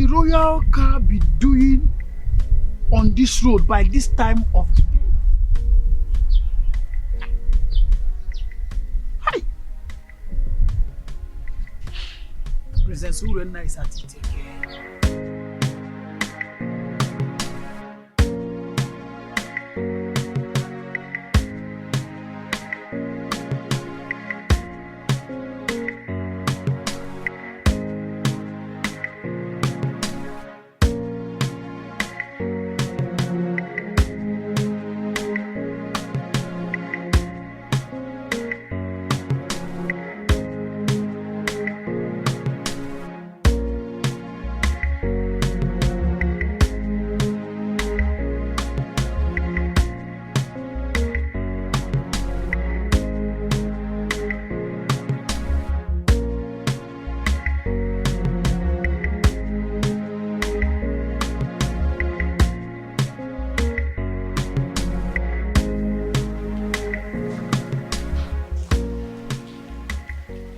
the royal car be doing on this road by this time of the day? Hi! Princess Urena is at it again.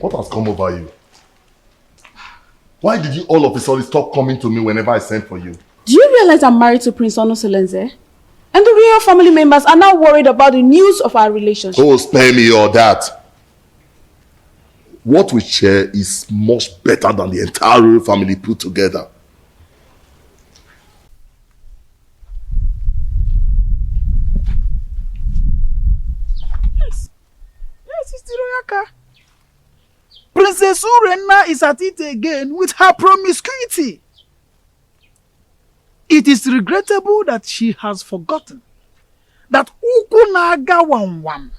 What has come over you? Why did you all of a sudden stop coming to me whenever I sent for you? Do you realize I'm married to Prince Onosolenze? And the real family members are now worried about the news of our relationship. Oh, spare me all that. What we share is much better than the entire royal family put together. Yes, it's the royal car. Princess Urena is at it again with her promiscuity. It is regrettable that she has forgotten that Ukunaga Wanwan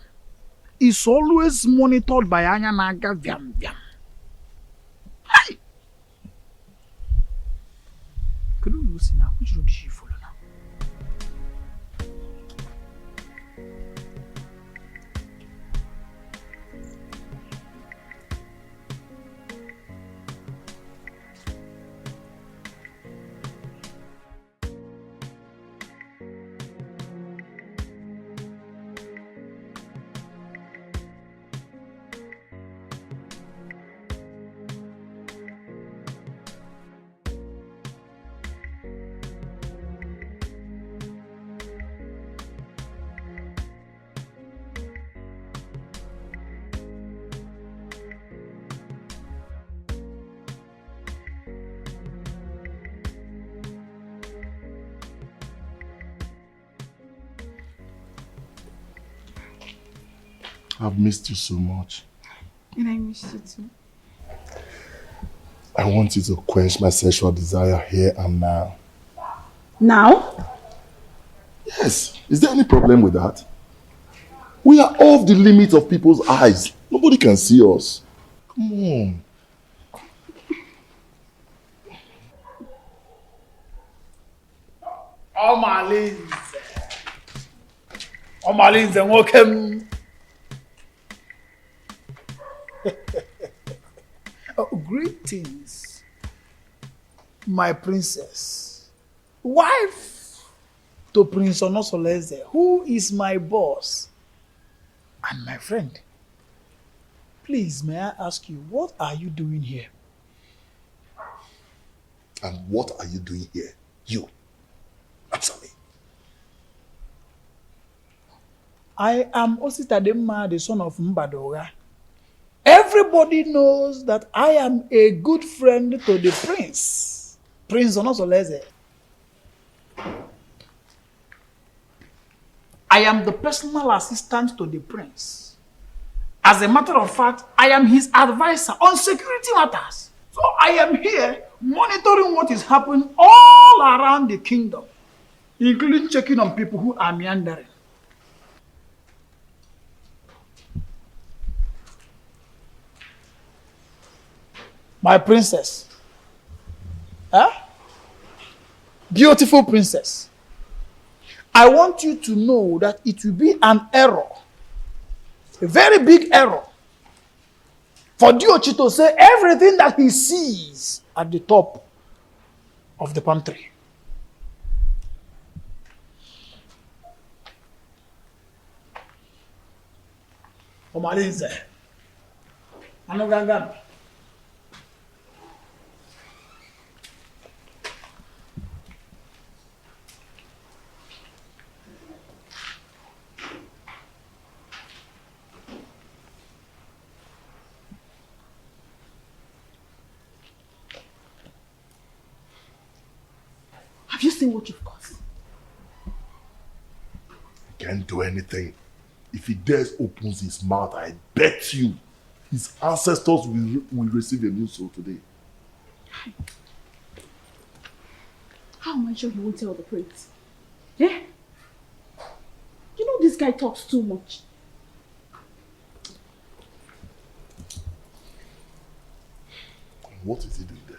is always monitored by Anyanaga Vyam Vyam. Hi! Could you see now? Which road did she follow now? I've missed you so much. And I miss you too. I want you to quench my sexual desire here and now. Now? Yes. Is there any problem with that? We are off the limit of people's eyes. Nobody can see us. Come on. Omalinze, welcome. Greetings, my princess, wife to Prince Onosolenze, who is my boss and my friend. Please, may I ask you, what are you doing here? And what are you doing here? You. Answer me. I am Ositadema, the son of Mbadora. Everybody knows that I am a good friend to the prince, Prince Onosolenze. I am the personal assistant to the prince. As a matter of fact, I am his advisor on security matters. So I am here monitoring what is happening all around the kingdom, including checking on people who are meandering. My princess. Huh? Beautiful princess. I want you to know that it will be an error, a very big error, for Diochi to say everything that he sees at the top of the palm tree. Omalinze. Anogangan. Have you seen what you've caused? He can't do anything. If he dares opens his mouth, I bet you his ancestors will receive a new soul today. How am I sure he won't tell the prince? Eh? You know this guy talks too much. What is he doing there?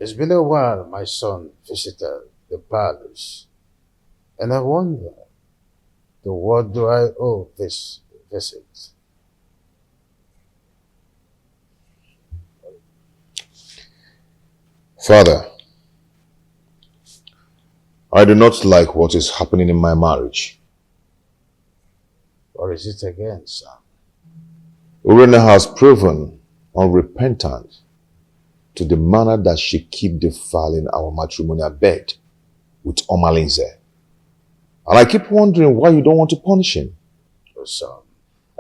It's been a while my son visited the palace, and I wonder, to what do I owe this visit? Father, I do not like what is happening in my marriage. Or is it again, son? Urena has proven unrepentant to the manner that she keep defiling our matrimonial bed with malice. And I keep wondering why you don't want to punish him. Oh, son,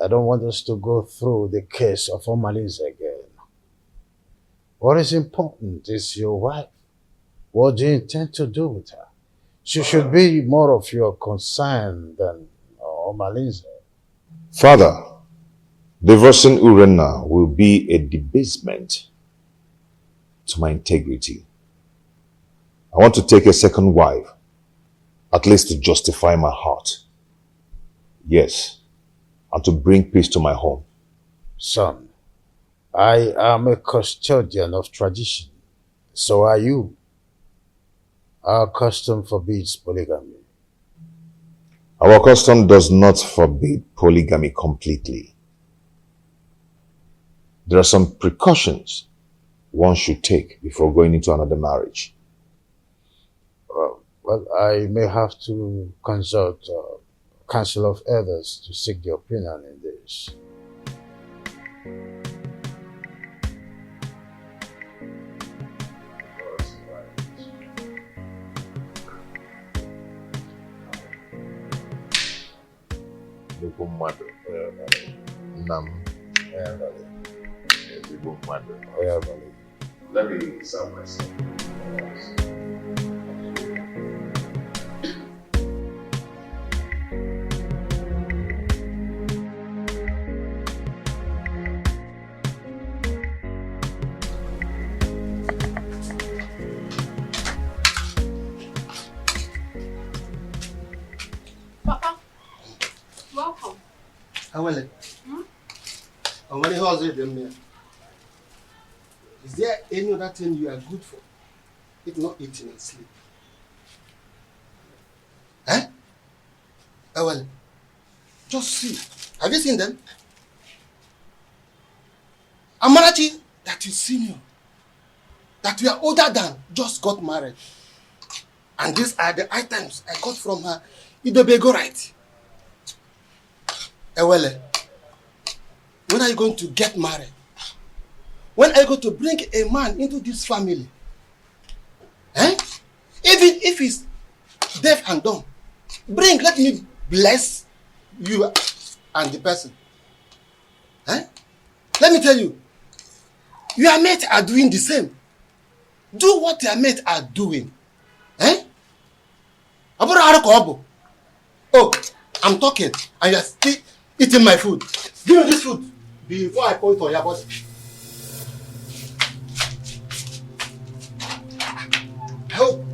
I don't want us to go through the case of malice again. What is important is your wife. What do you intend to do with her? She should be more of your concern than malice. Father, divorcing Urena will be a debasement to my integrity. I want to take a second wife, at least to justify my heart. Yes, and to bring peace to my home. Son, I am a custodian of tradition. So are you. Our custom forbids polygamy. Our custom does not forbid polygamy completely. There are some precautions one should take before going into another marriage. Well, I may have to consult counsel of elders to seek their opinion in this. Let me serve myself. Awele. Awele, how's it them? Is there any other thing you are good for? If not eating and sleep. Eh? Awele. Just see. Have you seen them? Amarachi, that is senior, that we are older than, just got married. And these are the items I got from her. Idobego right. Ewele, when are you going to get married? When are you going to bring a man into this family? Eh? Even if he's deaf and dumb, let me bless you and the person. Eh? Let me tell you, your mates are doing the same. Do what your mates are doing. Eh? Oh, I'm talking and you're still eating my food. Give me this food before I point on your body. I hope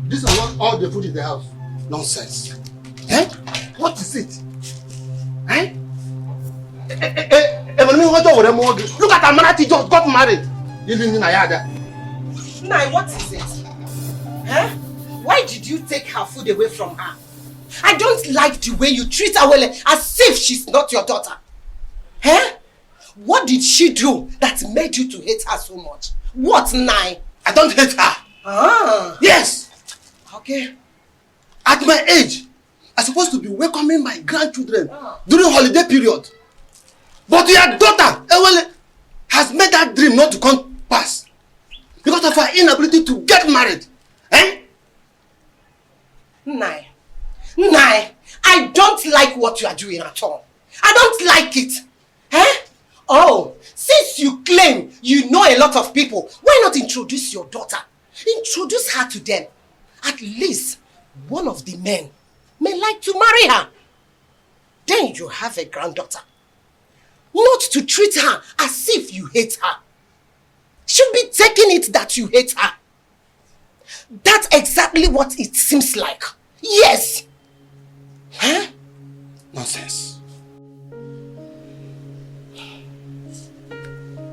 this is not all the food in the house. Nonsense. Eh? What is it? Eh? Look at Amanati just got married. Nai, what is it? Huh? Why did you take her food away from her? I don't like the way you treat her well, as if she's not your daughter. Huh? What did she do that made you to hate her so much? What, Nai? I don't hate her. Ah. Yes. Okay. At my age, I'm supposed to be welcoming my grandchildren during holiday period. But your daughter, Ewele, has made that dream not to come pass because of her inability to get married. Eh? Nai, I don't like what you are doing at all. I don't like it. Eh? Oh, since you claim you know a lot of people, why not introduce your daughter? Introduce her to them. At least one of the men may like to marry her. Then you have a granddaughter. Not to treat her as if you hate her. Should be taking it that you hate her. That's exactly what it seems like. Yes. Huh? Nonsense.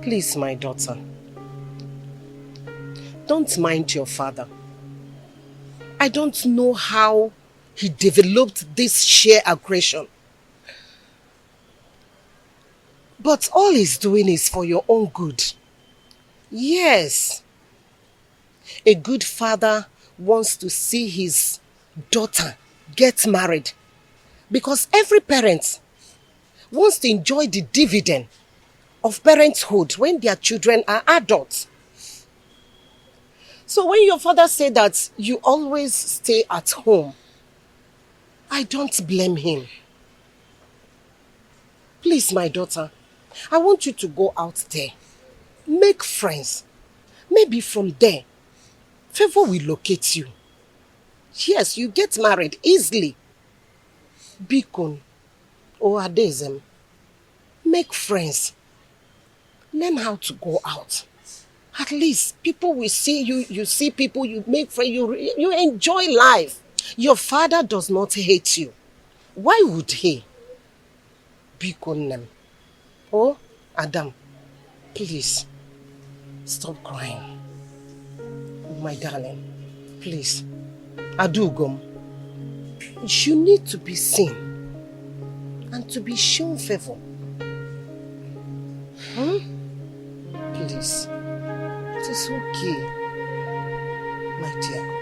Please, my daughter. Don't mind your father. I don't know how he developed this sheer aggression. But all he's doing is for your own good. Yes. A good father wants to see his daughter get married. Because every parent wants to enjoy the dividend of parenthood when their children are adults. So when your father said that you always stay at home, I don't blame him. Please, my daughter, I want you to go out there. Make friends. Maybe from there, favor will locate you. Yes, you get married easily. Bikon or Adezem. Make friends. Learn how to go out. At least people will see you. You see people, you make friends, you enjoy life. Your father does not hate you. Why would he? Bikon. Oh, Adam, please, stop crying. My darling, please. Adugom, you need to be seen and to be shown favor. Please, it is okay, my dear.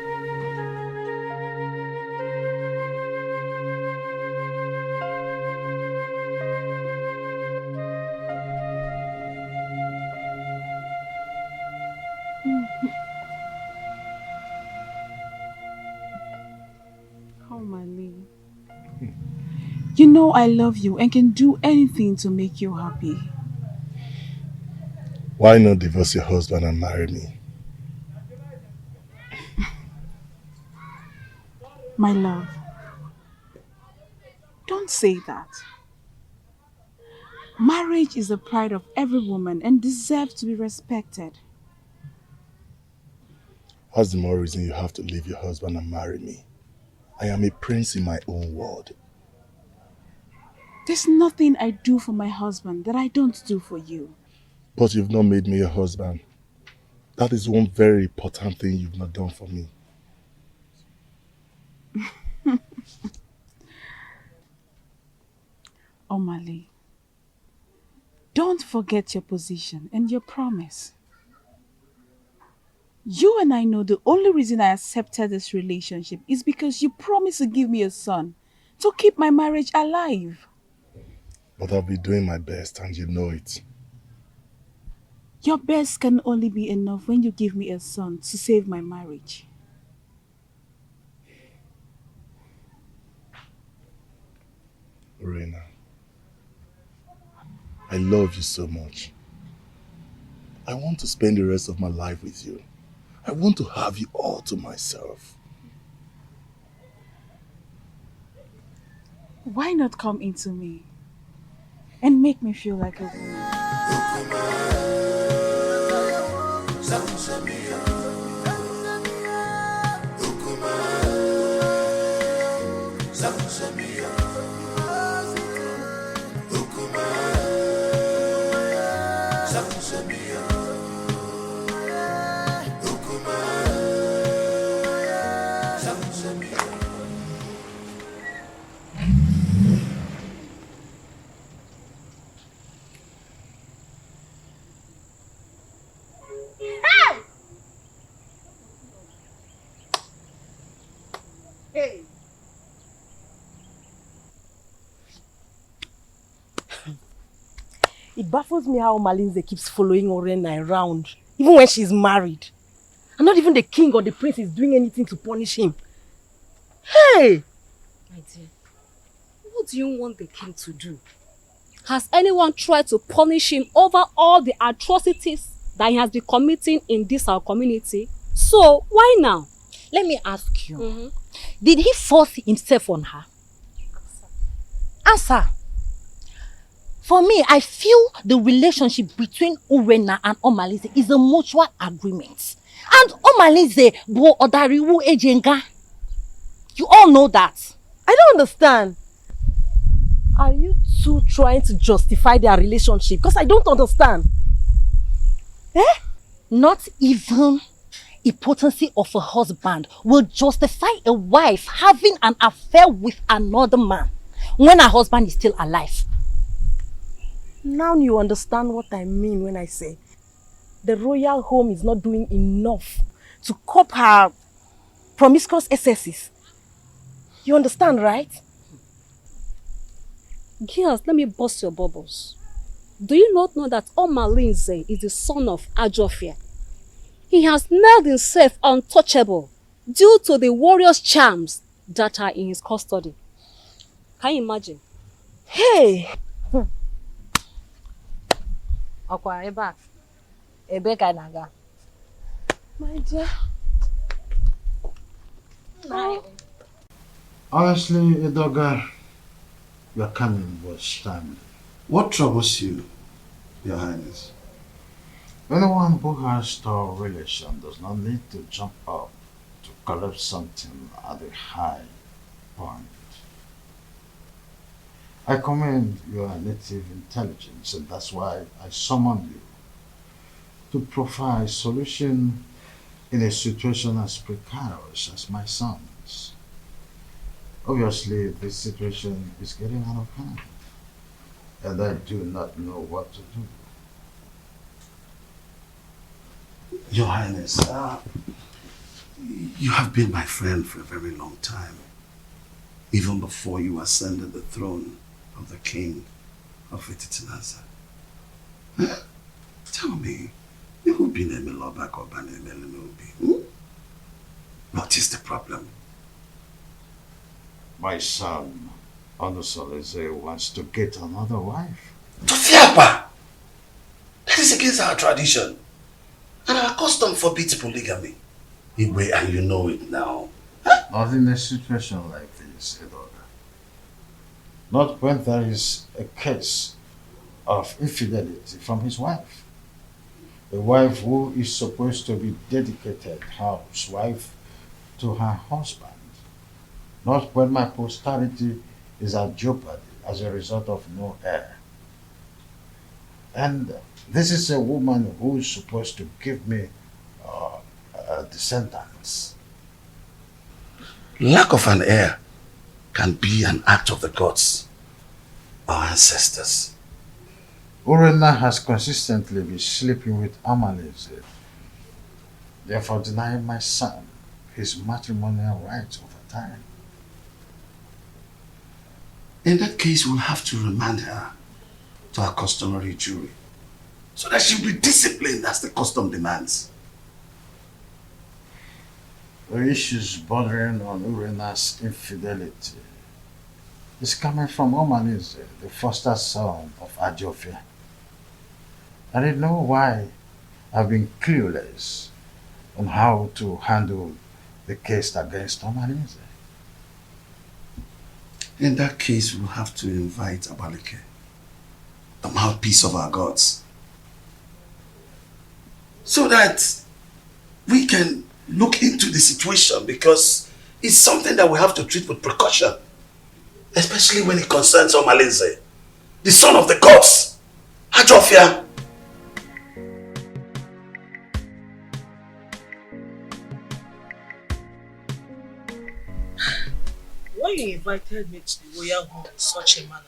You know I love you and can do anything to make you happy. Why not divorce your husband and marry me? My love, don't say that. Marriage is the pride of every woman and deserves to be respected. What's the more reason you have to leave your husband and marry me? I am a prince in my own world. There's nothing I do for my husband that I don't do for you. But you've not made me your husband. That is one very important thing you've not done for me. Omali, don't forget your position and your promise. You and I know the only reason I accepted this relationship is because you promised to give me a son to keep my marriage alive. But I'll be doing my best and you know it. Your best can only be enough when you give me a son to save my marriage. Urena, I love you so much. I want to spend the rest of my life with you. I want to have you all to myself. Why not come into me and make me feel like a woman? Hey. It baffles me how Malinze keeps following Urena around, even when she's married. And not even the king or the prince is doing anything to punish him. Hey! My dear, what do you want the king to do? Has anyone tried to punish him over all the atrocities that he has been committing in this our community? So, why now? Let me ask you. Did he force himself on her? Answer. For me, I feel the relationship between Urena and Omalize is a mutual agreement. And Omalize bo odariwu ejenga. You all know that. I don't understand. Are you two trying to justify their relationship? Because I don't understand. Not even the potency of a husband will justify a wife having an affair with another man when her husband is still alive. Now you understand what I mean when I say the royal home is not doing enough to cope her promiscuous excesses. You understand, right? Girls, let me bust your bubbles. Do you not know that Omalinze is the son of Ajofia? He has made himself untouchable due to the warrior's charms that are in his custody. Can you imagine? Hey! Okwa eba. Ebeka naga. My dear. Honestly, Edoga, your coming was timely. What troubles you, Your Highness? Anyone who has star relation does not need to jump up to collect something at a high point. I commend your native intelligence, and that's why I summoned you to provide a solution in a situation as precarious as my son's. Obviously, this situation is getting out of hand, and I do not know what to do. Your Highness, you have been my friend for a very long time, even before you ascended the throne of the king of Ititinasa. Tell me, what is the problem? My son, Onusoleze, wants to get another wife. Tofiapa! That is against our tradition. And our custom forbids polygamy. Igwe, and you know it now. Not in a situation like this, Edoga. Not when there is a case of infidelity from his wife. A wife who is supposed to be dedicated housewife to her husband. Not when my posterity is at jeopardy as a result of no heir. And this is a woman who is supposed to give me descendants. Lack of an heir can be an act of the gods, our ancestors. Urena has consistently been sleeping with Amalise, therefore denying my son his matrimonial rights over time. In that case, we'll have to remand her to her customary jury so that she'll be disciplined as the custom demands. The issues bordering on Urena's infidelity is coming from Omanise, the foster son of Ajofia. I didn't know why I've been clueless on how to handle the case against Omanise. In that case, we'll have to invite Abaleke, the mouthpiece of our gods, so that we can look into the situation, because it's something that we have to treat with precaution, especially when it concerns Omaleze, the son of the gods, Ajofia. When you invited me to the royal home in such a manner,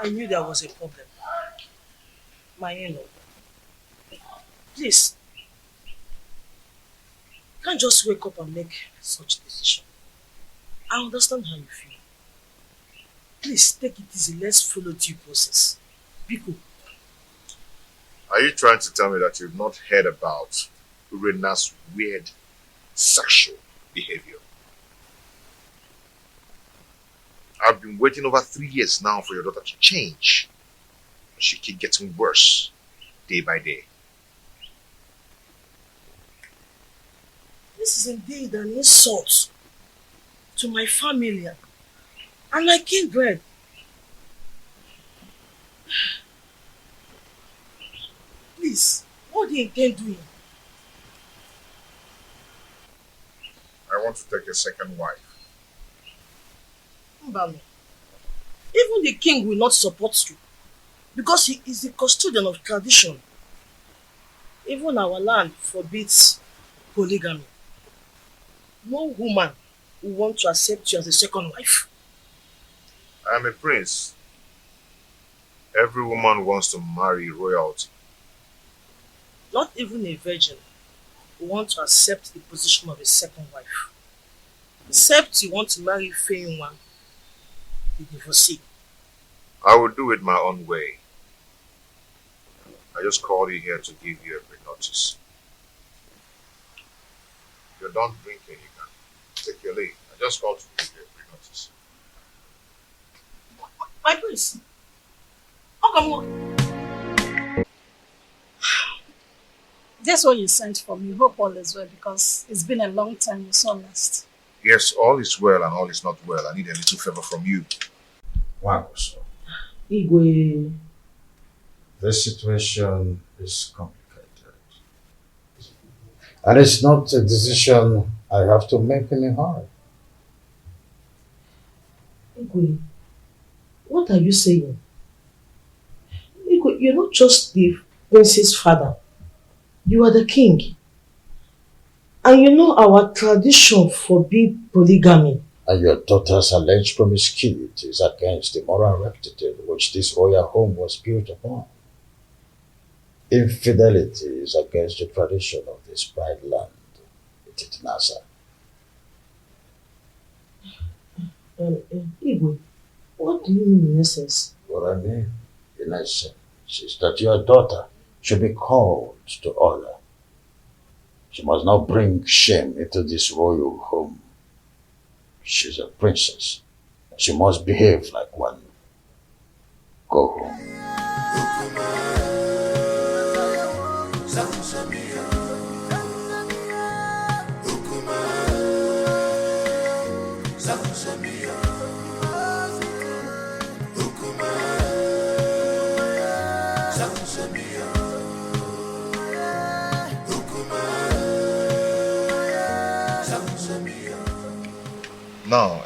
I knew there was a problem. My in-law, please, you can't just wake up and make such a decision. I understand how you feel. Please take it easy, let's follow due process. Biko. Are you trying to tell me that you've not heard about Urena's weird sexual behavior? I've been waiting over 3 years now for your daughter to change. She keeps getting worse day by day. This is indeed an insult to my family and my kindred. Please, what do you intend doing? I want to take a second wife. Mbami, even the king will not support you because he is the custodian of tradition. Even our land forbids polygamy. No woman will want to accept you as a second wife. I am a prince. Every woman wants to marry royalty. Not even a virgin will want to accept the position of a second wife. Except you want to marry Feyinwa, the divorcee. I will do it my own way. I just called you here to give you a pre-notice. If you're done drinking, you can take your leave. I just called to give you a pre-notice. My prince, how come? That's what you sent for me. Hope all is well, because it's been a long time you saw last. Yes, all is well and all is not well. I need a little favor from you. Wagoso, Igwe. this situation is complicated. And it's not a decision I have to make in a hurry. Igwe, what are you saying? Igwe, you're not just the prince's father. You are the king. And you know our tradition forbids polygamy. And your daughter's alleged promiscuity is against the moral rectitude which this royal home was built upon. Infidelity is against the tradition of this pride land, Nasa. Igwe, what do you mean in essence? What I mean, in essence, is that your daughter should be called to order. She must not bring shame into this royal home. She's a princess. She must behave like one. Go home. Now,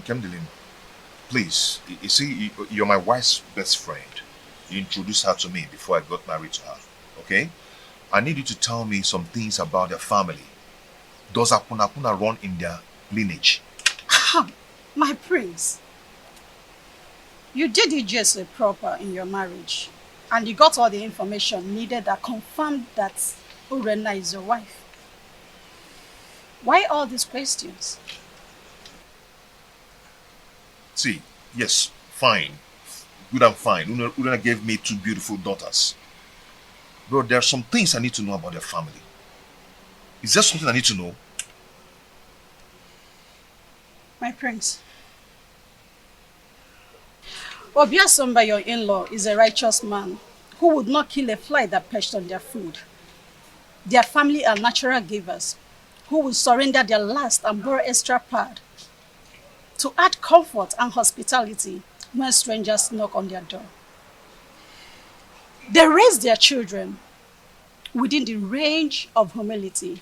Nkem Dilin, Please, you see, you're my wife's best friend. You introduced her to me before I got married to her, okay? I need you to tell me some things about their family. Does Apuna run in their lineage? My prince, you did it just proper in your marriage, and you got all the information needed that confirmed that Urena is your wife. Why all these questions? See, yes, fine. Good and fine. Urena gave me 2 beautiful daughters. Bro, there are some things I need to know about their family. Is there something I need to know? My prince, Obiasomba, your in-law, is a righteous man who would not kill a fly that perched on their food. Their family are natural givers who will surrender their last and borrow extra pad to add comfort and hospitality when strangers knock on their door. They raise their children within the range of humility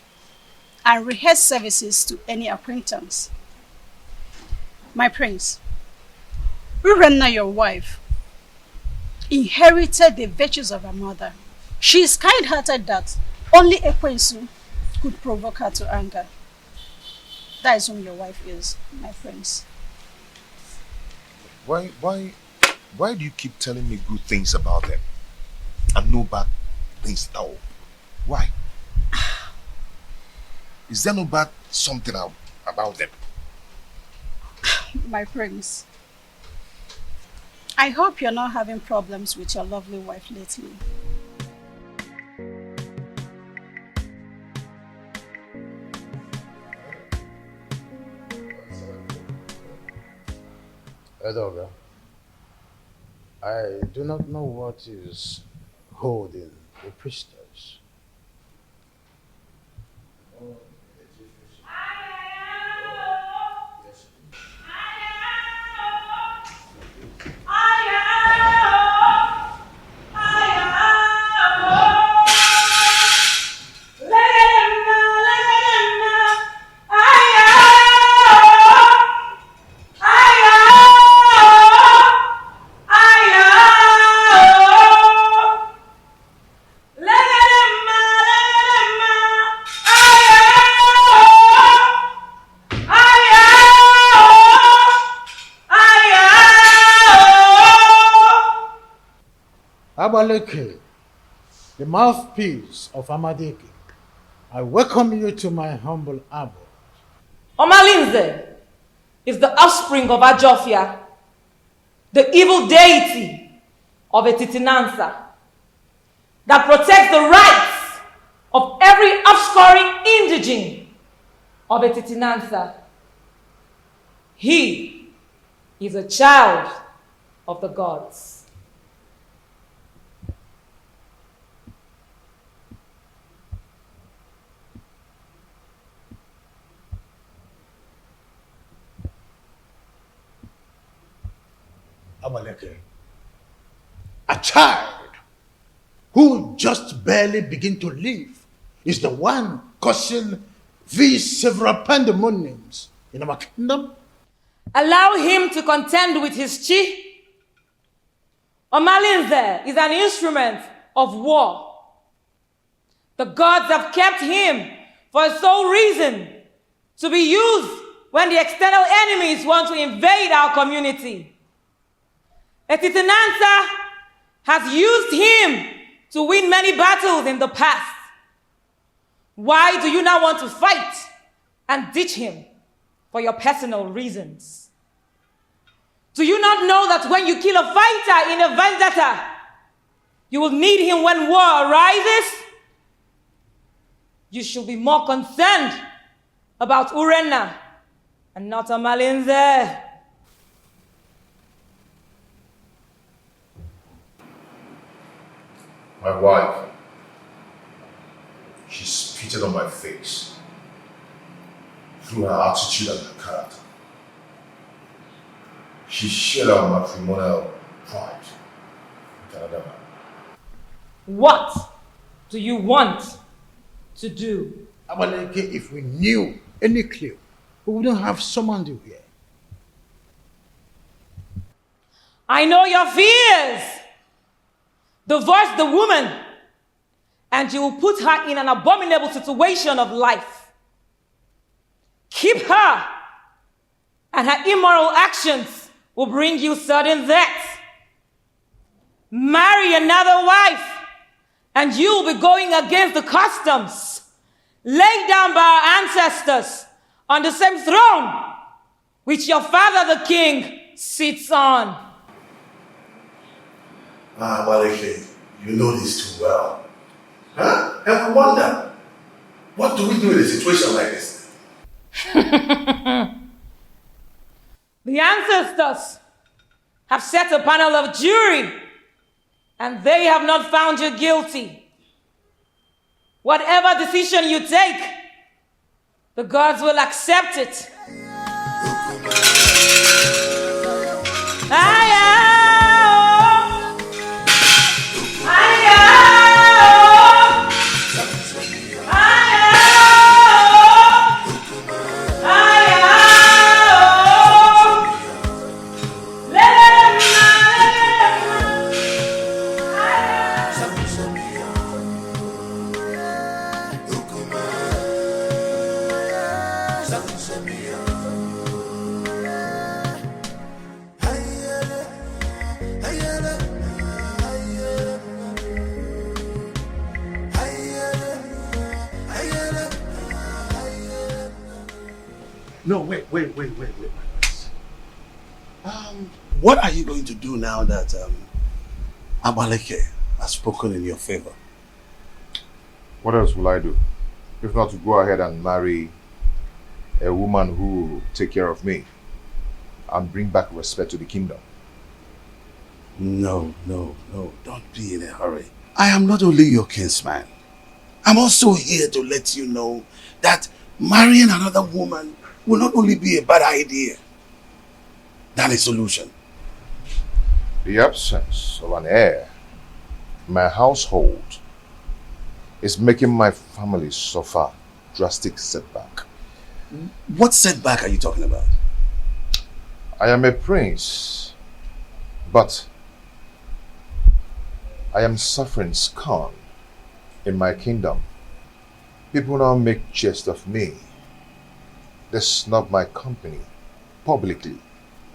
and rehearse services to any acquaintance. My prince, Urena, your wife, inherited the virtues of her mother. She is kind-hearted that only Ekwensu could provoke her to anger. That is whom your wife is, my prince. Why do you keep telling me good things about them and no bad things at all? Why? Is there no bad something about them? My prince, I hope you're not having problems with your lovely wife lately. Edoga, I do not know what is holding the priestess. Abaleke, the mouthpiece of Amadeke, I welcome you to my humble abode. Omalinze is the offspring of Ajofia, the evil deity of Etitinansa, that protects the rights of every offscoring indigene of Etitinansa. He is a child of the gods. Amaleke, a child who just barely begin to live is the one causing these several pandemoniums in our kingdom. Allow him to contend with his chi. Omalinze is an instrument of war. The gods have kept him for a sole reason, to be used when the external enemies want to invade our community. Etitinansa has used him to win many battles in the past. Why do you now want to fight and ditch him for your personal reasons? Do you not know that when you kill a fighter in a vendetta, you will need him when war arises? You should be more concerned about Urena and not Omalinze. My wife, she spitted on my face through her attitude and her character. She shared our matrimonial pride with another man. What do you want to do? Abaleke, if we knew any clue, we wouldn't have summoned you here. I know your fears. Divorce the woman, and you will put her in an abominable situation of life. Keep her, and her immoral actions will bring you sudden death. Marry another wife, and you will be going against the customs laid down by our ancestors on the same throne which your father the king sits on. Maleke, you know this too well. Huh? And I wonder, what do we do in a situation like this? The ancestors have set a panel of jury, and they have not found you guilty. Whatever decision you take, the gods will accept it. No, wait. What are you going to do now that Abaleke has spoken in your favor? What else will I do? If not to go ahead and marry a woman who will take care of me and bring back respect to the kingdom. No, don't be in a hurry. I am not only your kinsman. I'm also here to let you know that marrying another woman will not only be a bad idea than a solution. The absence of an heir in my household is making my family suffer drastic setback. What setback are you talking about? I am a prince, but I am suffering scorn in my kingdom. People now make jest of me. They snub my company publicly,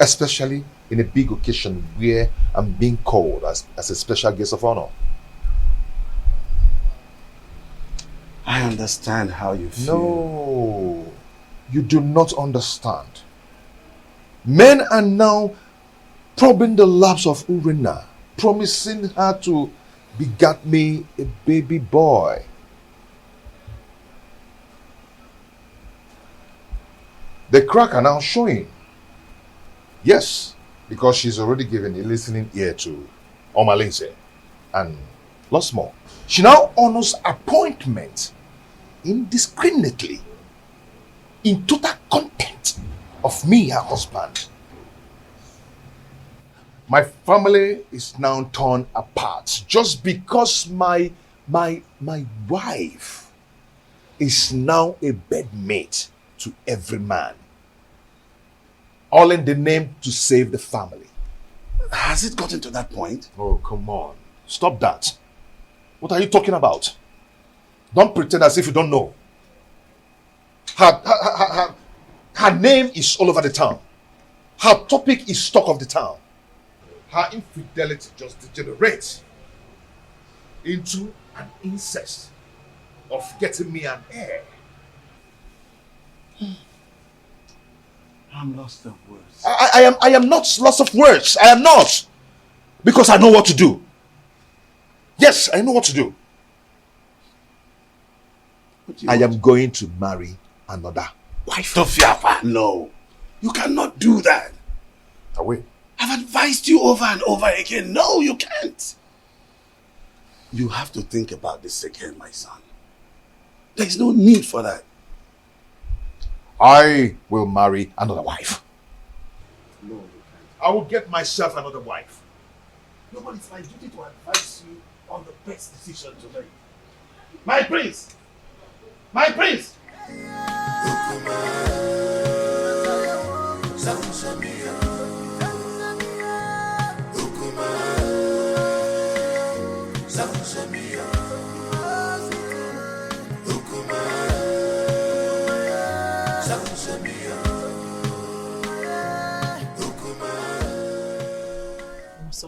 especially in a big occasion where I'm being called as a special guest of honor. I understand how you feel. No, you do not understand. Men are now probing the laps of Urena, promising her to beget me a baby boy. The crack are now showing. Yes, because she's already given a listening ear to Omalinze and lots more. She now honors appointment indiscriminately in total contempt of me, her husband. My family is now torn apart just because my wife is now a bedmate to every man. All in the name to save the family. Has it gotten to that point? Oh, come on. Stop that. What are you talking about? Don't pretend as if you don't know. Her name is all over the town. Her topic is talk of the town. Her infidelity just degenerates into an incest of getting me an heir. I'm lost of words. I am not lost of words. I am not. Because I know what to do. Yes, I know what to do. I am going to marry another wife. Tofiafa, no. You cannot do that. I will. I've advised you over and over again. No, you can't. You have to think about this again, my son. There is no need for that. I will marry another wife. No, you can't. I will get myself another wife. No, but it's my duty to advise you on the best decision to make. My prince! My prince!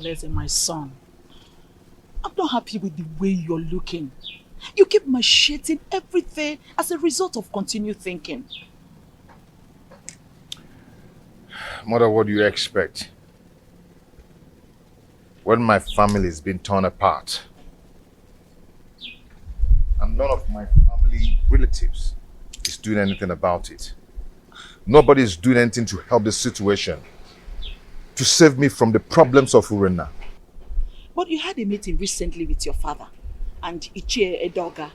Celeste, my son. I'm not happy with the way you're looking. You keep macheting everything as a result of continued thinking. Mother, what do you expect? When my family is being torn apart, and none of my family relatives is doing anything about it. Nobody is doing anything to help the situation, to save me from the problems of Urena. But you had a meeting recently with your father and Ichie Edoga.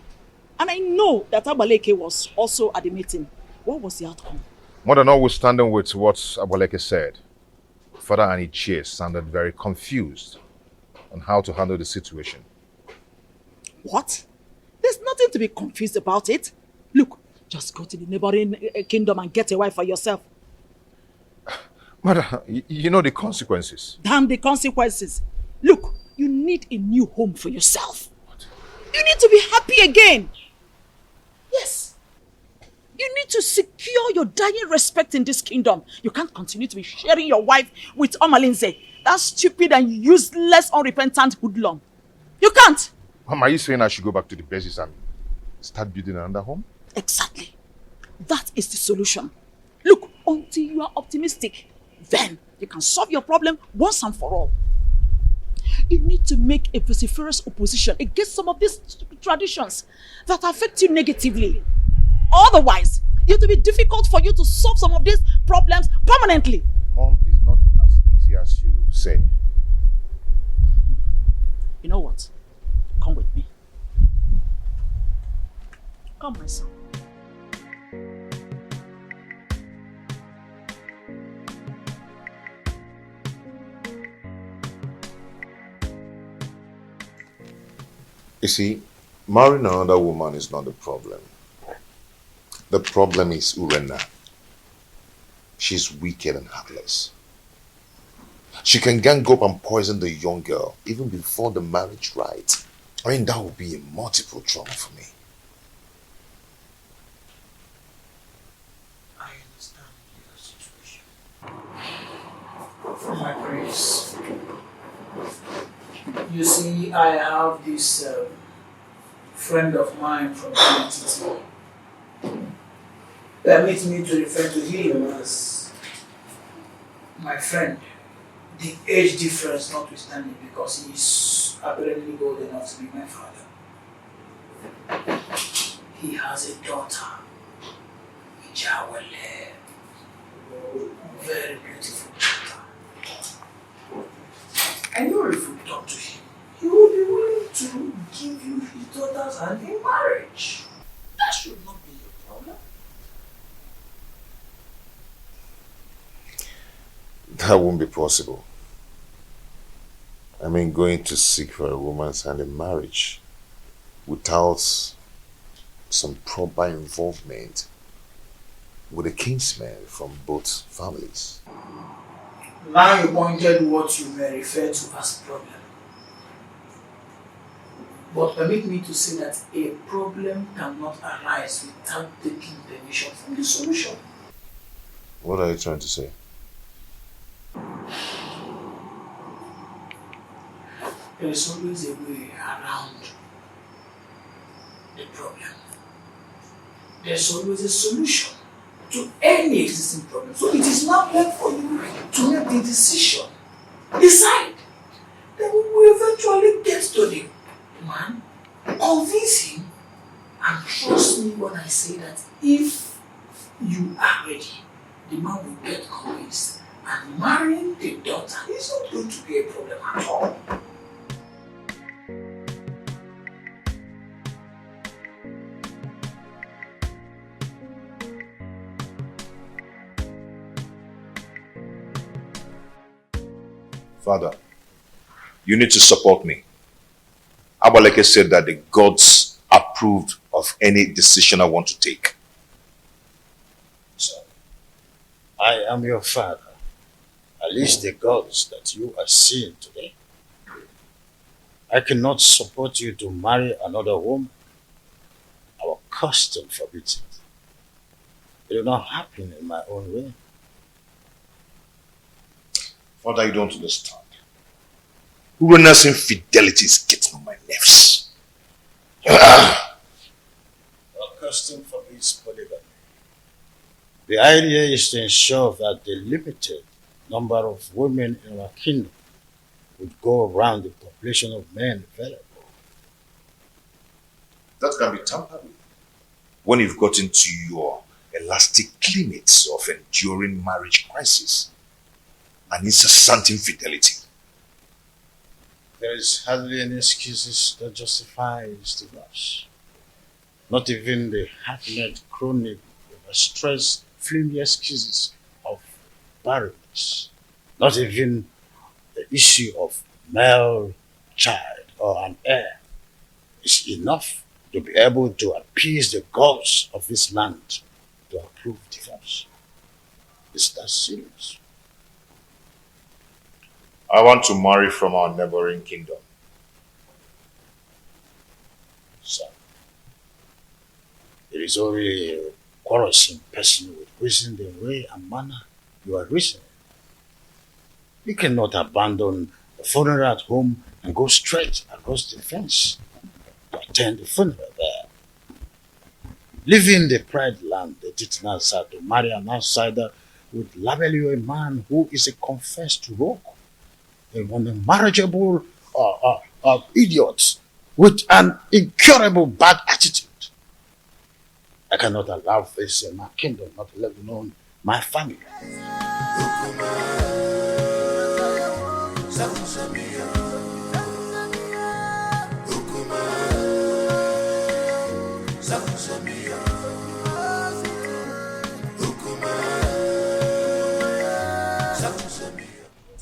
And I know that Abaleke was also at the meeting. What was the outcome? Mother, notwithstanding with what Abaleke said, Father and Ichie sounded very confused on how to handle the situation. What? There's nothing to be confused about it. Look, just go to the neighboring kingdom and get a wife for yourself. Mother, you know the consequences. Damn the consequences. Look, you need a new home for yourself. What? You need to be happy again. Yes. You need to secure your dying respect in this kingdom. You can't continue to be sharing your wife with Omalinze. That stupid and useless, unrepentant hoodlum. You can't. Mom, are you saying I should go back to the basis and start building another home? Exactly. That is the solution. Look, until you are optimistic, then you can solve your problem once and for all. You need to make a vociferous opposition against some of these traditions that affect you negatively. Otherwise, it will be difficult for you to solve some of these problems permanently. Mom, it's not as easy as you say. You know what? Come with me. Come, my son. You see, marrying another woman is not the problem. The problem is Urena. She's wicked and heartless. She can gang up and poison the young girl even before the marriage rite. I mean, that would be a multiple trauma for me. I understand your situation. My prince, you see, I have this friend of mine from the permit me to refer to him as my friend. The age difference notwithstanding, because he is apparently old enough to be my father. He has a daughter, Ijawale, very beautiful daughter. I know if you talk to him, he will be willing to give you his daughter's hand in marriage. That should not be a problem. That won't be possible. I mean, going to seek for a woman's hand in marriage without some proper involvement with a kinsman from both families. Now you pointed what you may refer to as problem. But permit me to say that a problem cannot arise without taking permission from the solution. What are you trying to say? There is always a way around the problem. There's always a solution to any existing problem. So it is now left for you to make the decision. Decide. Then we will eventually get to the man, convince him, and trust me when I say that if you are ready, the man will get convinced. And marrying the daughter is not going to be a problem at all. Father, you need to support me. Abaleke said that the gods approved of any decision I want to take. So, I am your father. At least the gods that you are seeing today. I cannot support you to marry another woman. Our custom forbids it. It will not happen in my own way. Father, you don't understand. Urena's infidelity is getting on my nerves. Accustomed for this polygamy. The idea is to ensure that the limited number of women in our kingdom would go around the population of men available. That can be tampered with when you've got into your elastic limits of enduring marriage crisis and incessant infidelity. There is hardly any excuses that justifies divorce. Not even the half-net chronic overstressed flimsy excuses of barrenness. Not even the issue of male child or an heir is enough to be able to appease the gods of this land to approve divorce. Is that serious? I want to marry from our neighboring kingdom. So, it is only a quarrelsome person with reason the way and manner you are reasoning. You cannot abandon the funeral at home and go straight across the fence to attend the funeral there. Leaving the pride land, the Titan side to marry an outsider would label you a man who is a confessed rogue, a unmarriageable idiot with an incurable bad attitude. I cannot allow this in my kingdom, not let alone my family.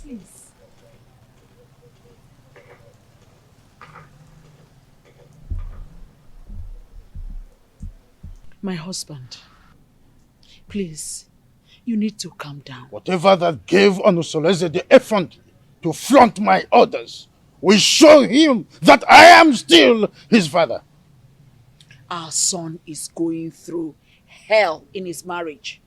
Please. My husband, please, you need to calm down. Whatever that gave Onusoleze the effrontery to flaunt my orders will show him that I am still his father. Our son is going through hell in his marriage.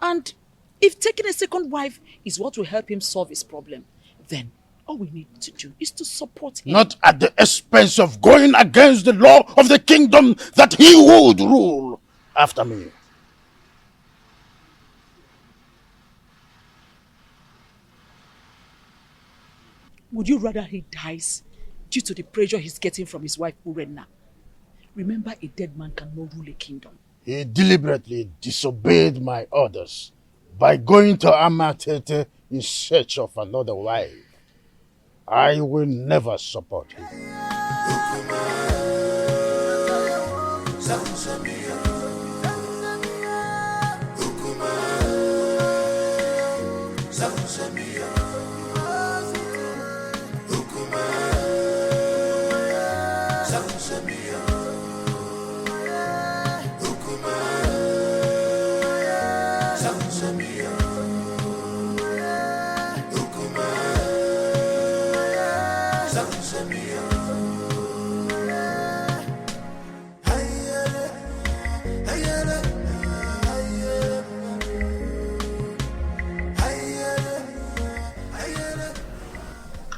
And if taking a second wife is what will help him solve his problem, then all we need to do is to support him. Not at the expense of going against the law of the kingdom that he would rule after me. Would you rather he dies due to the pressure he's getting from his wife Urena? Remember, a dead man cannot rule a kingdom. He deliberately disobeyed my orders by going to Amatete in search of another wife. I will never support him.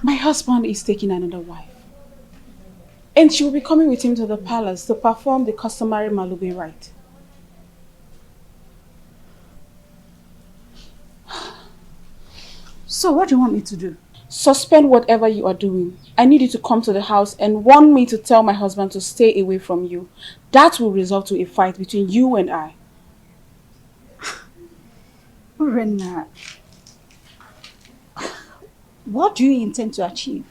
My husband is taking another wife. And she will be coming with him to the palace to perform the customary Malube rite. So what do you want me to do? Suspend whatever you are doing. I need you to come to the house and warn me to tell my husband to stay away from you. That will result to a fight between you and I. Urena, what do you intend to achieve?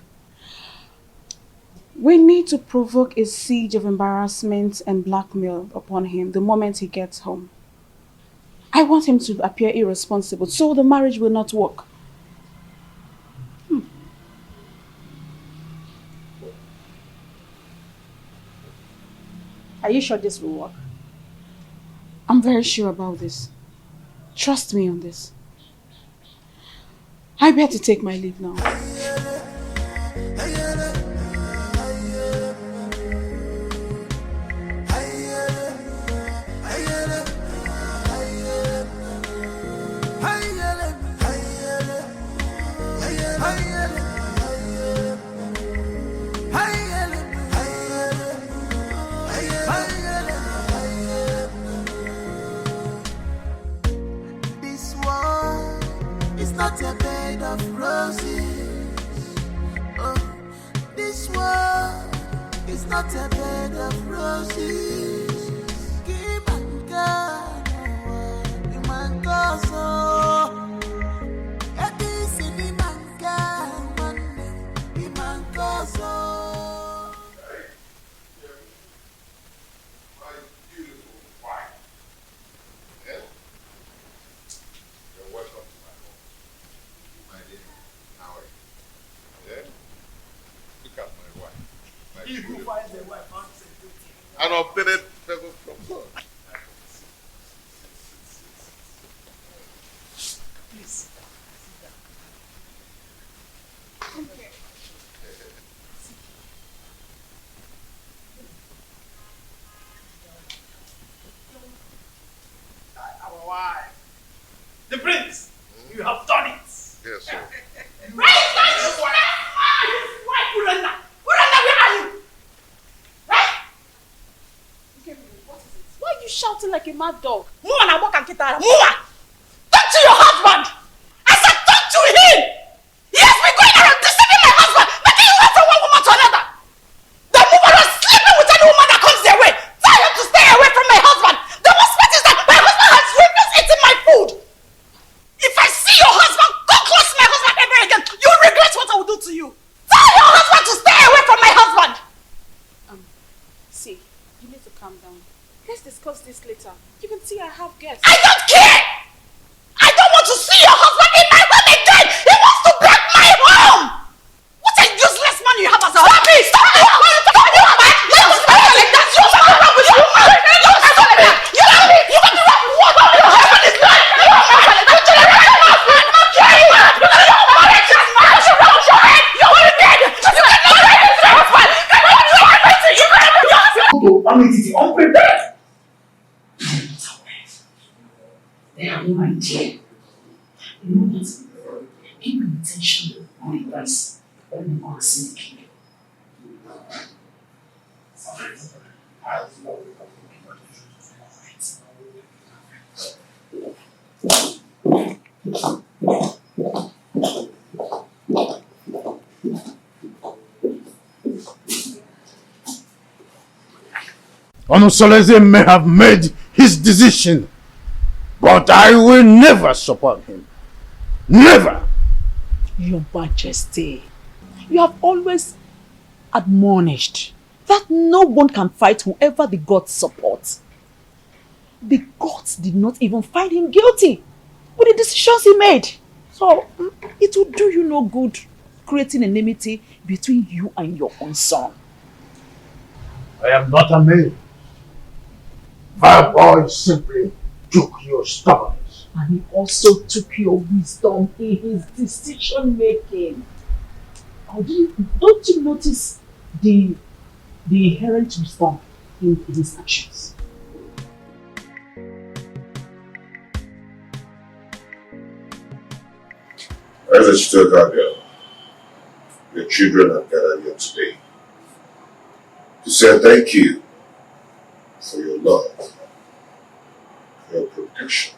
We need to provoke a siege of embarrassment and blackmail upon him the moment he gets home. I want him to appear irresponsible so the marriage will not work. Are you sure this will work? I'm very sure about this. Trust me on this. I better take my leave now. It's not a bed of roses. Oh, this world is not a bed of roses. Give and God, you man go so. At this in the man God, the man go so. An obtained favor from God. Please. Okay. Our wife. The prince, you have done it. Yes, sir. Where is my wife, Urena? Urena, where are you? Why are you shouting like a mad dog? Move and walk and get out. Move! Talk to your husband! I said talk to him! He has been going around deceiving my husband, making you run from one woman to another. The woman was sleeping with any woman that comes their way. Tell him to stay away from my husband. The worst part is that my husband has refused eating my food. If I see your husband go close to my husband ever again, you'll regret what I will do to you. Tell your husband to stay away from my husband. See, you need to calm down. Let's discuss this later. You can see I have guests. I don't care! I don't want to see your husband in my home again! He wants to break my home! What a useless man you have as a husband! Stop it! Stop it! Stop it! You don't speak like that! You don't speak with you! You don't stop it! You don't speak! You don't speak! What your husband is like! You don't speak like that! You don't speak like that! You don't speak your head! You're wicked! You cannot break your husband! You cannot break your husband! I mean, it's unprepared! They have no idea. You know what? Keep your attention on the price when you go and see the king. Onosoleze may have made his decision, but I will never support him. Never! Your Majesty, you have always admonished that no one can fight whoever the gods support. The gods did not even find him guilty with the decisions he made. So, it will do you no good creating enmity between you and your own son. I am not a man. My boy simply took your stubbornness. And he also took your wisdom in his decision making. Don't you notice the inherent wisdom in his actions? As a Chitoka girl, your children have gathered here today to say thank you for your love, for your protection,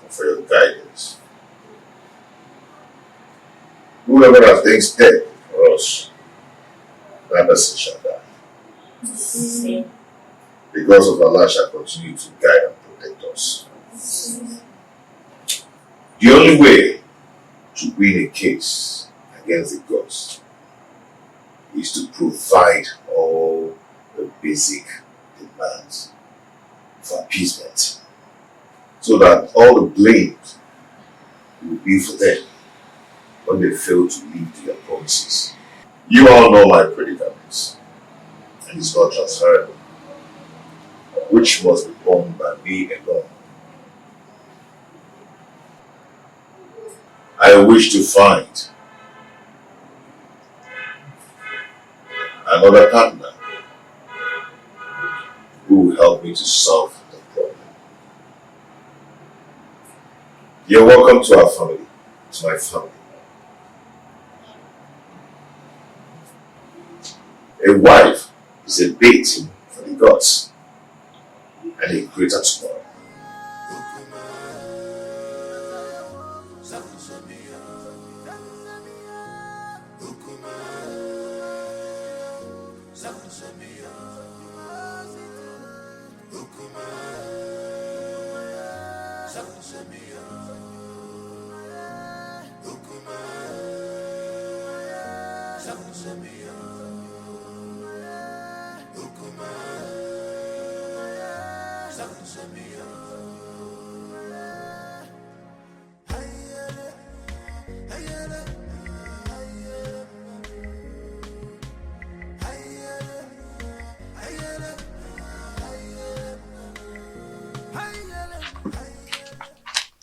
and for your guidance. Whoever has things dead for us, that person shall die. Because of Allah shall continue to guide and protect us. The only way to win a case against the gods is to provide all the basic demands for appeasement, so that all the blame will be for them when they fail to meet their promises. You all know my predicaments, and it's not transferable, which must be borne by me alone. I wish to find another partner who will help me to solve the problem. You're welcome to our family, to my family. A wife is a bait for the gods and a greater tomorrow.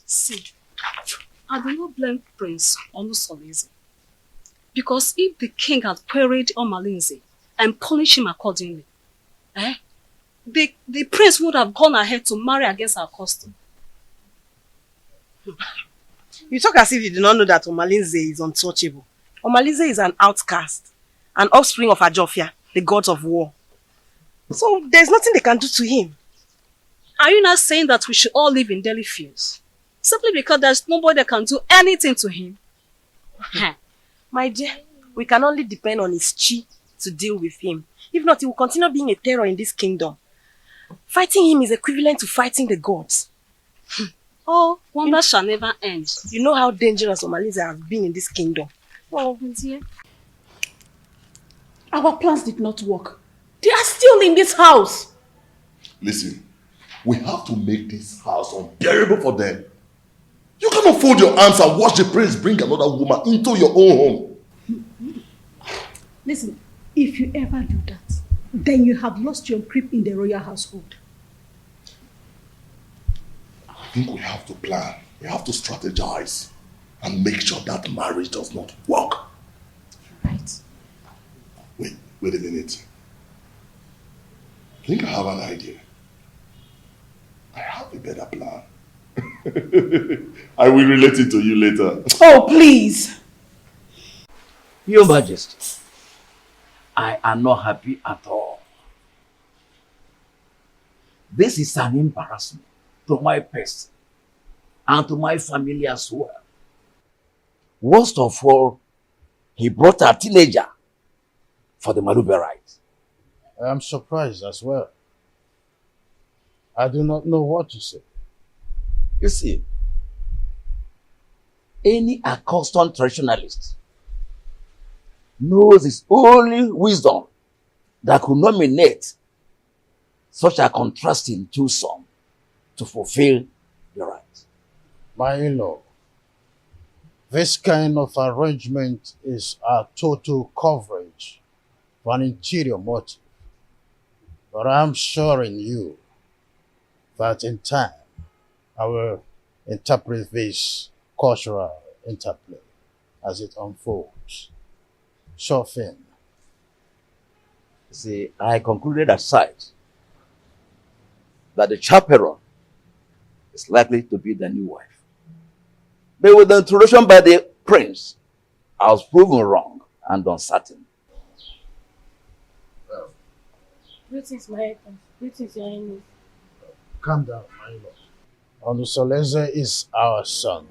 See, I do not blame Prince Onusolese. Because if the king had queried Omalinze and punished him accordingly, the prince would have gone ahead to marry against our custom. You talk as if you do not know that Omalinze is untouchable. Omalinze is an outcast, an offspring of Ajofia, the gods of war. So there's nothing they can do to him. Are you not saying that we should all live in daily fears? Simply because there's nobody that can do anything to him? My dear, we can only depend on his chi to deal with him. If not, he will continue being a terror in this kingdom. Fighting him is equivalent to fighting the gods. Oh, wonder shall never end. You know how dangerous Omalinze has been in this kingdom. Oh, dear. Our plans did not work. They are still in this house. Listen, we have to make this house unbearable for them. You cannot fold your arms and watch the prince bring another woman into your own home. Listen, if you ever do that, then you have lost your grip in the royal household. I think we have to plan. We have to strategize and make sure that marriage does not work. Right. Wait a minute. I think I have an idea. I have a better plan. I will relate it to you later. Oh, please. Your Majesty, I am not happy at all. This is an embarrassment to my person and to my family as well. Worst of all, he brought a teenager for the Malube rite. I am surprised as well. I do not know what to say. You see, any accustomed traditionalist knows it's only wisdom that could nominate such a contrasting twosome to fulfill the right. My in-law, this kind of arrangement is a total coverage for an interior motive. But I'm assuring you that in time, I will interpret this cultural interplay as it unfolds. Sure thing. See, I concluded at sight that the chaperone is likely to be the new wife. But with the introduction by the prince, I was proven wrong and uncertain. Greetings, my husband. Greetings, your highness. Calm down, my lord. Onusolese is our son.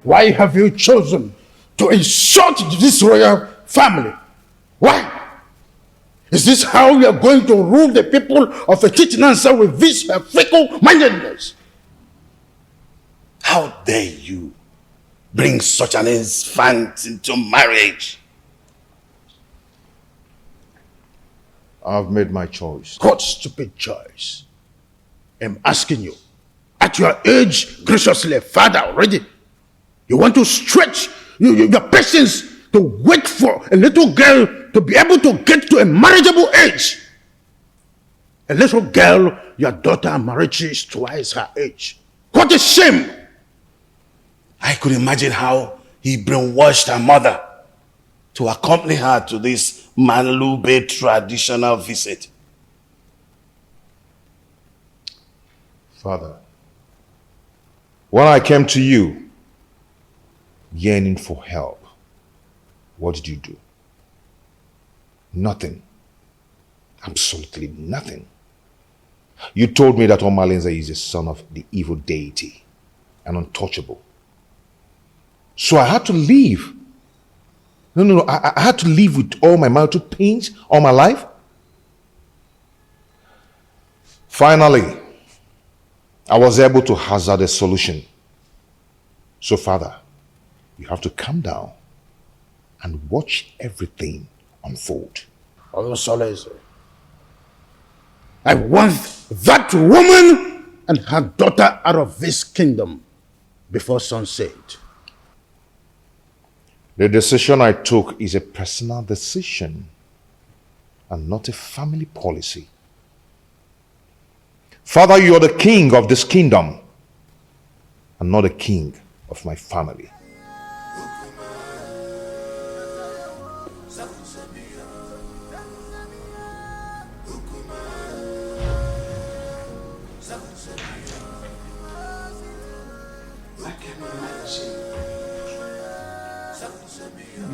Why have you chosen to insult this royal family? Why? Is this how you are going to rule the people of Chitinansa with this fickle-mindedness? How dare you bring such an infant into marriage? I've made my choice. What stupid choice? I'm asking you. At your age, graciously, father already, you want to stretch your patience to wait for a little girl to be able to get to a marriageable age. A little girl, your daughter Marichi, is twice her age. What a shame! I could imagine how he brainwashed her mother to accompany her to this Malube traditional visit. Father, when I came to you yearning for help, what did you do? Nothing. Absolutely nothing. You told me that Omalinze is the son of the evil deity and untouchable. So I had to leave No. I had to live with all my marital pains all my life. Finally, I was able to hazard a solution. So, Father, you have to calm down and watch everything unfold. I want that woman and her daughter out of this kingdom before sunset. The decision I took is a personal decision and not a family policy. Father, you are the king of this kingdom and not the king of my family.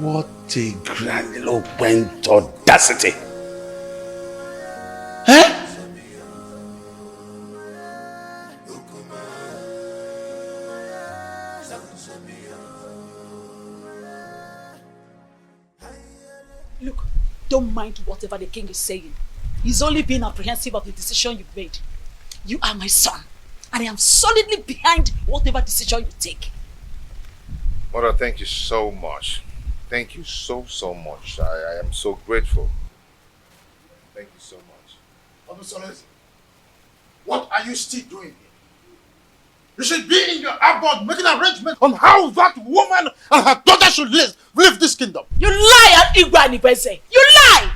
What a grandiloquent audacity! Huh? Look, don't mind whatever the king is saying. He's only being apprehensive of the decision you've made. You are my son, and I am solidly behind whatever decision you take. Mother, thank you so much. Thank you so much. I am so grateful. Thank you so much. What are you still doing here? You should be in your abode making arrangements on how that woman and her daughter should live this kingdom. You lie, Igwe. You lie!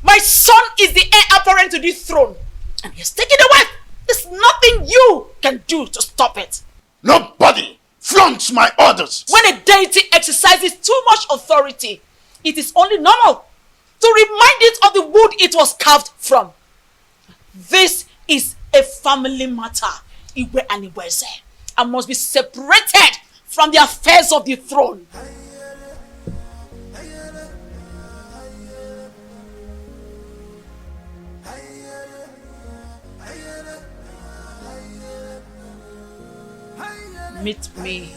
My son is the heir apparent to this throne, and he has taken a wife. There's nothing you can do to stop it. Nobody flaunts my orders. When a deity exercises too much authority, it is only normal to remind it of the wood it was carved from. This is a family matter, Igwe and Igweze, and must be separated from the affairs of the throne. Meet me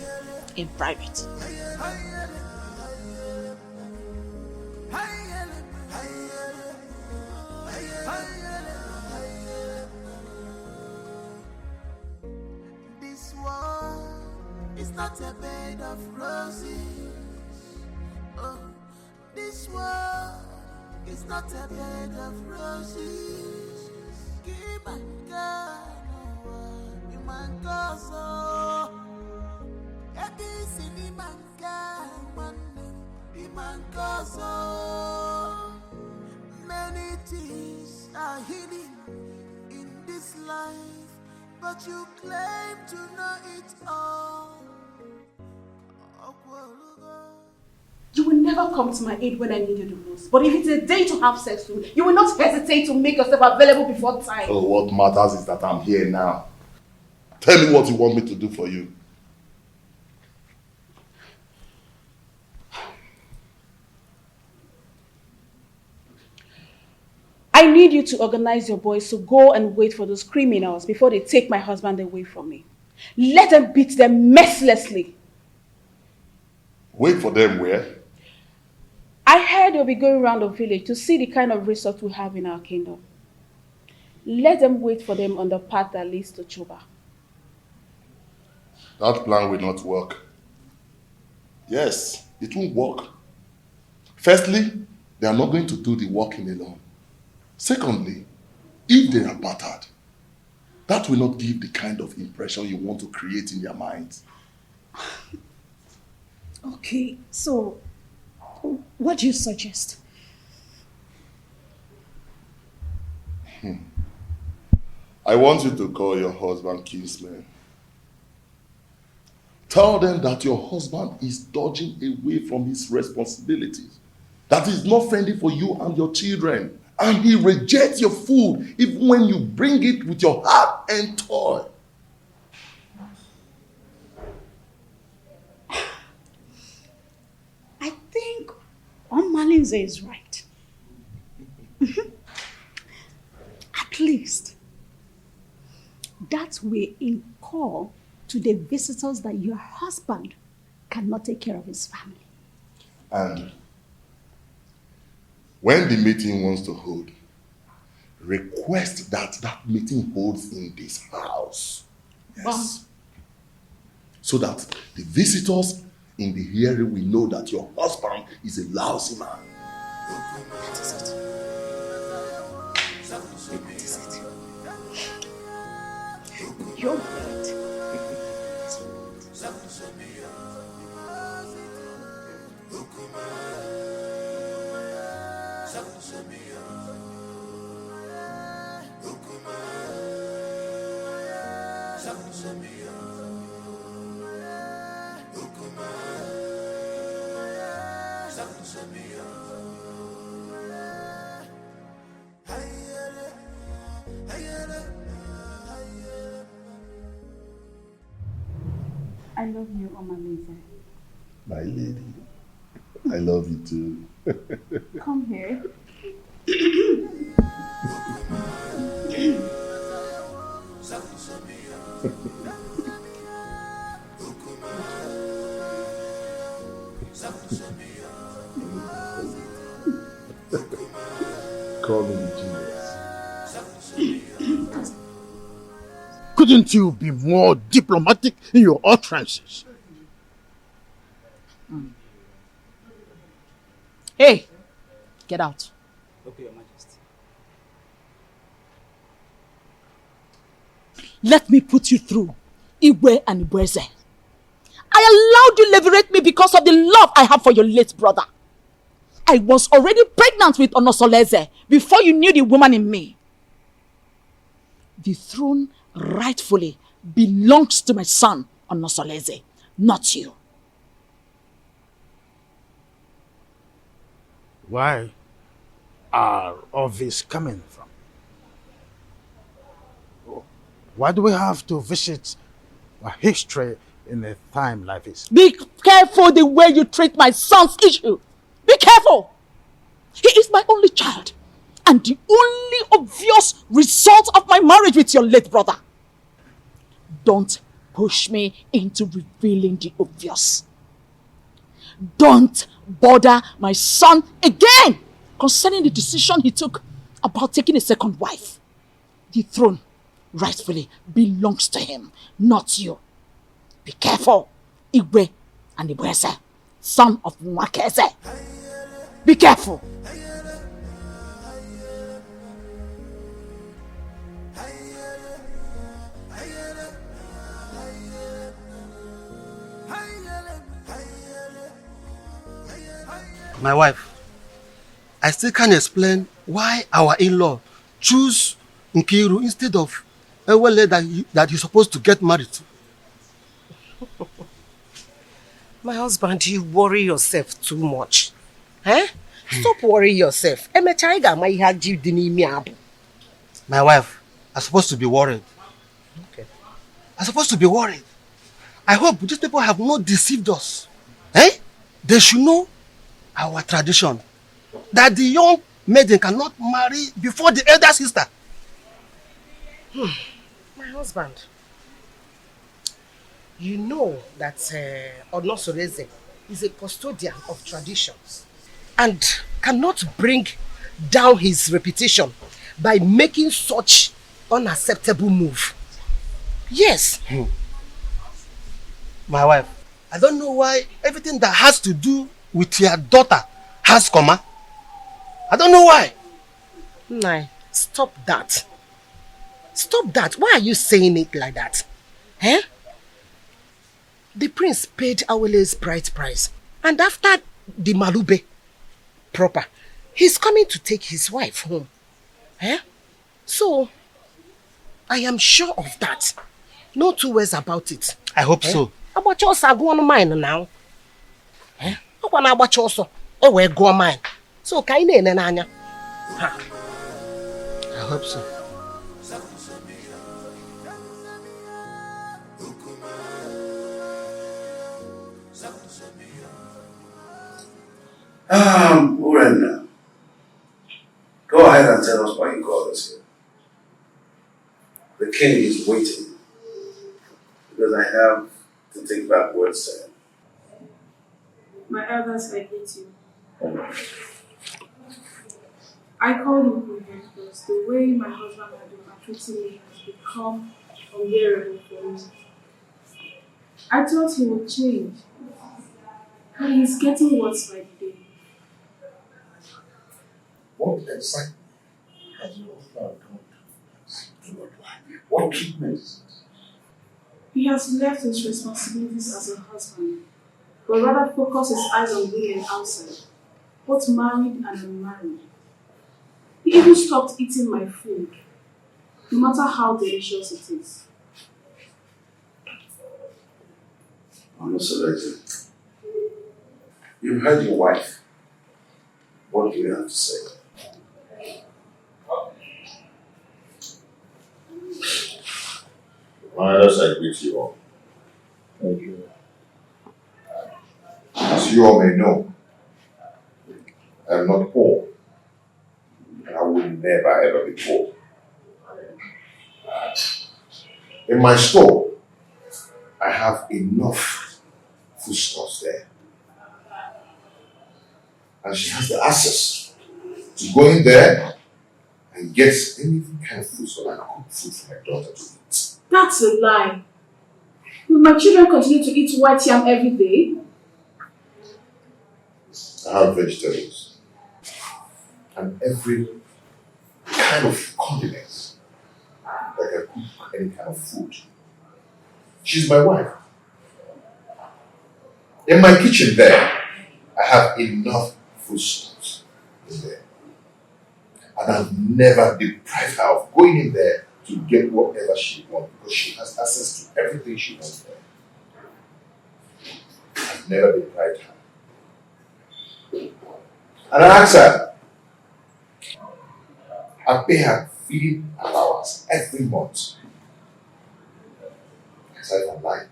in private. This world is not a bed of roses. Oh, this world is not a bed of roses. Keep on going, you man go so. Many things are hidden in this life, but you claim to know it all. You will never come to my aid when I need you the most. But if it's a day to have sex with, you will not hesitate to make yourself available before time. Oh, what matters is that I'm here now. Tell me what you want me to do for you. I need you to organize your boys to go and wait for those criminals before they take my husband away from me. Let them beat them mercilessly. Wait for them where? I heard they'll be going around the village to see the kind of resort we have in our kingdom. Let them wait for them on the path that leads to Chuba. That plan will not work. Yes, it won't work. Firstly, they are not going to do the walking alone. Secondly, if they are battered, that will not give the kind of impression you want to create in their minds. Okay, so what do you suggest? I want you to call your husband kinsman. Tell them that your husband is dodging away from his responsibilities, that he's not friendly for you and your children, and he rejects your food even when you bring it with your heart and toil. I think Malinze is right. At least that way incur to the visitors that your husband cannot take care of his family. And when the meeting wants to hold, request that that meeting holds in this house. Yes. So that the visitors in the hearing will know that your husband is a lousy man. That is it. You're right. I love you, Omaleze. My lady, I love you too. Come here. Call me genius. Couldn't you be more diplomatic in your utterances? Hey, get out. Okay, Your Majesty. Let me put you through, Igwe and Ibweze. I allowed you liberate me because of the love I have for your late brother. I was already pregnant with Onosoleze before you knew the woman in me. The throne rightfully belongs to my son, Onosoleze, not you. Where are all this coming from? Why do we have to visit a history in a time like this? Be careful the way you treat my son's issue. Be careful. He is my only child and the only obvious result of my marriage with your late brother. Don't push me into revealing the obvious. Don't bother my son again concerning the decision he took about taking a second wife. The throne rightfully belongs to him, not you. Be careful, Igwe and Ibweze, son of Mwakeze. Be careful. My wife, I still can't explain why our in-law choose Nkiru instead of Ewele that you're supposed to get married to. My husband, you worry yourself too much. Eh? Stop worrying yourself. My wife, I'm supposed to be worried. Okay. I'm supposed to be worried. I hope these people have not deceived us. Eh? They should know our tradition. That the young maiden cannot marry before the elder sister. My husband, you know that Onosoreze is a custodian of traditions and cannot bring down his reputation by making such unacceptable move. Yes. My wife, I don't know why everything that has to do with your daughter has comma. I don't know why. Nah, stop that. Stop that. Why are you saying it like that? Eh? The prince paid Awele's bride price. And after the Malube proper, he's coming to take his wife home. Eh? So, I am sure of that. No two ways about it. I hope so. About your go on mine now. Eh? About also. Oh, well, go on mine. So, I hope so. Urena, go ahead and tell us why you called us here. The king is waiting because I have to take back words said. My elders, I hate you. I called him Queen because the way my husband had been treating me has become unbearable for me. I thought he would change, but he's getting worse by the day. What exactly has your husband done? What treatment is it? He has left his responsibilities as a husband, but rather focus his eyes on women outside, both married and unmarried. He even stopped eating my food, no matter how delicious it is. I'm not selected. You've heard your wife. What do you have to say? My elders, I greet you all. Thank you. As you all may know, I am not poor, and I will never ever be poor. In my store, I have enough foodstuffs there. And she has the access to go in there and get any kind of food so I can cook food for my daughter to eat. That's a lie. Will my children continue to eat white yam every day? I have vegetables and every kind of condiments that can cook any kind of food. She's my wife. In my kitchen there, I have enough foodstuffs in there. And I've never deprived her of going in there to get whatever she wants because she has access to everything she wants there. I've never deprived her. And I ask her, I pay her feeding allowance every month. Aside from life.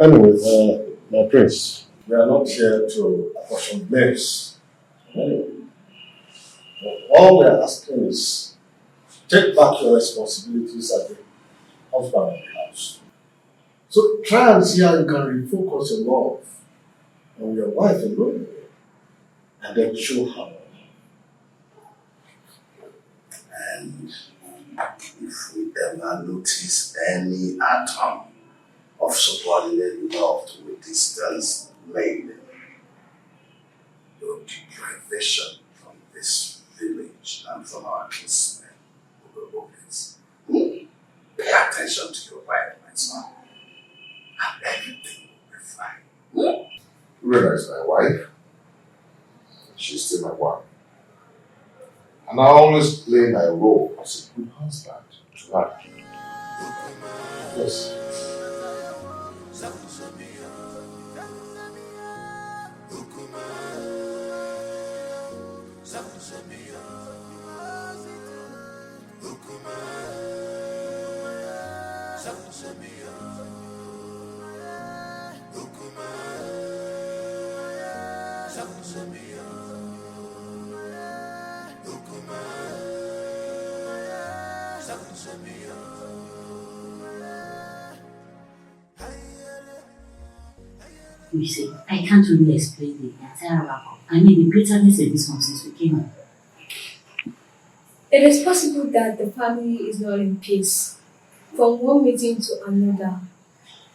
Anyway, my prince, we are not here to apportion blames. All we are asking is take back your responsibilities as the husband of the house. So try and see how you can refocus your love on your wife alone and then show her. And if we ever notice any atom of subordinate love to a distance made, your deprivation from this village and from our kinsmen will be obvious. Pay attention to your wife, my son, and everything will be fine. Urena is my wife. She's still my wife. And I always play my role as a good husband to her. Yes. You see, I can't really explain the entire outcome. I mean, the bitterness of this one since we came up. It is possible that the family is not in peace from one meeting to another.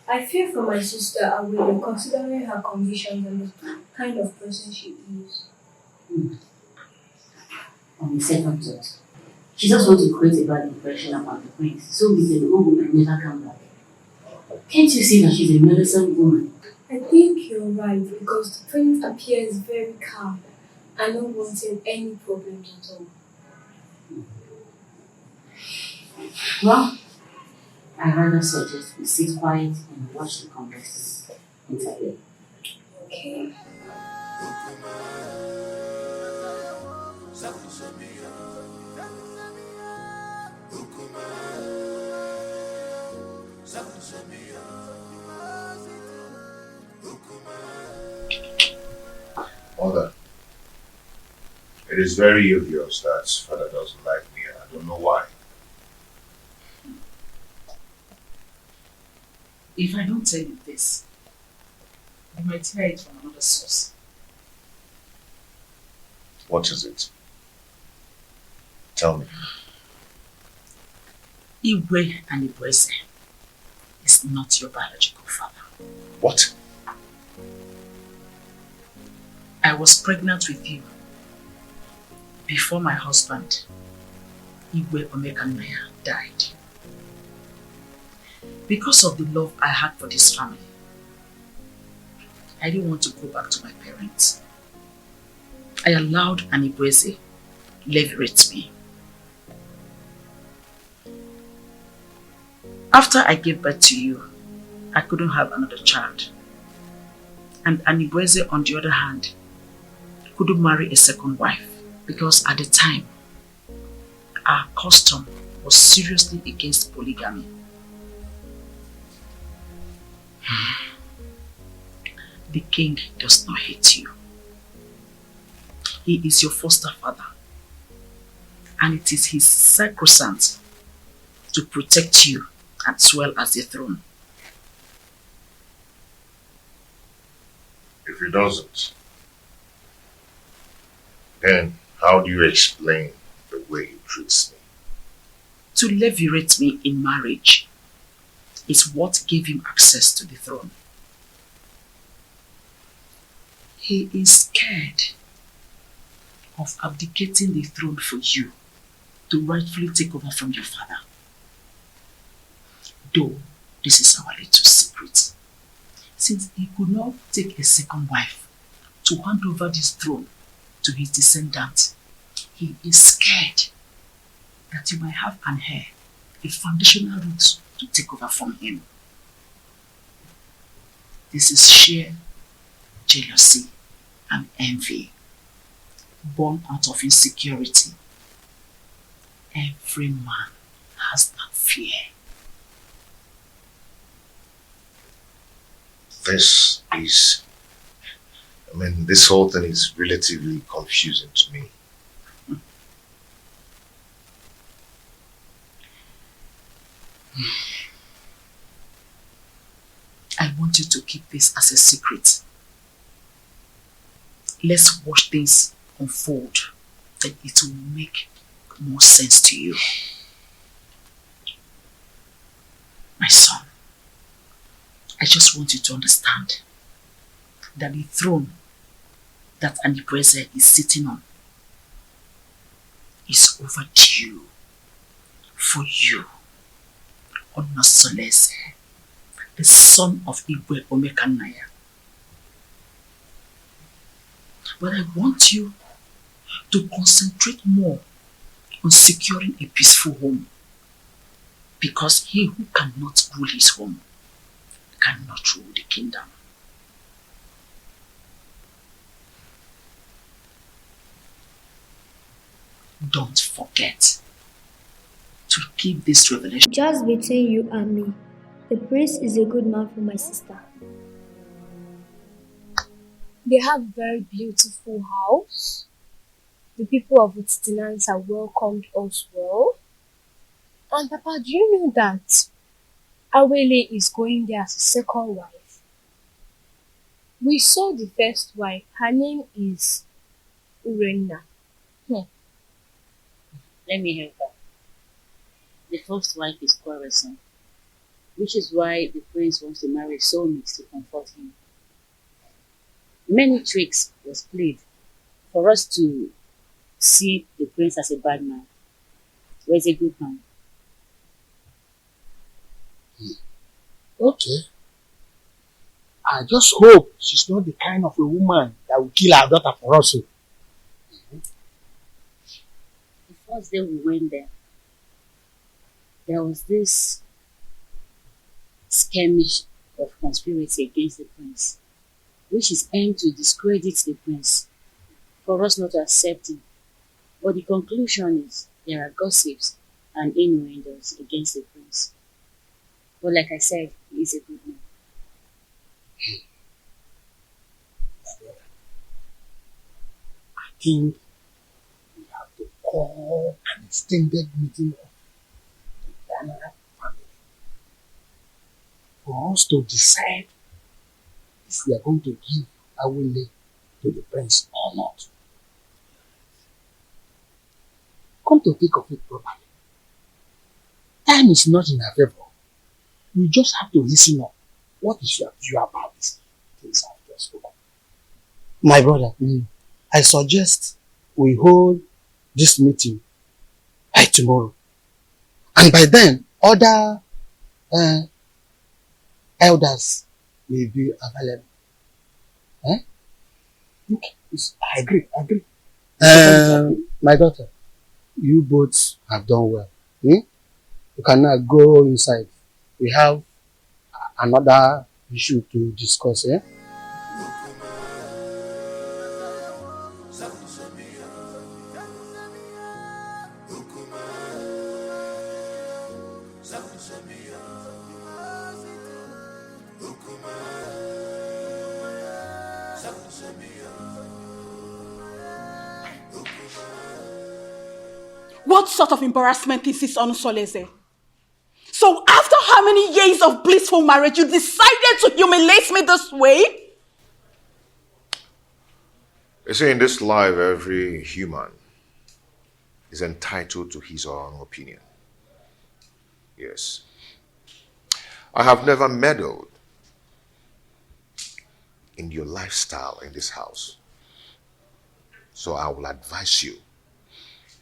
I fear for my sister and will be considering her conditions and the kind of person she is. On the second thought, she just wants to create a bad impression about the prince so we can go home and never come back. Can't you see that she's a meddlesome woman? I think you're right because the prince appears very calm and not wanting any problems at all. Well, I rather suggest we sit quiet and watch the converse interview. Okay. Mother, it is very obvious that father doesn't like me and I don't know why. If I don't tell you this, You might hear it from another source. What is it? Tell me. Igwe and Ibueze is not your biological father. What? I was pregnant with you before my husband, Igwe Omekanaya, died. Because of the love I had for this family, I didn't want to go back to my parents. I allowed an Ibueze leverage me. After I gave birth to you, I couldn't have another child. And Anibueze, on the other hand, couldn't marry a second wife because at the time, our custom was seriously against polygamy. The king does not hate you. He is your foster father, and it is his sacrosanct to protect you as well as the throne. If he doesn't, then how do you explain the way he treats me? To levirate me in marriage is what gave him access to the throne. He is scared of abdicating the throne for you to rightfully take over from your father. Though this is our little secret, since he could not take a second wife to hand over this throne to his descendants, he is scared that you might have an heir, a foundational root to take over from him. This is sheer jealousy and envy, born out of insecurity. Every man has that fear. This whole thing is relatively confusing to me. I want you to keep this as a secret. Let's watch things unfold, then it will make more sense to you. My son, I just want you to understand that the throne that Anibueze is sitting on is overdue for you, Onosolese, the son of Igwe Omekanaya. But I want you to concentrate more on securing a peaceful home, because he who cannot rule his home cannot rule the kingdom. Don't forget to keep this revelation. Just between you and me, the prince is a good man for my sister. They have a very beautiful house. The people of its tenants are welcomed us well. And Papa, do you know that Awele is going there as a second wife? We saw the first wife. Her name is Urena. Let me help her. The first wife is quarrelsome, which is why the prince wants to marry soulmates to comfort him. Many tricks was played for us to see the prince as a bad man, whereas a good man. Okay. I just hope she's not the kind of a woman that will kill her daughter for us. The first day we went there was this skirmish of conspiracy against the prince, which is aimed to discredit the prince, for us not to accept him. But the conclusion is there are gossips and innuendos against the prince. But like I said, he is a good man. I think we have to call an extended meeting of the Dana family for us to decide if we are going to give Awele to the prince or not. Come to think of it properly. Time is not in our favor. We just have to listen up. What is your view about this things I've just spoken? My brother, I suggest we hold this meeting by tomorrow. And by then, other elders will be available. Okay, I agree. My daughter, you both have done well. You can now go inside. We have another issue to discuss. What sort of embarrassment is this on Soleze? So after how many years of blissful marriage, you decided to humiliate me this way? You see, in this life, every human is entitled to his or her own opinion. Yes. I have never meddled in your lifestyle in this house. So I will advise you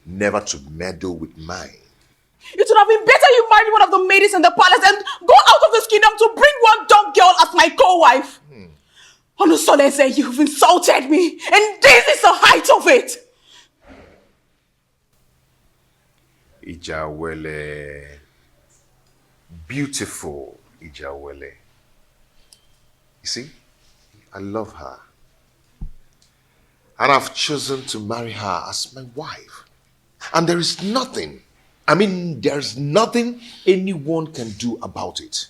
never to meddle with mine. It would have been better you married one of the ladies in the palace and go out of this kingdom to bring one dumb girl as my co-wife. Onusolese, you've insulted me, and this is the height of it. Ijawele. Beautiful Ijawele. You see, I love her. And I've chosen to marry her as my wife. And there's nothing anyone can do about it.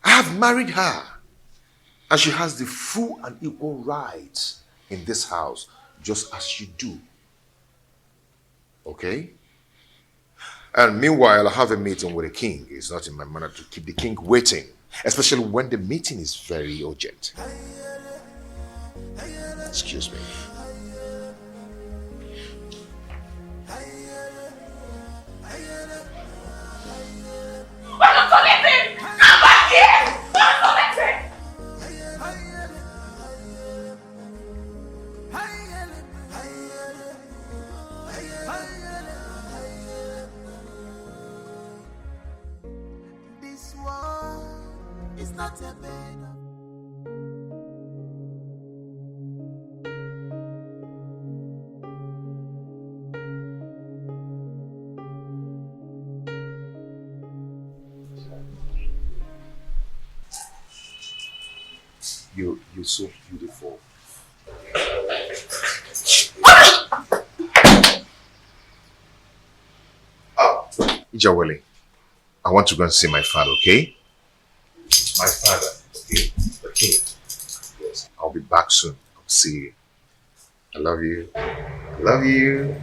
I have married her. And she has the full and equal rights in this house, just as you do. Okay? And meanwhile, I have a meeting with the king. It's not in my manner to keep the king waiting, especially when the meeting is very urgent. Excuse me. Come back here! This war is not a bed. You're so beautiful. Ijawele, I want to go and see my father, okay? My father, okay? The king. Yes, I'll be back soon. I'll see you. I love you. I love you.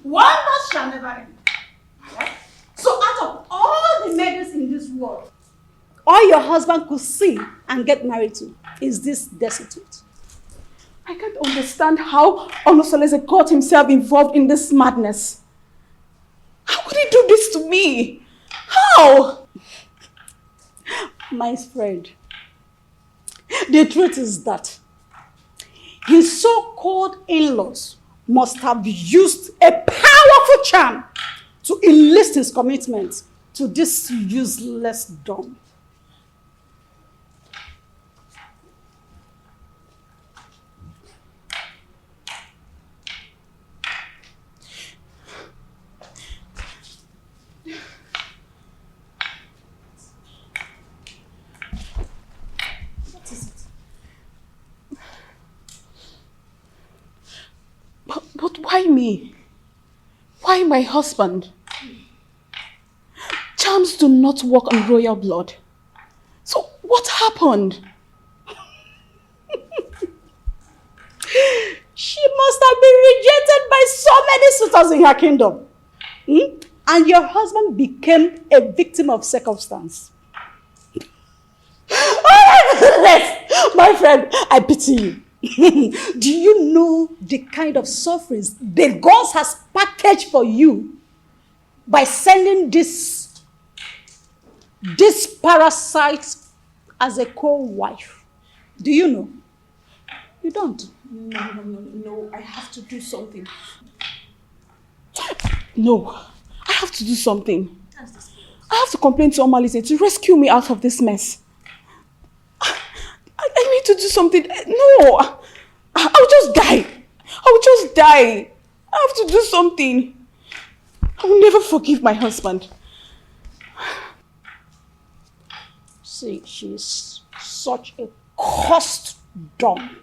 Wonders shall never end. Alright? So out of all the maidens in this world, all your husband could see and get married to is this destitute. I can't understand how Onosolese got himself involved in this madness. How could he do this to me? How? My friend, the truth is that his so-called in-laws must have used a powerful charm to enlist his commitment to this useless dumb. Why me? Why my husband? Charms do not work on royal blood. So what happened? She must have been rejected by so many suitors in her kingdom. And your husband became a victim of circumstance. My friend, I pity you. Do you know the kind of sufferings the gods has packaged for you by sending this parasite as a co-wife? Do you know? You don't. No, I have to do something. No, I have to do something. I have to complain to Omalize to rescue me out of this mess. I need to do something. No, I'll just die. I'll just die. I have to do something. I will never forgive my husband. See, she's such a cursed dumb.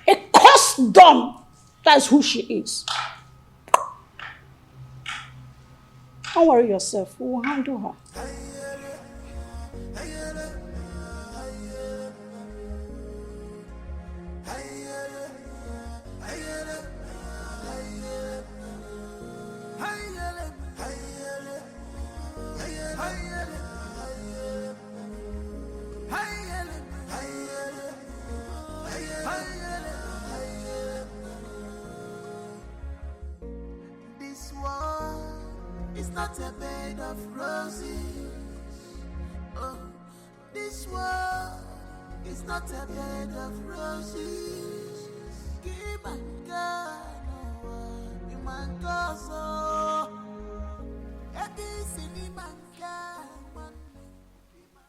A cursed dumb. That's who she is. Don't worry yourself. We will handle her. This world is not a bed of roses. Oh, this world is not a bed of roses. Give my God, no one,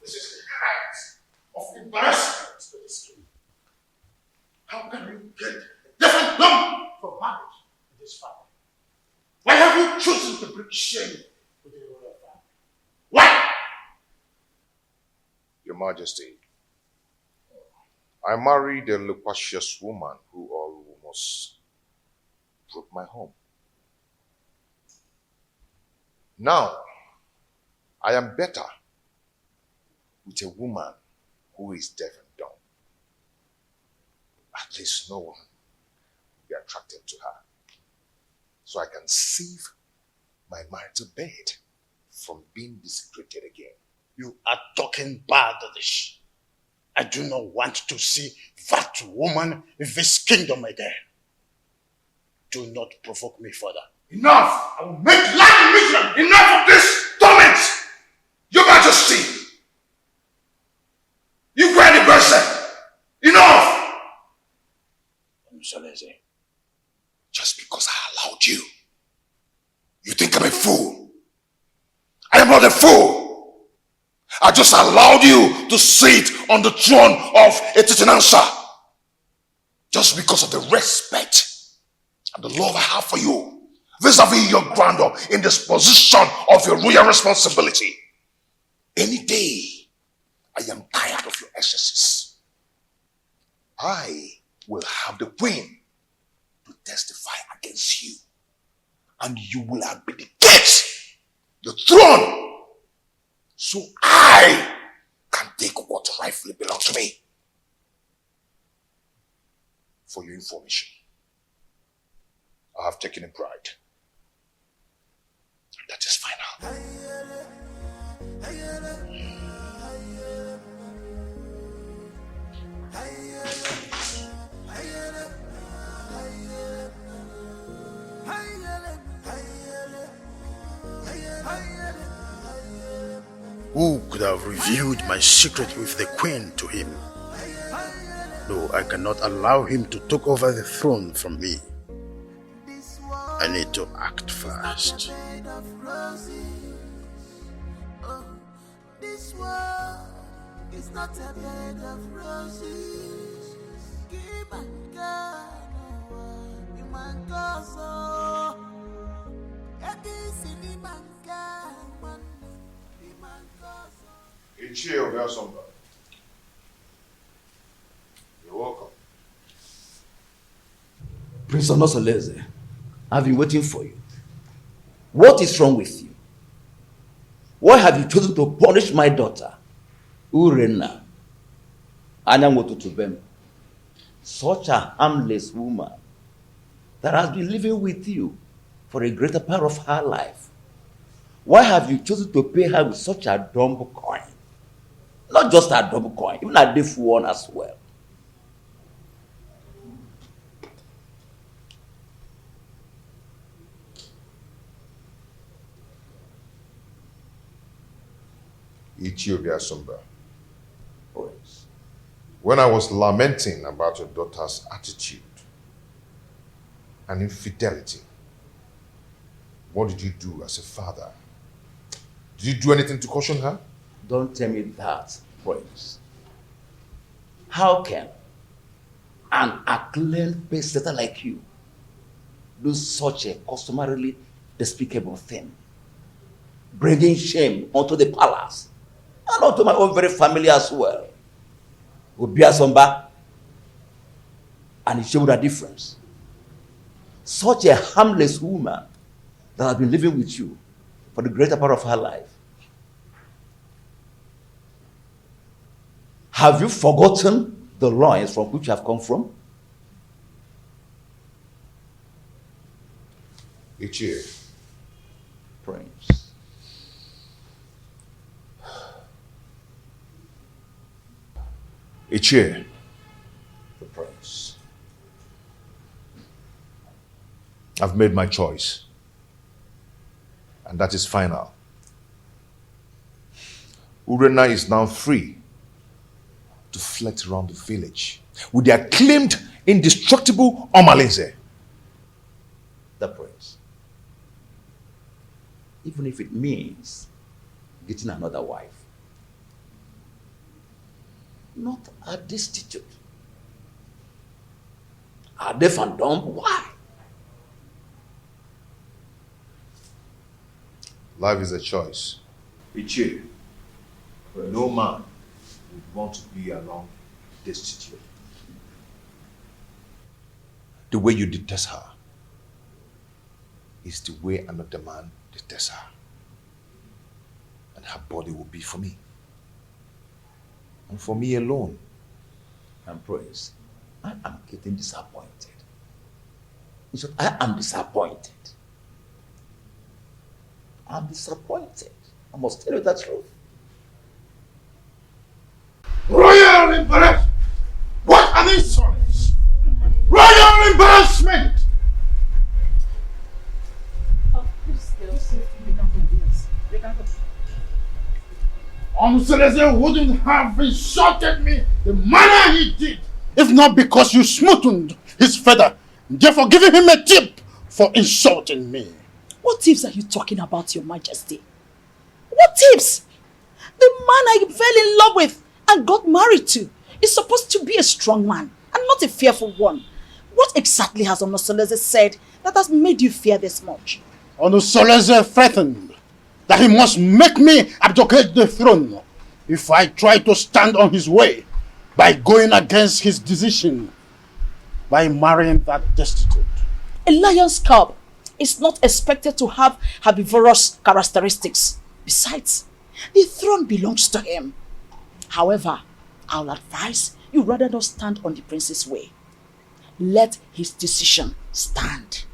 This is the height of embarrassment to this king. How can you get a different lump for marriage in this family? Why have you chosen to bring shame to the royal family? Why? Your Majesty, I married a loquacious woman who almost broke my home. Now, I am better with a woman who is deaf and dumb. At least no one will be attracted to her. So I can save my marital bed from being desecrated again. You are talking baddish. I do not want to see that woman in this kingdom again. Do not provoke me further. Enough! I will make life miserable! Enough of this torment! Your Majesty! You cry the person! Enough! Msaleze. Just because I allowed you, you think I'm a fool. I am not a fool. I just allowed you to sit on the throne of a Titanansa. Just because of the respect and the love I have for you. Vis-a-vis your grandeur in this position of your royal responsibility. Any day, I am tired of your excesses. I will have the queen to testify against you. And you will abdicate the throne so I can take what rightfully belongs to me. For your information, I have taken a bride. That is final. Who could have revealed my secret with the queen to him? No, I cannot allow him to take over the throne from me. I need to act fast. This world is not a bed of roses. Give my God, no one, you man gozo. Every city man God, man, you man gozo. Ichie Obiasomba. You're welcome. Prince Onosoleze, I've been waiting for you. What is wrong with you? Why have you chosen to punish my daughter, Urena, Anyanwotutubem, such a harmless woman that has been living with you for a greater part of her life? Why have you chosen to pay her with such a dumb coin? Not just a dumb coin, even a deaf one as well. Ethiopia Sumba. When I was lamenting about your daughter's attitude and infidelity, what did you do as a father? Did you do anything to caution her? Don't tell me that, Prince. How can an acclaimed pace-setter like you do such a customarily despicable thing? Bringing shame onto the palace and onto my own very family as well. Obia Somba, and it showed a difference. Such a harmless woman that has been living with you for the greater part of her life. Have you forgotten the loins from which you have come from? Ichie. Prince. Ichie. The prince. I've made my choice. And that is final. Urena is now free to flex around the village with the acclaimed, indestructible Omalinze. The prince. Even if it means getting another wife. Not a destitute. A deaf and dumb? Why? Life is a choice. Ichie, no man would want to be alone destitute. The way you detest her is the way another man detests her. And her body will be for me. And for me alone. And Prince, I am getting disappointed. In short, I am disappointed. I'm disappointed. I must tell you the truth. Royal embarrassment! What an insolence! Royal embarrassment! Seleze wouldn't have insulted me the manner he did if not because you smoothened his feather, therefore giving him a tip for insulting me. What tips are you talking about, Your Majesty? What tips? The man I fell in love with and got married to is supposed to be a strong man and not a fearful one. What exactly has Onosoleze said that has made you fear this much? Onosoleze threatened that he must make me abdicate the throne if I try to stand on his way by going against his decision by marrying that destitute. A lion's cub is not expected to have herbivorous characteristics. Besides, the throne belongs to him. However, I'll advise you rather not stand on the prince's way. Let his decision stand.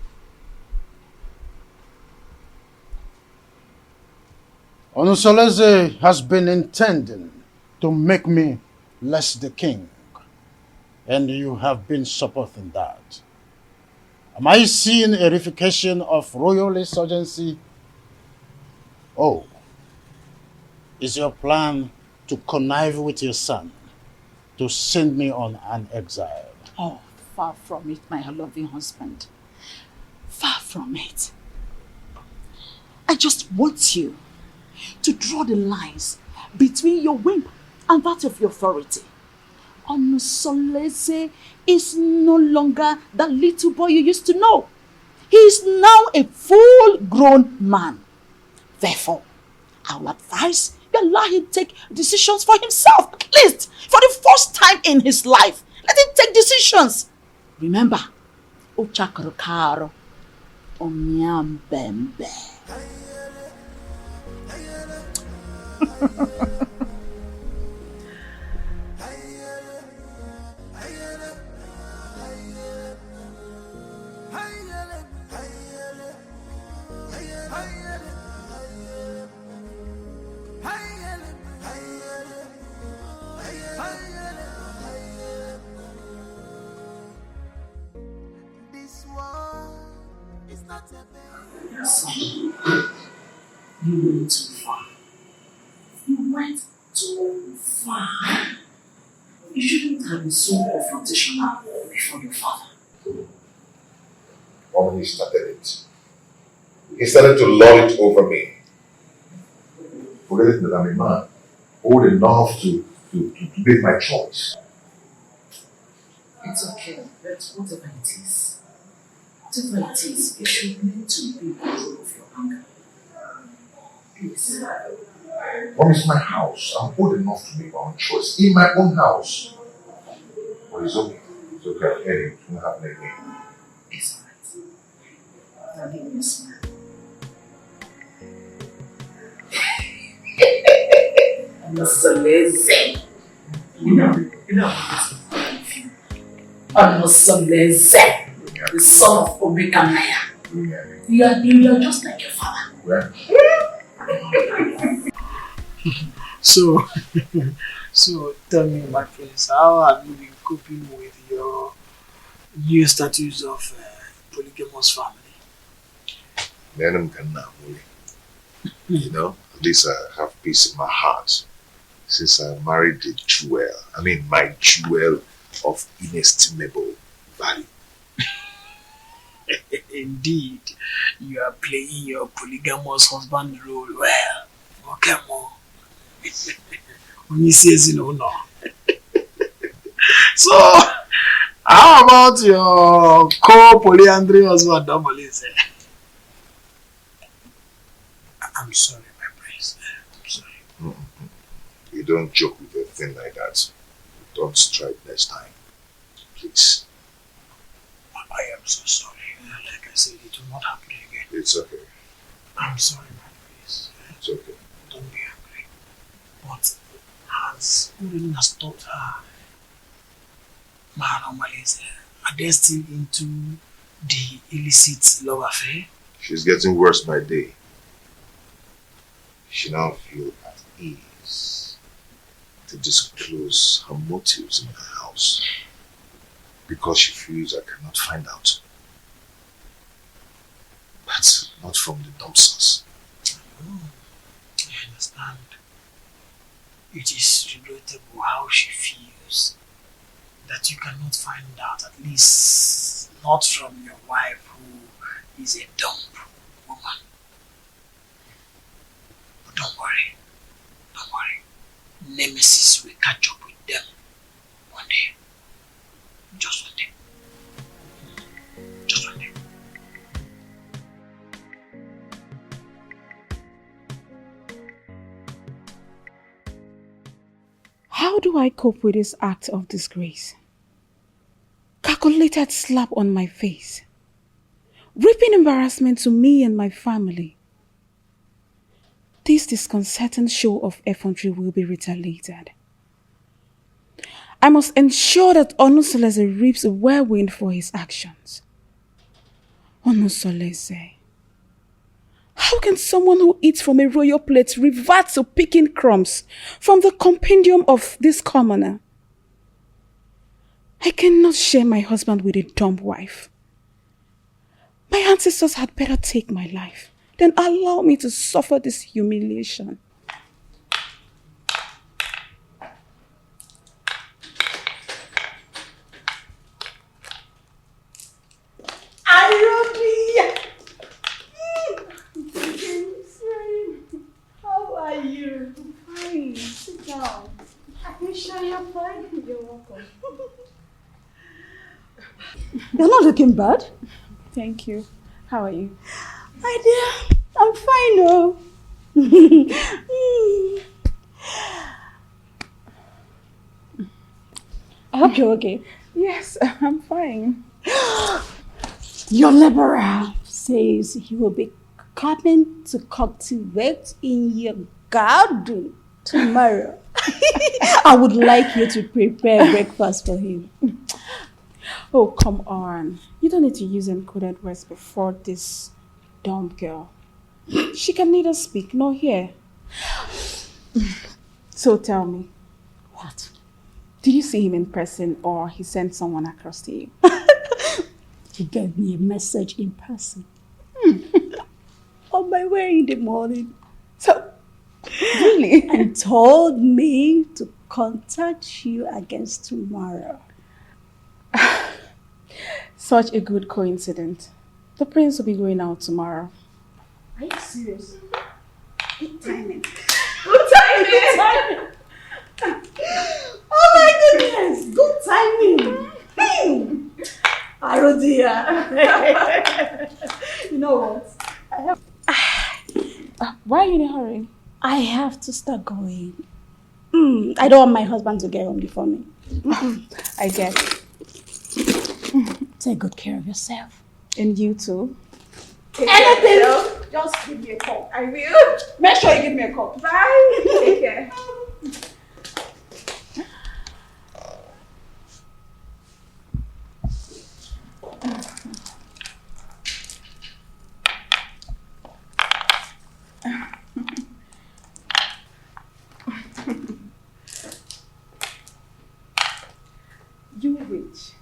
Onosoleze has been intending to make me less the king, and you have been supporting that. Am I seeing a reification of royal insurgency? Oh, is your plan to connive with your son to send me on an exile? Oh, far from it, my loving husband. Far from it. I just want you to draw the lines between your whim and that of your authority. Onosoleze is no longer that little boy you used to know. He is now a full-grown man. Therefore, I will advise you allow him take decisions for himself, at least for the first time in his life. Let him take decisions. Remember, Ochakarokaro, Omiambembe. You went too far. You went too far. You shouldn't have been so confrontational before your father. When he started it, he started to lord it over me. Forgetting that I'm a man, old enough to make my choice. It's okay, but whatever it is, you should learn to be in control of your anger. Please. Mom, it's my house. I'm old enough to make my own choice in my own house. But it's okay. It's okay. I'm heading. It's not happening again. It's alright. Now give me a smile. I'm not so lazy. You know I'm not so lazy. The son of Obekamaya. You are just like your father. So tell me, my friends, how have you been coping with your new status of polygamous family? You know, at least I have peace in my heart since I married the jewel. I mean, my jewel of inestimable value. Indeed, you are playing your polygamous husband role well. Okay, Mo. When he says, no. So, how about your co-polyandry husband, Malice? I'm sorry, my prince. I'm sorry. You don't joke with a thing like that. Don't strike next time. Please. I am so sorry. Like I said, it will not happen again. It's okay. I'm sorry, my prince. It's okay. Don't be angry. But has Urena stopped her man or Malice? Are they still into the illicit love affair? She's getting worse by day. She now feels at ease to disclose her motives in her house because she feels I cannot find out. But not from the dumpsters. I understand. It is regrettable how she feels that you cannot find out, at least not from your wife who is a dumb woman. But don't worry. Nemesis will catch up with them one day. Just one day. Just one day. How do I cope with this act of disgrace? Calculated slap on my face. Reaping embarrassment to me and my family. This disconcerting show of effrontery will be retaliated. I must ensure that Onusolese reaps a whirlwind for his actions. Onusolese. How can someone who eats from a royal plate revert to picking crumbs from the compendium of this commoner? I cannot share my husband with a dumb wife. My ancestors had better take my life than allow me to suffer this humiliation. How are you? I'm fine. Sit down. Are you sure you're fine? You're welcome. You're not looking bad. Thank you. How are you? My dear, I'm fine, oh. I hope you're okay. Yes, I'm fine. You're liberal. says he will be coming to cultivate in your garden tomorrow. I would like you to prepare breakfast for him. Oh, come on. You don't need to use encoded words before this dumb girl. She can neither speak nor hear. So tell me, what? Did you see him in person or he sent someone across to you? He gave me a message in person. On my way in the morning. So, really? And told me to contact you against tomorrow. Such a good coincidence. The prince will be going out tomorrow. Are you serious? Good timing. Good timing! Oh my goodness! Good timing! Oh dear. You know what? Why are you in a hurry? I have to start going. I don't want my husband to get home before me. I guess. Take good care of yourself. And you too. Anything? Just give me a call. I will. Make sure you give me a call. Bye. Take care. You witch.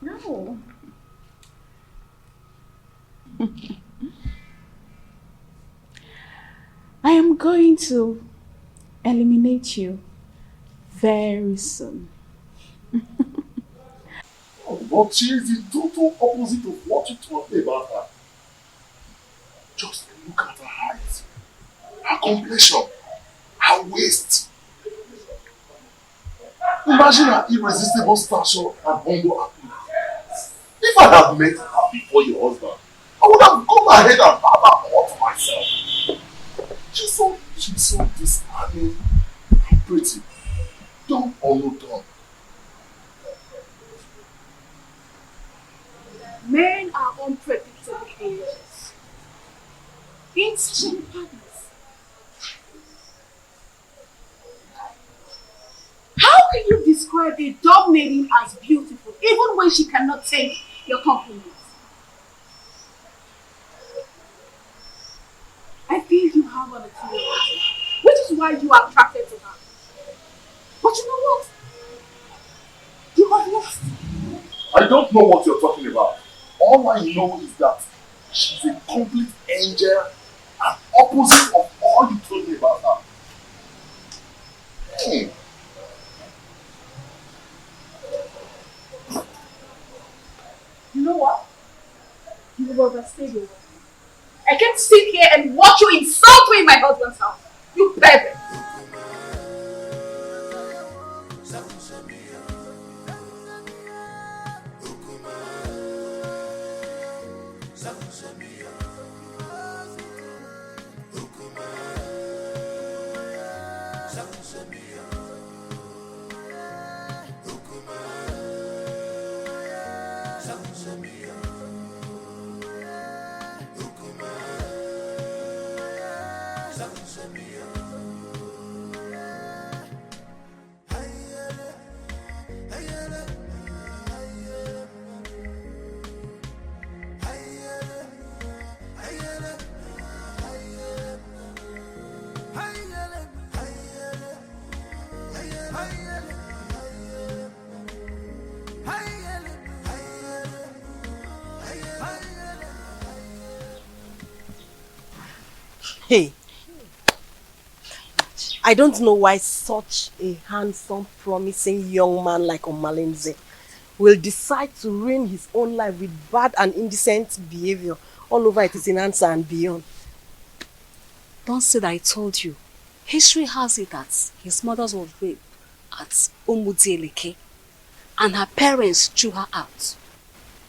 No. I am going to eliminate you very soon. But she is the total opposite of what you told me about her. Just look at her height, her complexion, her waist. Imagine her irresistible stature and humble appearance. If I had met her before your husband, I would have gone ahead and had her all to myself. She's so disarming and pretty. Dumb or no dumb. Men are unpredictable angels. Instant partners. How can you describe a dog maiden as beautiful, even when she cannot take your compliments? I feel you have an inferiority, which is why you are attracted to her. But you know what? You have lost. I don't know what you're talking about. All I know is that she's a complete angel and opposite of all you told me about her. Hey. You know what? You have overstayed your welcome. I can't sit here and watch you insult me in my husband's house. You pervert! Hey, I don't know why such a handsome, promising young man like Omalinze will decide to ruin his own life with bad and indecent behavior all over Etisinansa and beyond. Don't say that I told you. History has it that his mother was raped at Umudieleke and her parents threw her out.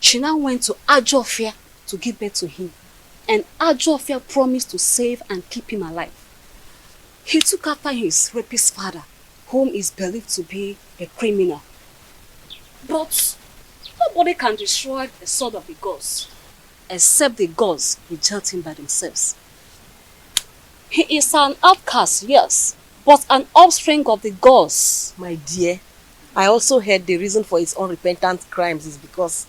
She now went to Ajofia to give birth to him, and Ajofia promised to save and keep him alive. He took after his rapist father whom is believed to be a criminal. But nobody can destroy the sword of the gods, except the gods reject him by themselves. He is an outcast, yes, but an offspring of the gods. My dear, I also heard the reason for his unrepentant crimes is because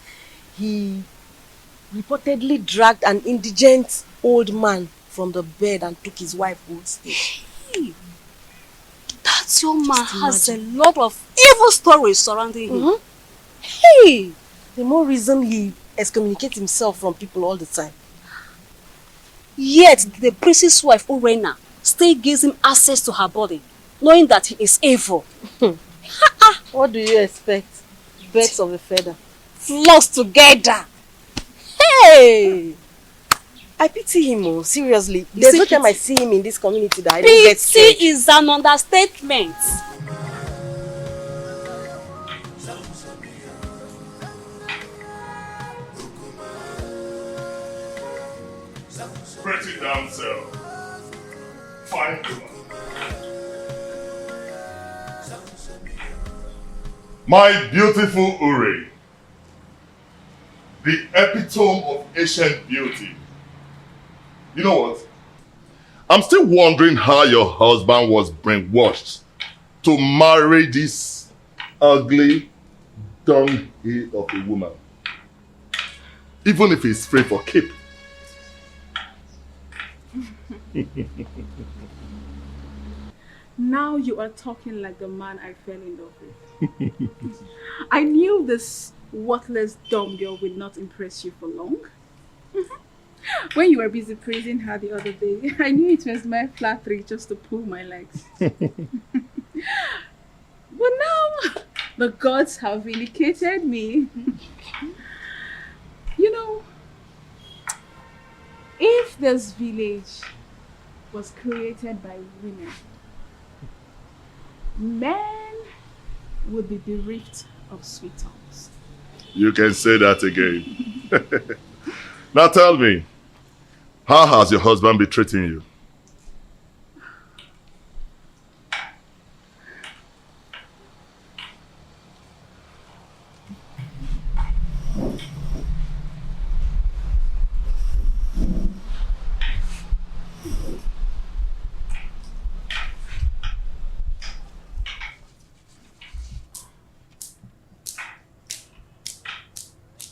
he reportedly dragged an indigent old man from the bed and took his wife hostage. Hey, that young man has a lot of evil stories surrounding him. Hey, the more reason he excommunicates himself from people all the time. Yet the priest's wife, Urena, still gives him access to her body, knowing that he is evil. What do you expect? Birds of a feather. Flocks together. Hey! I pity him, oh, seriously. There's no time I see him in this community that I don't get scared. Pity is an understatement. Pretty damsel, fine woman. My beautiful Uri, the epitome of ancient beauty. You know what? I'm still wondering how your husband was brainwashed to marry this ugly dunghill of a woman, even if he's free for keep. Now you are talking like the man I fell in love with. I knew this worthless dumb girl would not impress you for long. When you were busy praising her the other day, I knew it was my flattery just to pull my legs. But now, the gods have vindicated me. You know, if this village was created by women, men would be bereft of sweet tongues. You can say that again. Now tell me, how has your husband been treating you?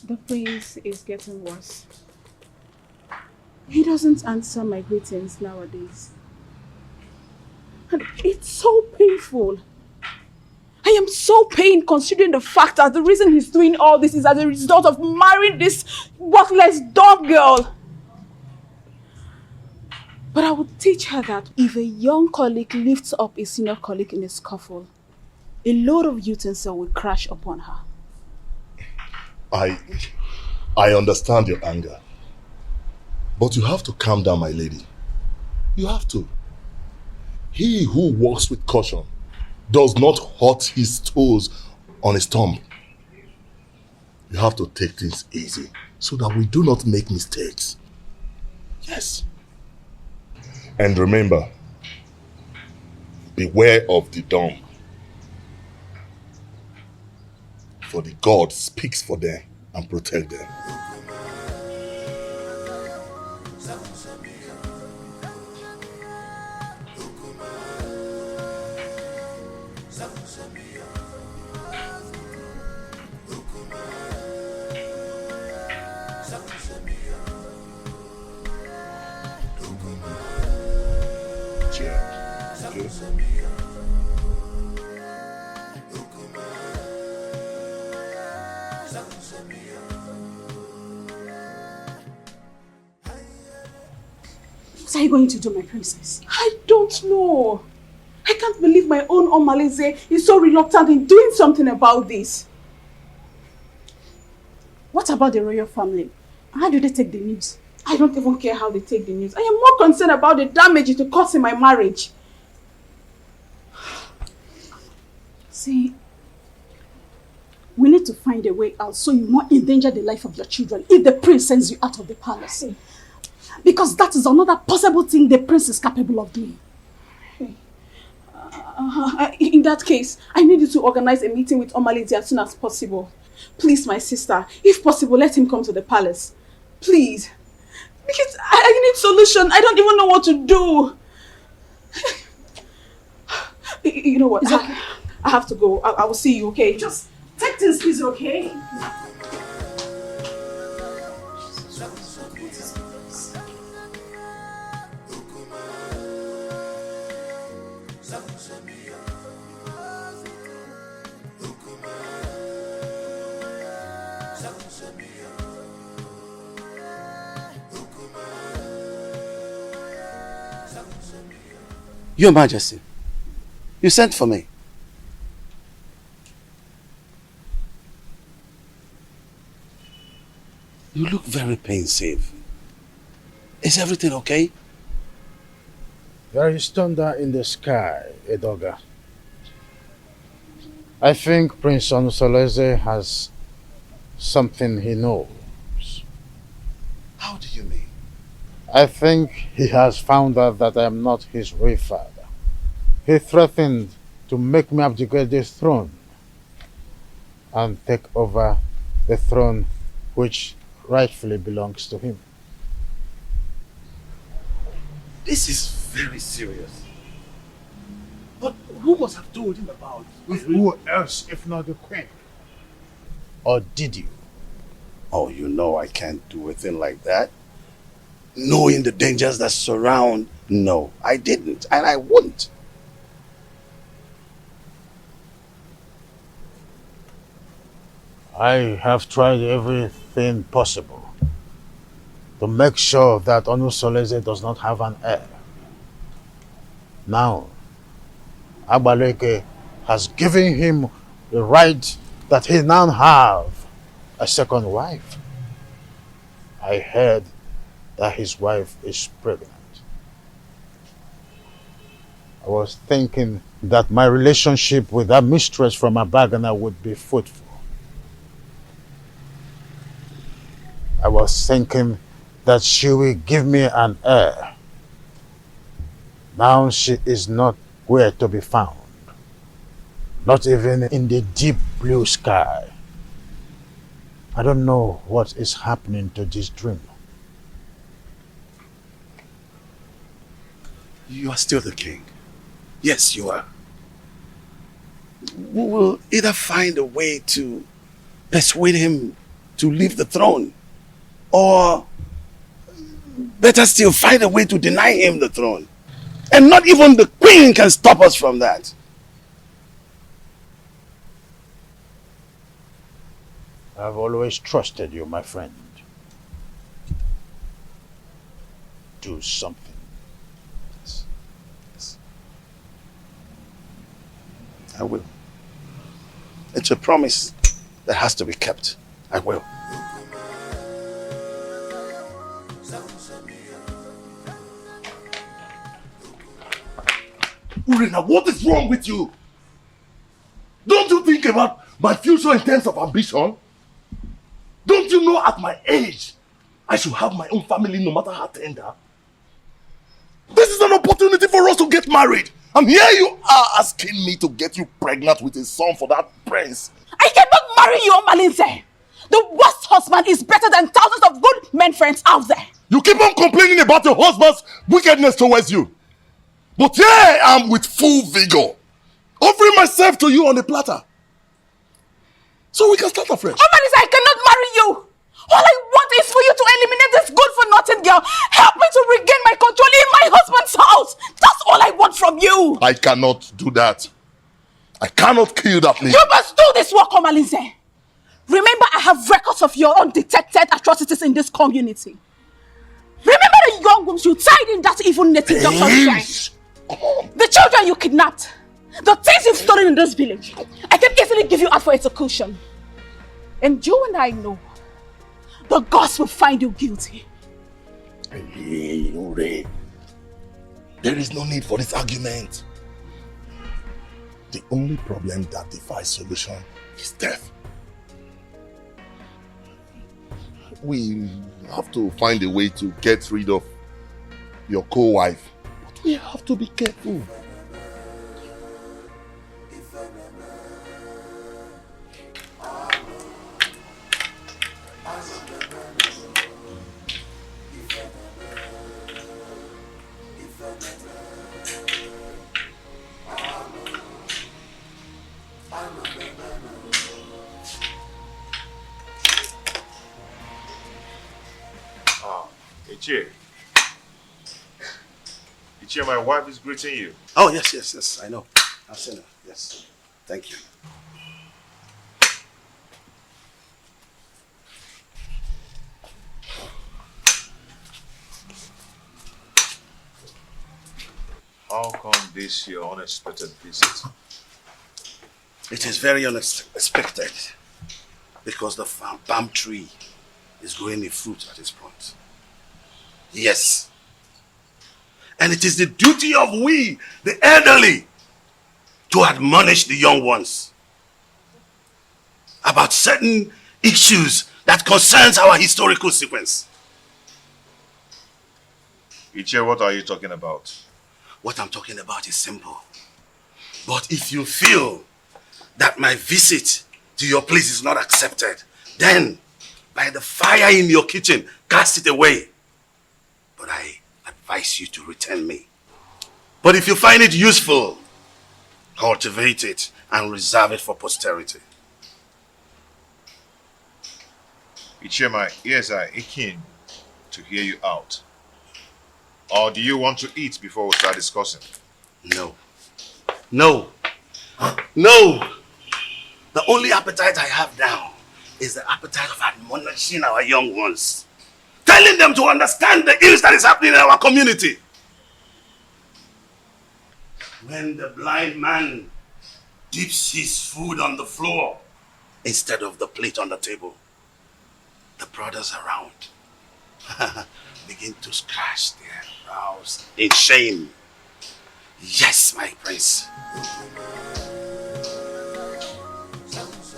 The prince is getting worse. He doesn't answer my greetings nowadays. And it's so painful. I am so pained considering the fact that the reason he's doing all this is as a result of marrying this worthless dog girl. But I would teach her that if a young colleague lifts up a senior colleague in a scuffle, a load of utensil will crash upon her. I understand your anger. But you have to calm down, my lady. You have to. He who walks with caution does not hurt his toes on his thumb. You have to take things easy so that we do not make mistakes. Yes. And remember, beware of the dumb. For the God speaks for them and protect them. What are you going to do, my princess? I don't know. I can't believe my own Omalize is so reluctant in doing something about this. What about the royal family? How do they take the news? I don't even care how they take the news. I am more concerned about the damage it will cause in my marriage. See, we need to find a way out so you won't endanger the life of your children if the prince sends you out of the palace. Because that is another possible thing the prince is capable of doing. In that case, I need you to organize a meeting with Omalidi as soon as possible. Please, my sister, if possible, let him come to the palace. Please. Because I need solution. I don't even know what to do. You know what? I have to go. I will see you, okay? Just take things easy, okay? Your Majesty, you sent for me. You look very pensive. Is everything okay? There is thunder in the sky, Edoga. I think Prince Onusoleze has something he knows. How do you mean? I think he has found out that I am not his real father. He threatened to make me abdicate the throne and take over the throne which rightfully belongs to him. This is very serious. But who must have told him about it? Who else if not the queen? Or did you? Oh, you know I can't do a thing like that. Knowing the dangers that surround, no, I didn't, and I wouldn't. I have tried everything possible to make sure that Onusoleze does not have an heir. Now, Agbaleke has given him the right that he now have a second wife. I heard that his wife is pregnant. I was thinking that my relationship with that mistress from Abagana would be fruitful. I was thinking that she will give me an heir. Now she is not where to be found. Not even in the deep blue sky. I don't know what is happening to this dream. You are still the king. Yes, you are. We will either find a way to persuade him to leave the throne, or better still, find a way to deny him the throne. And not even the queen can stop us from that. I've always trusted you, my friend. Do something. I will. It's a promise that has to be kept. I will. Urena, what is wrong with you? Don't you think about my future in terms of ambition? Don't you know at my age, I should have my own family no matter how tender? This is an opportunity for us to get married. And here you are asking me to get you pregnant with a son for that prince. I cannot marry you, Malinze. The worst husband is better than thousands of good men friends out there. You keep on complaining about your husband's wickedness towards you. But here I am with full vigor, offering myself to you on a platter. So we can start afresh. Malinze, I cannot marry you. All I want is for you to eliminate this good-for-nothing girl. Help me to regain my control in my husband's house. That's all I want from you. I cannot do that. I cannot kill that nigga. You must do this work, Omalinze. Remember, I have records of your undetected atrocities in this community. Remember the young women you tied in that evil native doctor's the children you kidnapped. The things you've stolen in this village. I can easily give you out for execution. And you and I know the gods will find you guilty. Hey, Ure. There is no need for this argument. The only problem that defies solution is death. We have to find a way to get rid of your co-wife. But we have to be careful. Ichie. Ichie, my wife is greeting you. Oh, yes, I know. I've seen her, yes. Thank you. How come this your unexpected visit? It is very unexpected because the palm tree is growing a fruit at this point. Yes. And it is the duty of we, the elderly, to admonish the young ones about certain issues that concerns our historical sequence. Ichie, what are you talking about? What I'm talking about is simple. But if you feel that my visit to your place is not accepted, then by the fire in your kitchen, cast it away. But I advise you to return me. But if you find it useful, cultivate it and reserve it for posterity. Ichie, my ears are aching to hear you out. Or do you want to eat before we start discussing? No. No. No. The only appetite I have now is the appetite of admonishing our young ones. Telling them to understand the ills that is happening in our community. When the blind man dips his food on the floor instead of the plate on the table, the brothers around begin to scratch their brows in shame. Yes, my prince.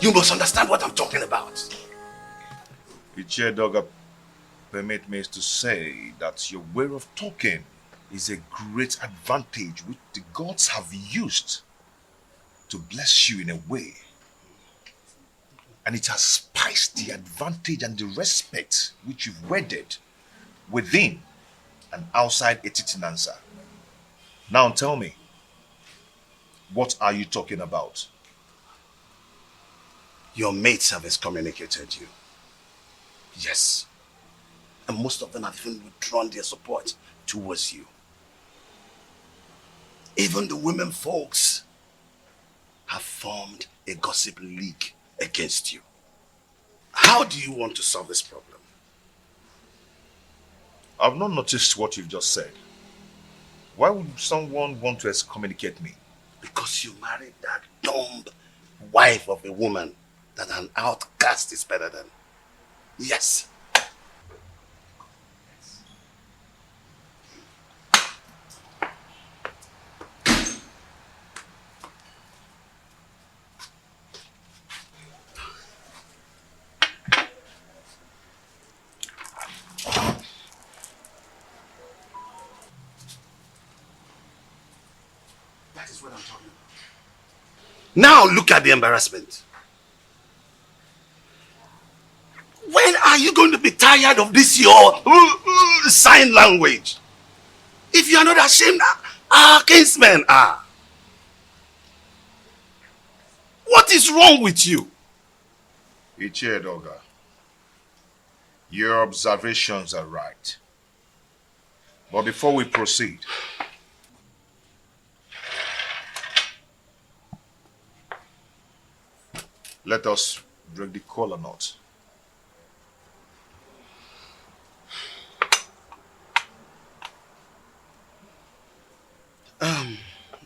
You must understand what I'm talking about. Ichie Doga, permit me to say that your way of talking is a great advantage which the gods have used to bless you in a way. And it has spiced the advantage and the respect which you've wedded within and outside Etitinansa. Now tell me, what are you talking about? Your mates have excommunicated you. Yes. And most of them have even withdrawn their support towards you. Even the women folks have formed a gossip league against you. How do you want to solve this problem? I've not noticed what you've just said. Why would someone want to excommunicate me? Because you married that dumb wife of a woman that an outcast is better than. Yes. That is what I'm talking about. Now look at the embarrassment. When are you going to be tired of this your sign language? If you are not ashamed, our kinsmen are. What is wrong with you? Ichie Doga, your observations are right. But before we proceed, let us break the kola knot.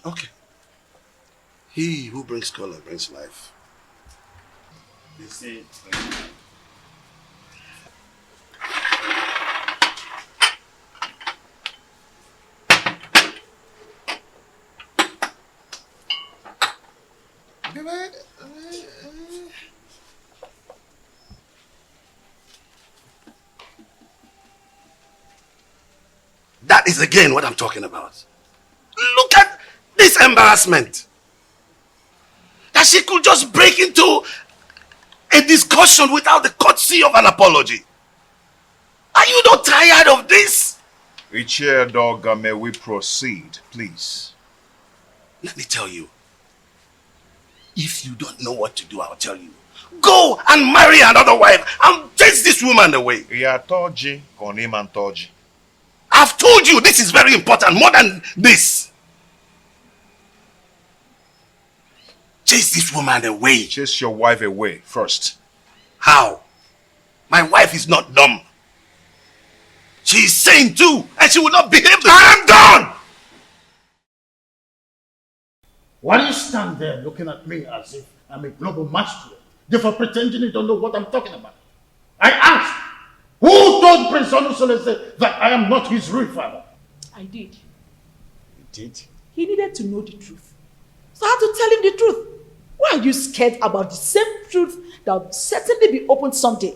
Okay. He who brings color brings life. They say. That is again what I'm talking about. Look at this embarrassment. That she could just break into a discussion without the courtesy of an apology. Are you not tired of this? Ichie Doga, may we proceed, please? Let me tell you. If you don't know what to do, I'll tell you. go and marry another wife and chase this woman away. I've told you this is very important, more than this. Chase this woman away. Chase your wife away first. How? My wife is not dumb. She is sane too, and she will not behave the I am done! Why do you stand there looking at me as if I'm a global masquerade, therefore pretending you don't know what I'm talking about? I asked, who told Prince Onusolese that I am not his real father? I did. You did? He needed to know the truth. So I had to tell him the truth. Why are you scared about the same truth that will certainly be opened someday?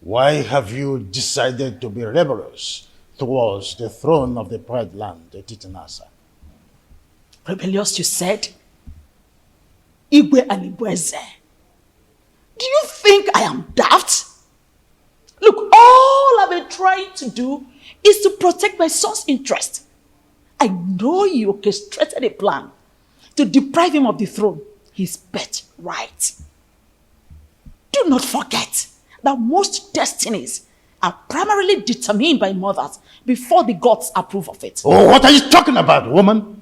Why have you decided to be rebellious towards the throne of the Pride Land, the Titanasa? Rebellious, you said? Igwe and Ibweze. Do you think I am daft? Look, all I've been trying to do is to protect my son's interest. I know you orchestrated a plan to deprive him of the throne, his birthright. Do not forget that most destinies are primarily determined by mothers before the gods approve of it. Oh, what are you talking about, woman?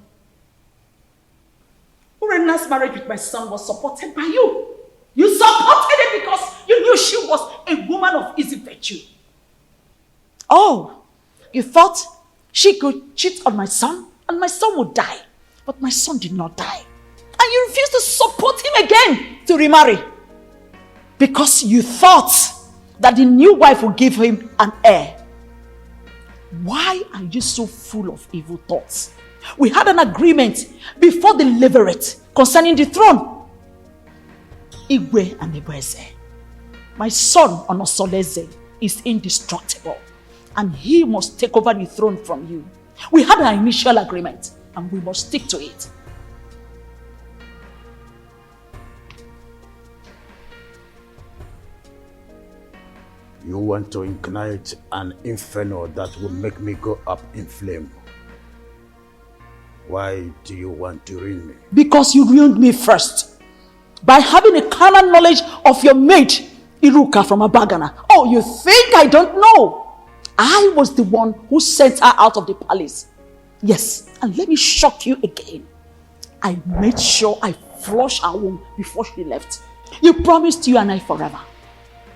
Urena's marriage with my son was supported by you. You supported it because you knew she was a woman of easy virtue. Oh, you thought she could cheat on my son and my son would die. But my son did not die. And you refused to support him again to remarry. Because you thought that the new wife would give him an heir. Why are you so full of evil thoughts? We had an agreement before the levirate concerning the throne. Igwe and Ibweze. My son Onosoleze is indestructible and he must take over the throne from you. We had an initial agreement and we must stick to it. You want to ignite an inferno that will make me go up in flame. Why do you want to ruin me? Because you ruined me first. By having a carnal knowledge of your mate, Iruka from Abagana. Oh, you think I don't know? I was the one who sent her out of the palace. Yes, and let me shock you again. I made sure I flushed her womb before she left. You promised you and I forever.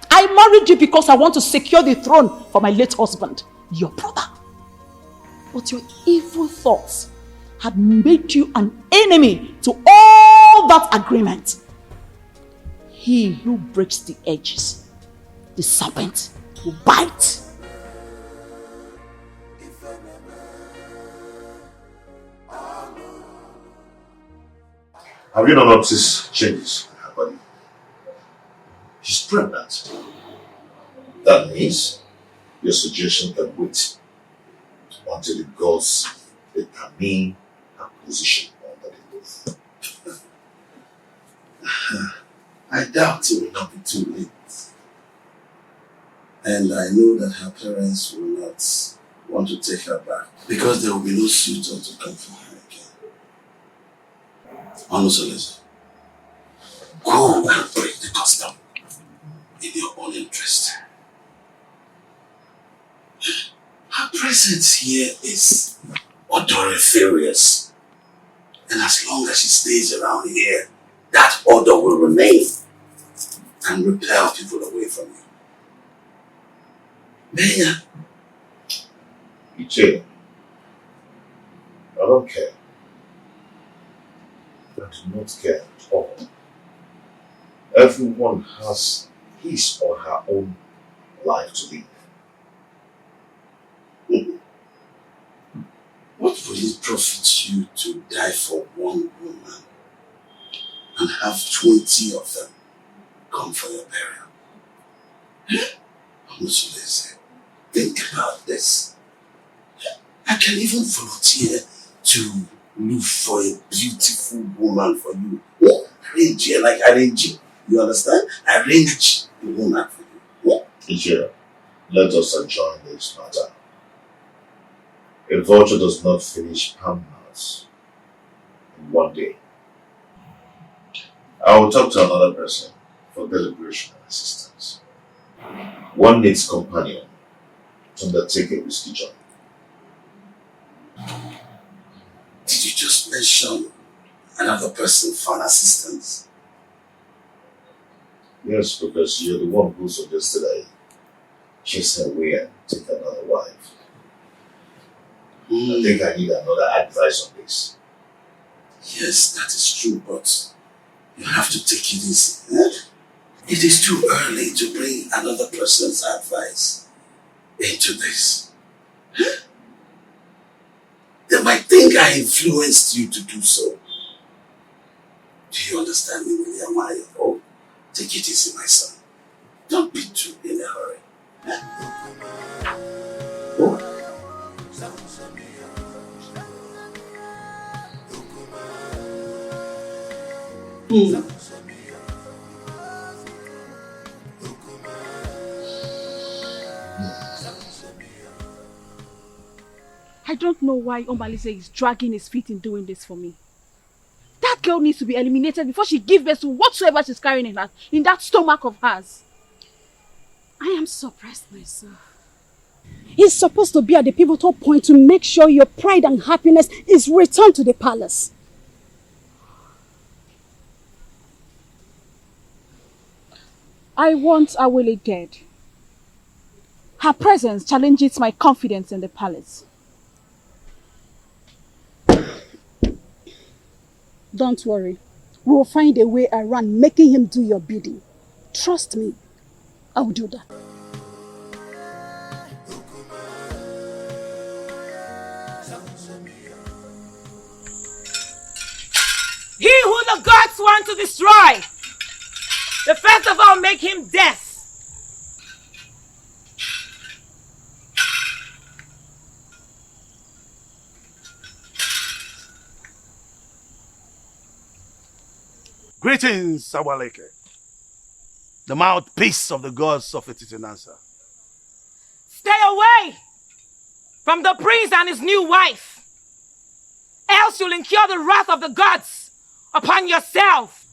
I married you because I want to secure the throne for my late husband, your brother. But your evil thoughts had made you an enemy to all that agreement. He who breaks the edges, the serpent will bite. Have you not noticed changes in her body? She's pregnant. That means your suggestion can wait until the gods determine her position under the roof. I doubt it will not be too late. And I know that her parents will not want to take her back because there will be no suitor to come for her again. Onusolese, go and break the custom in your own interest. Her presence here is odoriferous. And as long as she stays around here, that odor will remain and repel people away from you. Benya. Iche, I don't care. I do not care at all. Everyone has his or her own life to live. What will it profit you to die for one woman and have 20 of them come for your burial? Onusolese, think about this. I can even volunteer to look for a beautiful woman for you. Arrange her like arrange. You understand? Arrange the woman for you. Ije, let us adjourn this matter. A vulture does not finish Palmhouse in one day. I will talk to another person for deliberation and assistance. One needs companion to undertake a risky journey. Did you just mention another person for an assistance? Yes, because you're the one who suggested I chase her away and take another wife. I think I need another advice on this. Yes, that is true, but you have to take it easy. Eh? It is too early to bring another person's advice into this. They might think I influenced you to do so. Do you understand me, William? Oh, take it easy, my son. Don't be too in a hurry. Oh. I don't know why Omalise is dragging his feet in doing this for me. That girl needs to be eliminated before she gives birth to whatsoever she's carrying in that stomach of hers. I am surprised myself. He's supposed to be at the pivotal point to make sure your pride and happiness is returned to the palace. I want Awele dead. Her presence challenges my confidence in the palace. Don't worry. We will find a way around making him do your bidding. Trust me. I will do that. He who the gods want to destroy, the first of all make him death. Greetings, Sawaleke, the mouthpiece of the gods of Etitinansa. Stay away from the prince and his new wife, else you'll incur the wrath of the gods upon yourself.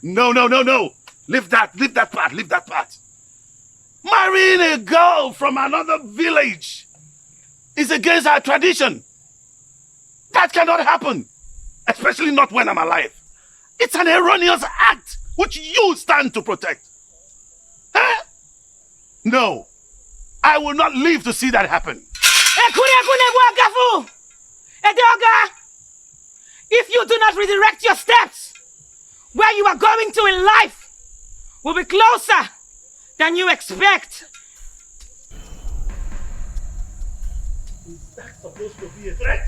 No. Leave that part. Marrying a girl from another village is against our tradition. That cannot happen, especially not when I'm alive. It's an erroneous act which you stand to protect. Huh? No, I will not live to see that happen. If you do not redirect your steps, where you are going to in life will be closer than you expect. Is that supposed to be a threat?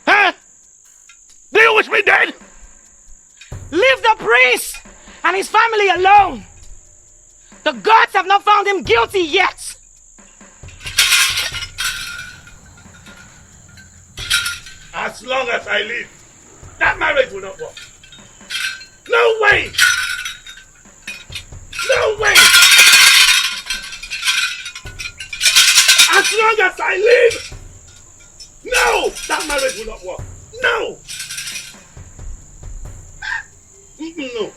Huh? Do you wish me dead? Leave the priest and his family alone. The gods have not found him guilty yet. As long as I live, that marriage will not work. No way! No way! As long as I live, no! That marriage will not work. No! No.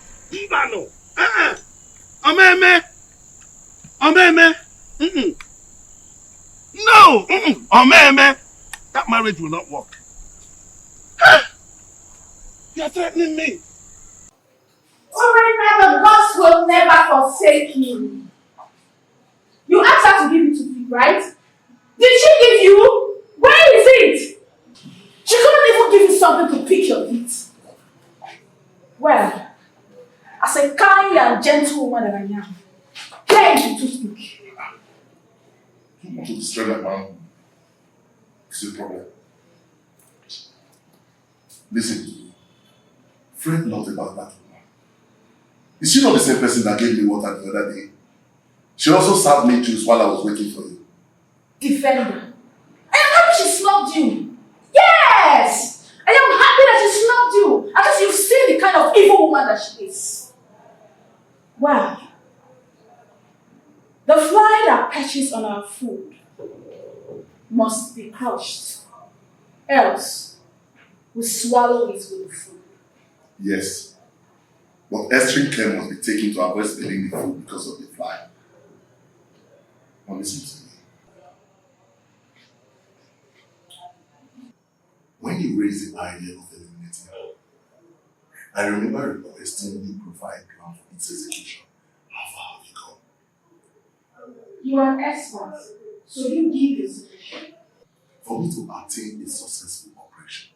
Omeme. No! Omeme. That marriage will not work. You are threatening me. Alright, now the gods will never forsake you. You asked her to give you to feed, right? Did she give you? Where is it? She couldn't even give you something to pick your feet. Well, as a kind and gentle woman that I am, here is to speak. You want to destroy that man? It's a problem. Listen, fret not about that woman. Is she not the same person that gave me water the other day? She also served me juice while I was waiting for you. Defender. I am happy she snubbed you. Yes! I am happy that she snubbed you. At least you've seen the kind of evil woman that she is. Well, The fly that perches on our food must be crushed, else we swallow it with the food. Yes. But extreme care must be taken to avoid spilling the food because of the fly. Now listen to me. When you raised the idea of eliminating her, I remember requesting you provide plan for its execution. How far have you gone? You are an expert, so you give the solution. For me to attain a successful operation,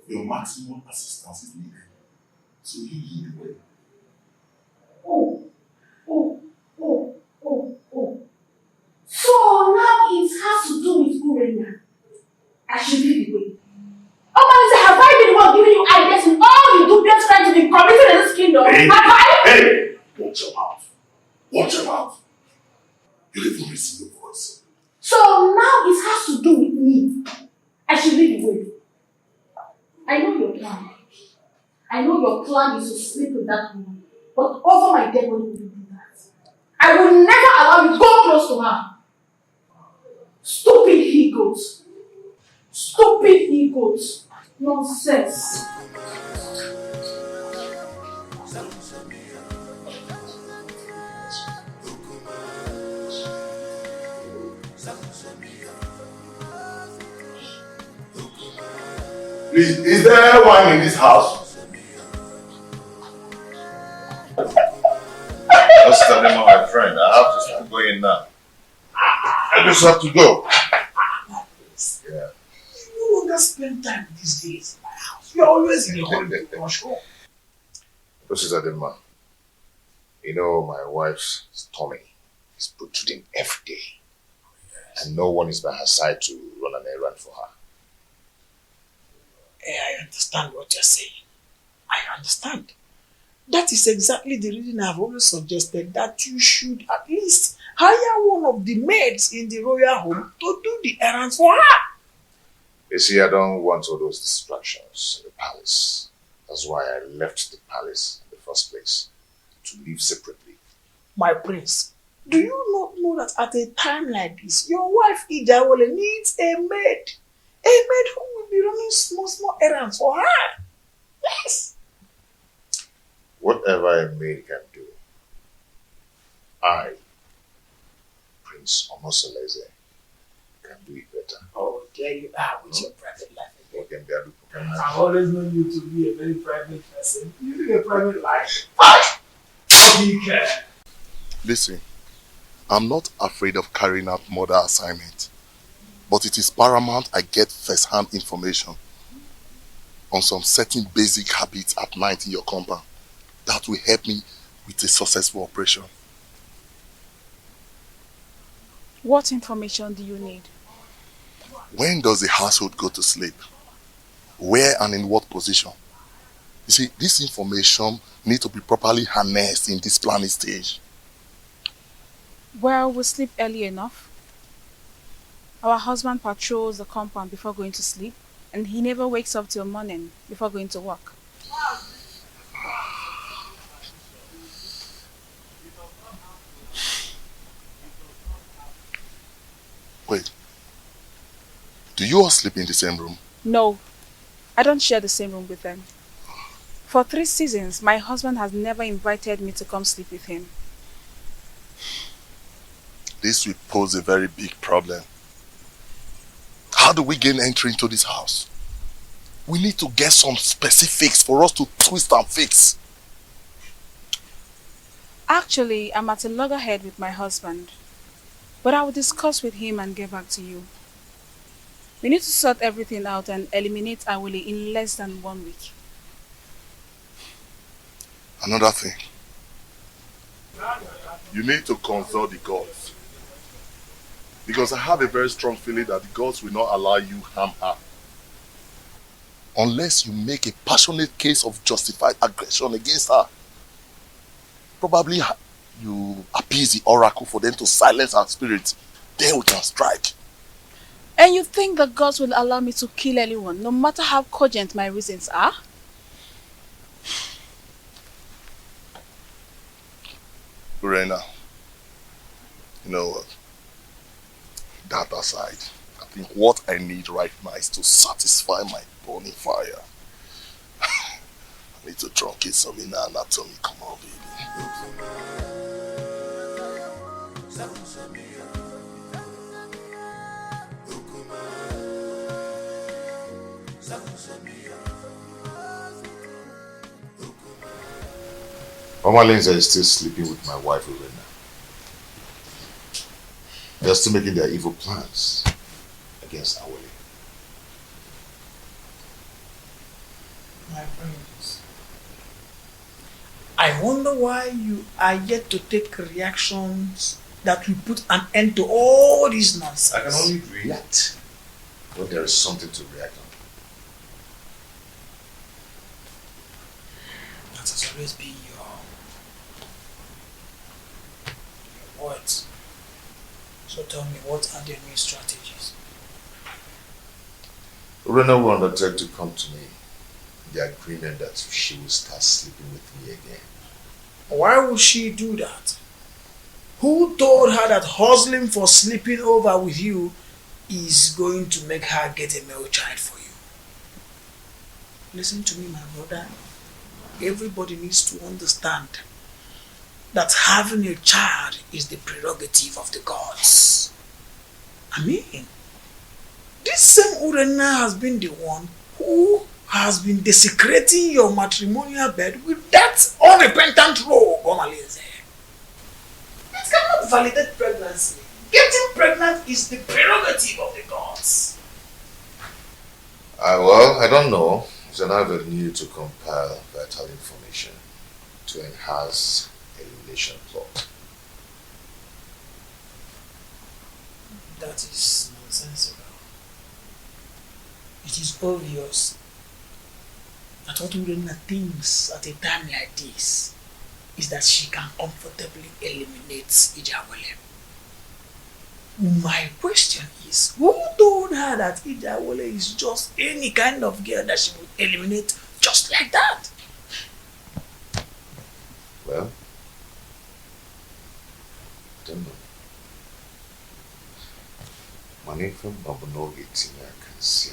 your maximum assistance is needed. So you lead the way. Oh. So now it has to do with Urena. I should lead the way. Oh, have I been the one giving you ideas in all you do best trying to be committed in this kingdom? Hey, have I? Hey! Watch your mouth. Watch your mouth. You even receive your voice. So now it has to do with me. I should lead the way. I know your plan. I know your plan is to sleep with that woman. But over my dead body, will you do that? I will never allow you to go close to her. Stupid egos. Stupid egos. Nonsense. Please, is there wine in this house? That's Tadema, my friend. I have to start going now. I just have to go. Yeah. You no longer spend time these days in my house. You're always in a hurry to rush home. This is Adema. You know, my wife's tummy is protruding every day. Yes. And no one is by her side to run an errand for her. I understand what you're saying. I understand. That is exactly the reason I've always suggested that you should at least hire one of the maids in the royal home to do the errands for her. You see, I don't want all those distractions in the palace. That's why I left the palace in the first place, to live separately. My prince, do you not know that at a time like this, your wife Ijawole needs a maid? A maid who will be running small errands for her. Yes. Whatever a maid can do, I, Prince Omosoleze, can do it better. Oh, there you are with your private life again. I've always known you to be a very private person. You live a private life. Do you care? Listen, I'm not afraid of carrying out murder assignment, but it is paramount I get first-hand information on some certain basic habits at night in your compound that will help me with a successful operation. What information do you need? When does the household go to sleep? Where and in what position? You see, this information needs to be properly harnessed in this planning stage. Well, we sleep early enough. Our husband patrols the compound before going to sleep, and he never wakes up till morning before going to work. Wait, do you all sleep in the same room? No, I don't share the same room with them. For 3 seasons, my husband has never invited me to come sleep with him. This will pose a very big problem. How do we gain entry into this house? We need to get some specifics for us to twist and fix. Actually, I'm at a loggerhead with my husband, but I will discuss with him and get back to you. We need to sort everything out and eliminate Awole in less than 1 week. Another thing. You need to consult the gods. Because I have a very strong feeling that the gods will not allow you harm her. Unless you make a passionate case of justified aggression against her. Probably you appease the oracle for them to silence her spirit. Then we can strike. And you think the gods will allow me to kill anyone, no matter how cogent my reasons are? Urena, You know what? That aside, I think what I need right now is to satisfy my burning fire. I need to truncate some inner anatomy. Come on, baby. Mama Lindsay is still sleeping with my wife, Urena. They're still making their evil plans against Awele. My friends, I wonder why you are yet to take reactions that will put an end to all this nonsense. I can only react when there is something to react on. That has always been your words. So tell me, what are the new strategies? Urena will undertake to come to me in the agreement that she will start sleeping with me again. Why would she do that? Who told her that hustling for sleeping over with you is going to make her get a male child for you? Listen to me, my brother. Everybody needs to understand that having a child is the prerogative of the gods. I mean, this same Urena has been the one who has been desecrating your matrimonial bed with that unrepentant rogue, Omaleze. It cannot validate pregnancy. Getting pregnant is the prerogative of the gods. Well, I don't know. It's an avenue to compile vital information to enhance elimination plot. That is nonsensical. It is obvious that what Urena thinks at a time like this is that she can comfortably eliminate Ijawele. My question is, who told her that Ijawele is just any kind of girl that she would eliminate just like that? Well, I don't know. Money from Nobunogi Tina can see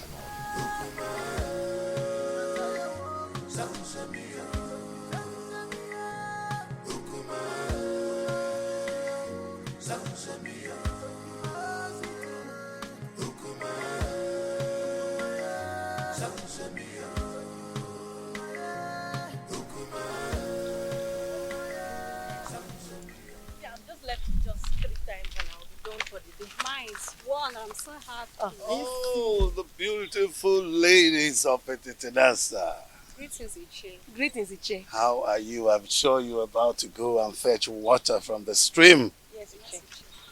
Mine's one, I'm so happy. Oh, the beautiful ladies of Etitinasa. Greetings, Iche. Greetings, Iche. How are you? I'm sure you're about to go and fetch water from the stream. Yes, Iche.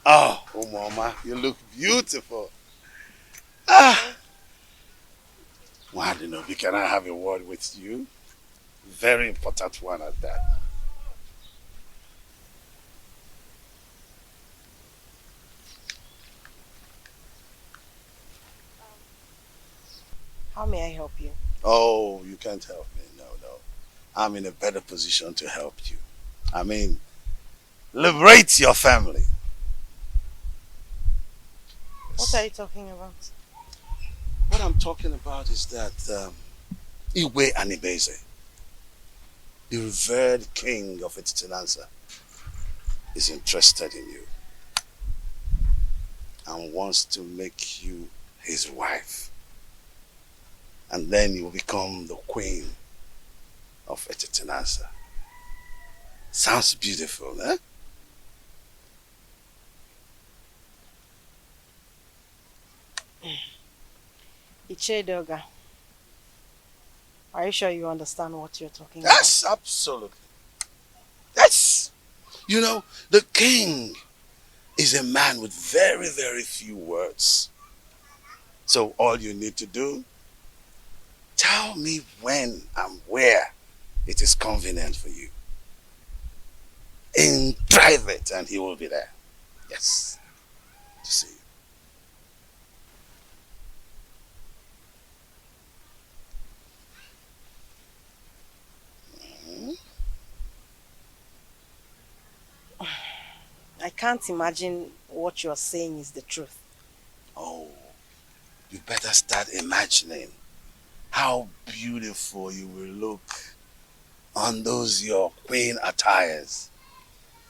Oh, Mama, you look beautiful. Ah! Wadinobi, can I have a word with you? Very important one at that. How may I help you? Oh, you can't help me. No. I'm in a better position to help you. I mean, liberate your family. What are you talking about? What I'm talking about is that Iwe Anibeze, the revered king of Etitinansa, is interested in you and wants to make you his wife. And then you will become the queen of Etitinansa. Sounds beautiful, eh? Ichedoga, are you sure you understand what you're talking about? Yes, absolutely. Yes. You know, the king is a man with very, very few words. So all you need to do, tell me when and where it is convenient for you. In private, and he will be there. Yes. To see you. I can't can't imagine what you're saying is the truth. Oh, you better start imagining how beautiful you will look on those your queen attires.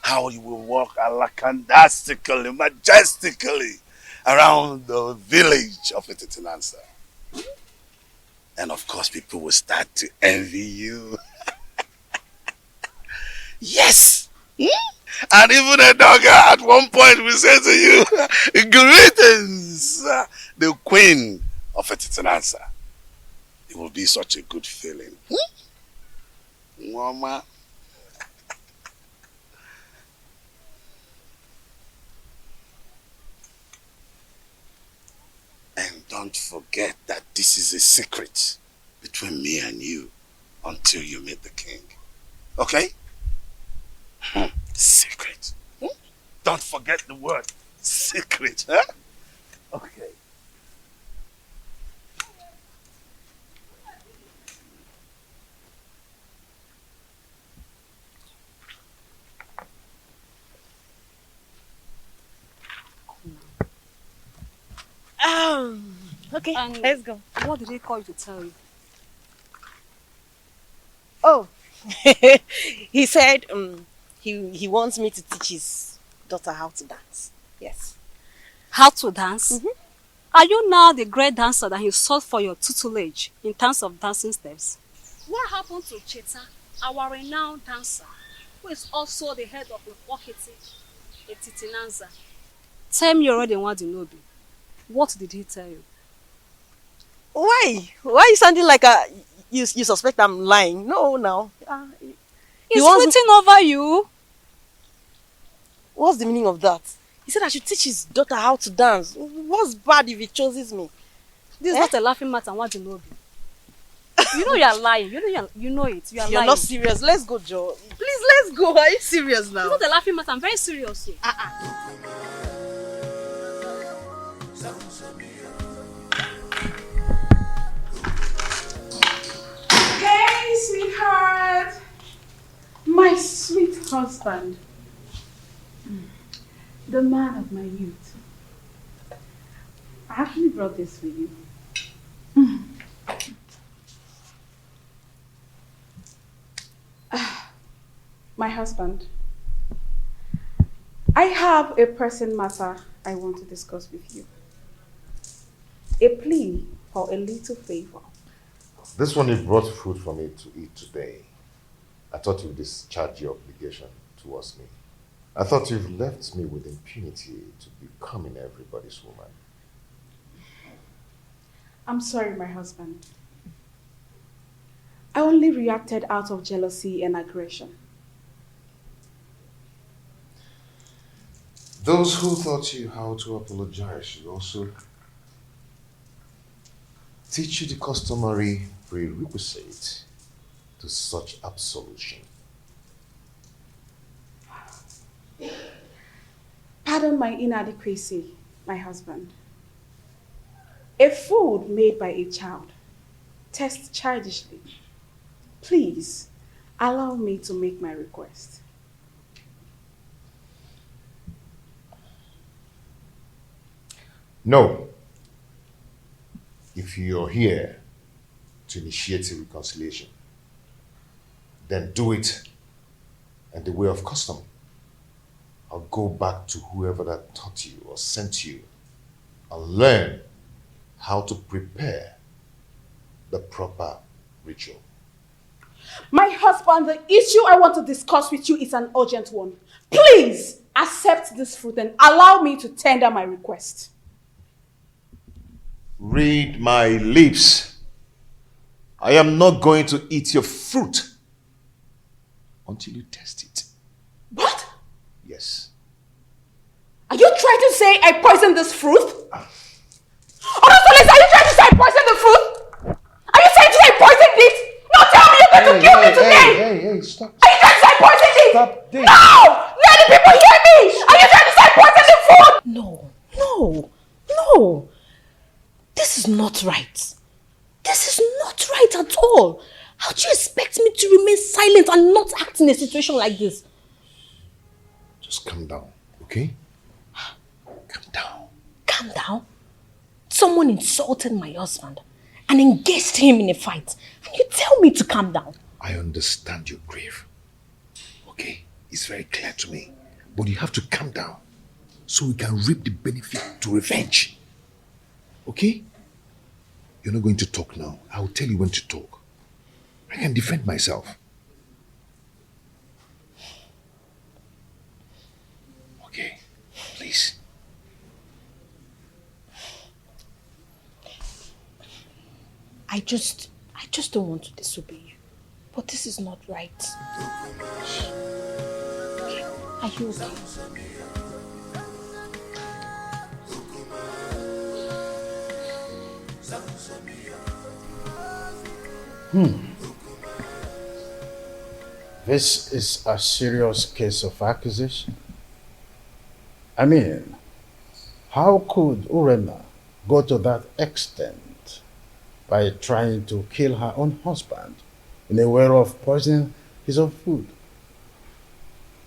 How you will walk alakandastically, majestically around the village of Ititinansa. And of course, people will start to envy you. Yes! And even a dogger at one point will say to you, greetings, the queen of Ititinansa. It will be such a good feeling. Mama. And don't forget that this is a secret between me and you until you meet the king. Okay? Secret. Don't forget the word secret. Huh? Okay. Okay, let's go. What did he call you to tell you? Oh, he said he wants me to teach his daughter how to dance. Yes. How to dance? Are you now the great dancer that he sought for your tutelage in terms of dancing steps? What happened to Cheta, our renowned dancer, who is also the head of the Okiti, Ititinansa? Tell me already what you know. What did he tell you? Why? Why are you sounding like you suspect I'm lying? No, now. He's flirting over you. What's the meaning of that? He said I should teach his daughter how to dance. What's bad if he chooses me? This is not a laughing matter. What do you know? You know you're lying. You know it. You're lying. You're not serious. Let's go, Joe. Please, let's go. Are you serious now? It's not a laughing matter. I'm very serious. Hey, sweetheart. My sweet husband. The man of my youth. I actually brought this for you. My husband. I have a pressing matter I want to discuss with you. A plea for a little favor. This one you brought food for me to eat today. I thought you'd discharge your obligation towards me. I thought you've left me with impunity to becoming everybody's woman. I'm sorry, my husband. I only reacted out of jealousy and aggression. Those who taught you how to apologize should also teach you the customary prerequisite to such absolution. Pardon my inadequacy, my husband. A food made by a child tests childishly. Please, allow me to make my request. No. If you're here to initiate a reconciliation, then do it in the way of custom. I'll go back to whoever that taught you or sent you and learn how to prepare the proper ritual. My husband, the issue I want to discuss with you is an urgent one. Please accept this fruit and allow me to tender my request. Read my lips. I am not going to eat your fruit until you test it. What? Yes. Are you trying to say I poisoned this fruit? Honestly, are you trying to say I poisoned the fruit? Are you trying to say I poisoned it? No, tell me you're going to kill me today! Hey, stop. Are you trying to say I poisoned it? Stop this. No! Let the people hear me! Are you trying to say I poisoned the food? No. This is not right. This is not right at all. How do you expect me to remain silent and not act in a situation like this? Just calm down, Okay? Calm down? Someone insulted my husband and engaged him in a fight. And you tell me to calm down? I understand your grief. Okay? It's very clear to me. But you have to calm down so we can reap the benefit to revenge. Okay? You're not going to talk now. I will tell you when to talk. I can defend myself. Okay, please. I just don't want to disobey you. But this is not right. Are you okay? This is a serious case of accusation. I mean, how could Urena go to that extent by trying to kill her own husband in a way of poisoning his own food?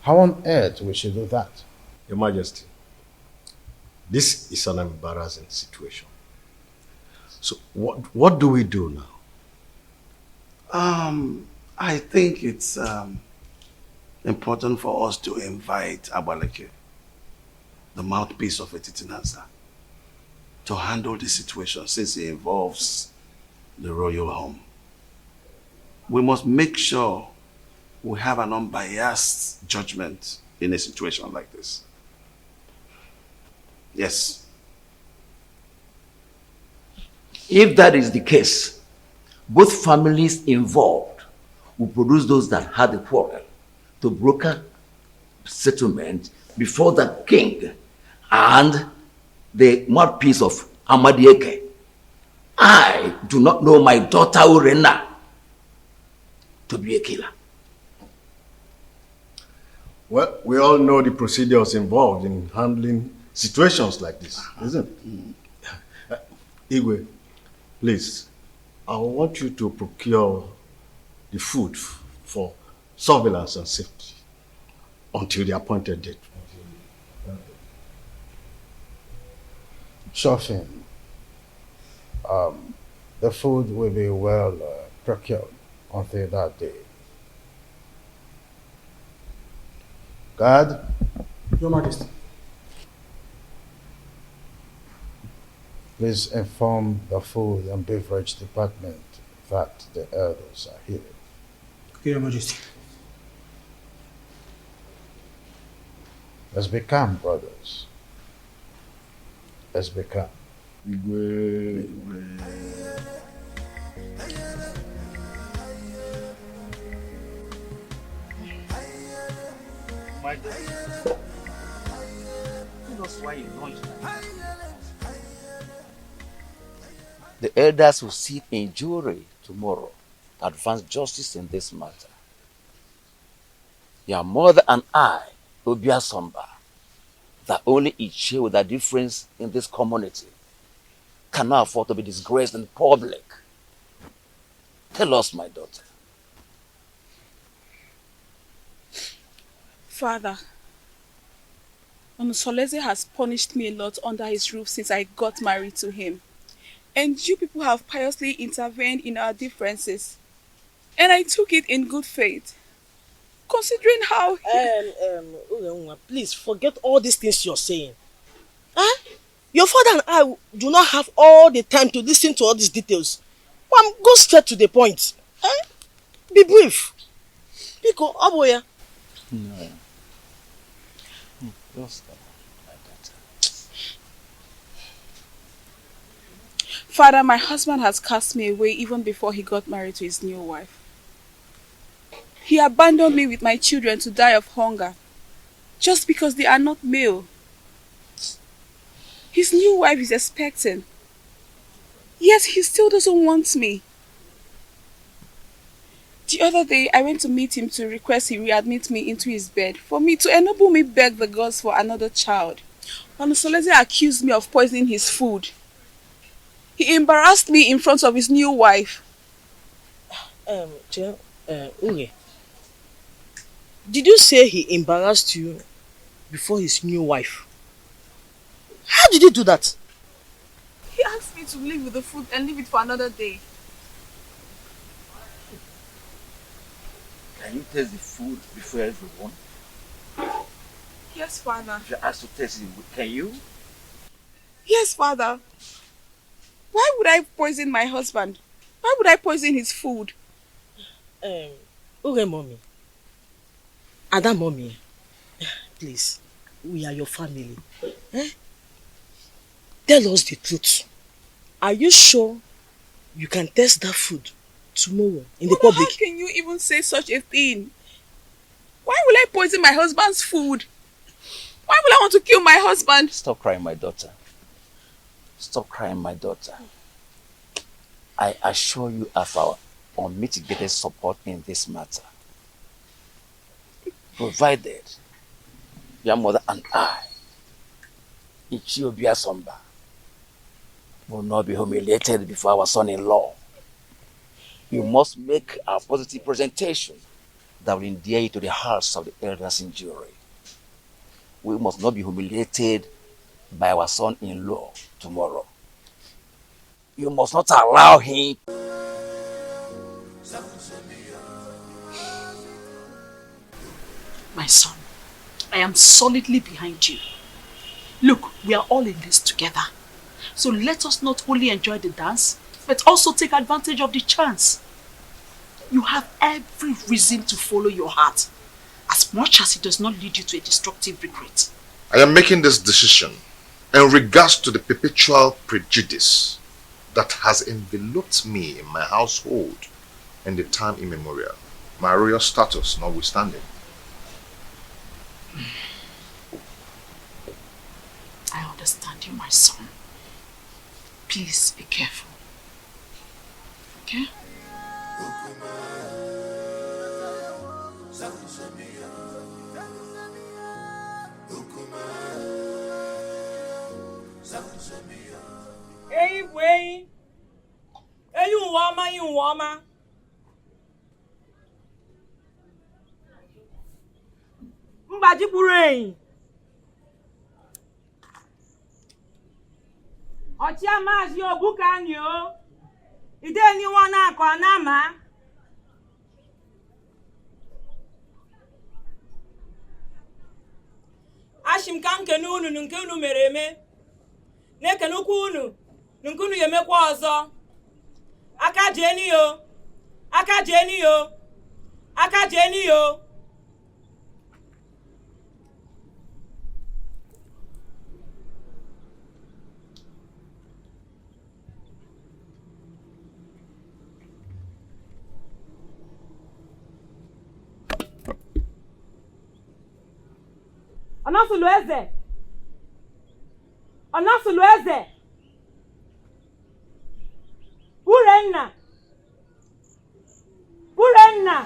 How on earth will she do that? Your Majesty, this is an embarrassing situation. So what do we do now? I think it's important for us to invite Abaleke, the mouthpiece of Etitinansa, to handle the situation since it involves the royal home. We must make sure we have an unbiased judgment in a situation like this. Yes. If that is the case, both families involved will produce those that had the quarrel to broker settlement before the king and the mouthpiece of Amadieke. I do not know my daughter Urena to be a killer. Well, we all know the procedures involved in handling situations like this, isn't it? Igwe, please, I want you to procure the food for surveillance and safety until the appointed date. Sure thing. The food will be well procured until that day. Guard. Your Majesty. Please inform the food and beverage department that the elders are here. Okay, Your Majesty. Let's be calm, brothers. Let's be calm. The elders will sit in jury tomorrow to advance justice in this matter. Your mother and I, Obia Somba, that only each share with a difference in this community, cannot afford to be disgraced in public. Tell us, my daughter. Father, Onusoleze has punished me a lot under his roof since I got married to him. And you people have piously intervened in our differences. And I took it in good faith. Considering how... please forget all these things you're saying. Huh? Your father and I do not have all the time to listen to all these details. Go straight to the point. Huh? Be brief. Pico, Aboya. No. Just my daughter. Father, my husband has cast me away even before he got married to his new wife. He abandoned me with my children to die of hunger, just because they are not male. His new wife is expecting, yet he still doesn't want me. The other day, I went to meet him to request he readmit me into his bed for me to enable me beg the gods for another child. Onusoleze accused me of poisoning his food. He embarrassed me in front of his new wife. Unge, did you say he embarrassed you before his new wife. How did he do that? He asked me to leave with the food and leave it for another day. Can you taste the food before everyone? Yes, Father. If you ask to taste it, can you? Yes, Father. Why would I poison my husband? Why would I poison his food? Okay, mommy. Ada mommy, please, we are your family. Tell us the truth. Are you sure you can taste that food tomorrow in the public? How can you even say such a thing? Why will I poison my husband's food? Why will I want to kill my husband? Stop crying, my daughter. Stop crying, my daughter. I assure you of our unmitigated support in this matter. Provided your mother and I, Ichiobia Somba, will not be humiliated before our son-in-law. You must make a positive presentation that will endear you to the hearts of the elders in jury. We must not be humiliated by our son-in-law tomorrow. You must not allow him. My son, I am solidly behind you. Look, we are all in this together. So let us not only enjoy the dance, but also take advantage of the chance. You have every reason to follow your heart, as much as it does not lead you to a destructive regret. I am making this decision in regards to the perpetual prejudice that has enveloped me in my household in the time immemorial, my royal status notwithstanding. I understand you, my son. Please be careful. Okay? Hey, wait. Hey, you woman. Mbaji Burain. Ochia mas yo bukanyo. Ide ni wana kwa nama. Ashim kam kenunu nkunu mereme. Ne kenukunu nkunu yemekwa ọzọ. Aka jeni yo. Aka jeni yo. Aka jeni yo. Onasulueze. Onasulueze. Urena. Urena.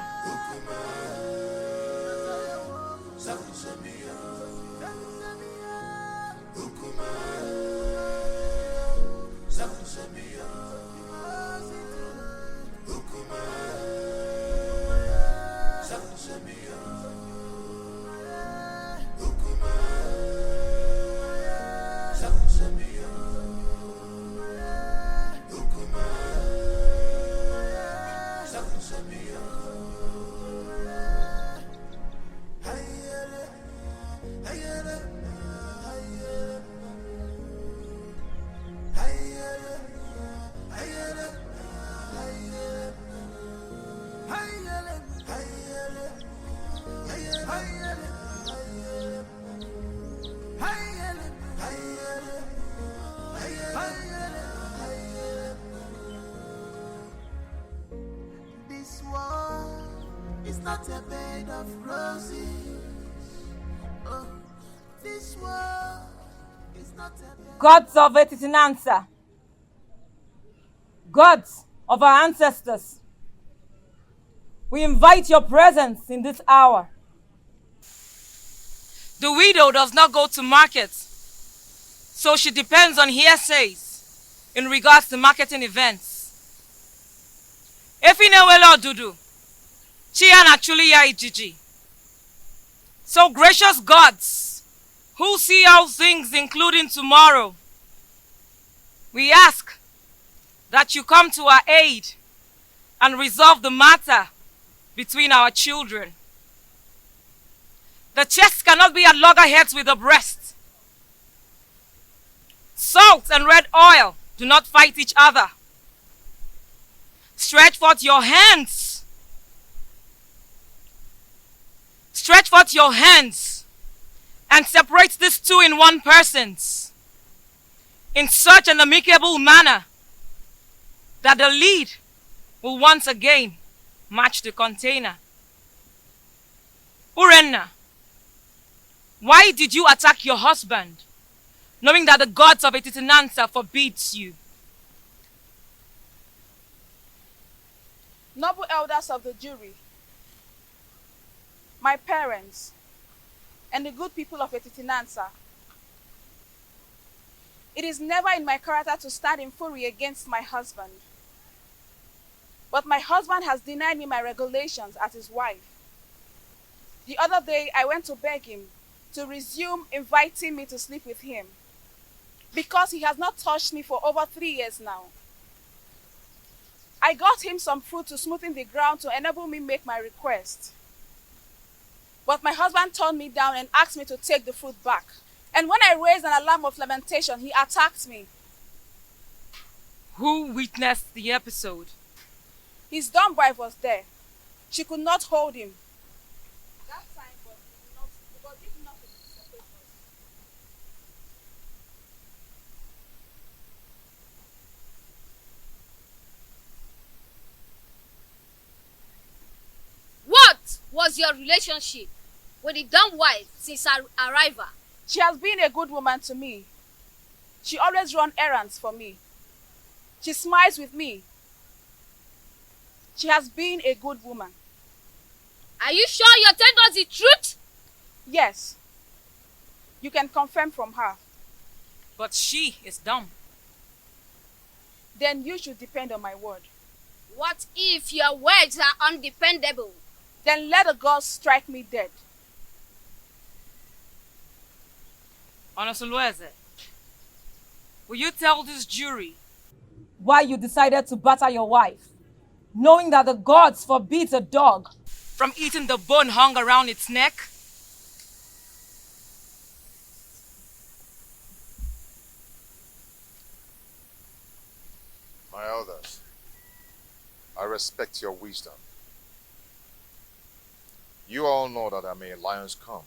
not a bed of roses. Oh, this world is not a bed. Gods of it is an answer. Gods of our ancestors, we invite your presence in this hour. The widow does not go to market, so she depends on hearsays in regards to marketing events. Efinewelo dudu, chian actually ya ijiji. So gracious gods, who see all things including tomorrow, we ask that you come to our aid and resolve the matter between our children. The chest cannot be at loggerheads with the breast. Salt and red oil do not fight each other. Stretch forth your hands. Stretch forth your hands and separate these two in one persons in such an amicable manner that the lead will once again match the container. Urena, why did you attack your husband, knowing that the gods of Etitinansa forbids you? Noble elders of the jury, my parents, and the good people of Etitinansa, it is never in my character to stand in fury against my husband. But my husband has denied me my regulations as his wife. The other day, I went to beg him to resume inviting me to sleep with him because he has not touched me for over 3 years now. I got him some food to smoothen the ground to enable me make my request. But my husband turned me down and asked me to take the food back. And when I raised an alarm of lamentation, he attacked me. Who witnessed the episode? His dumb wife was there. She could not hold him. That time, but did not separate us. What was your relationship with the dumb wife since her arrival? She has been a good woman to me. She always runs errands for me. She smiles with me. She has been a good woman. Are you sure you're telling us the truth? Yes. You can confirm from her. But she is dumb. Then you should depend on my word. What if your words are undependable? Then let the gods strike me dead. Onosulueze, will you tell this jury why you decided to batter your wife, knowing that the gods forbid a dog from eating the bone hung around its neck? My elders, I respect your wisdom. You all know that I'm a lion's come,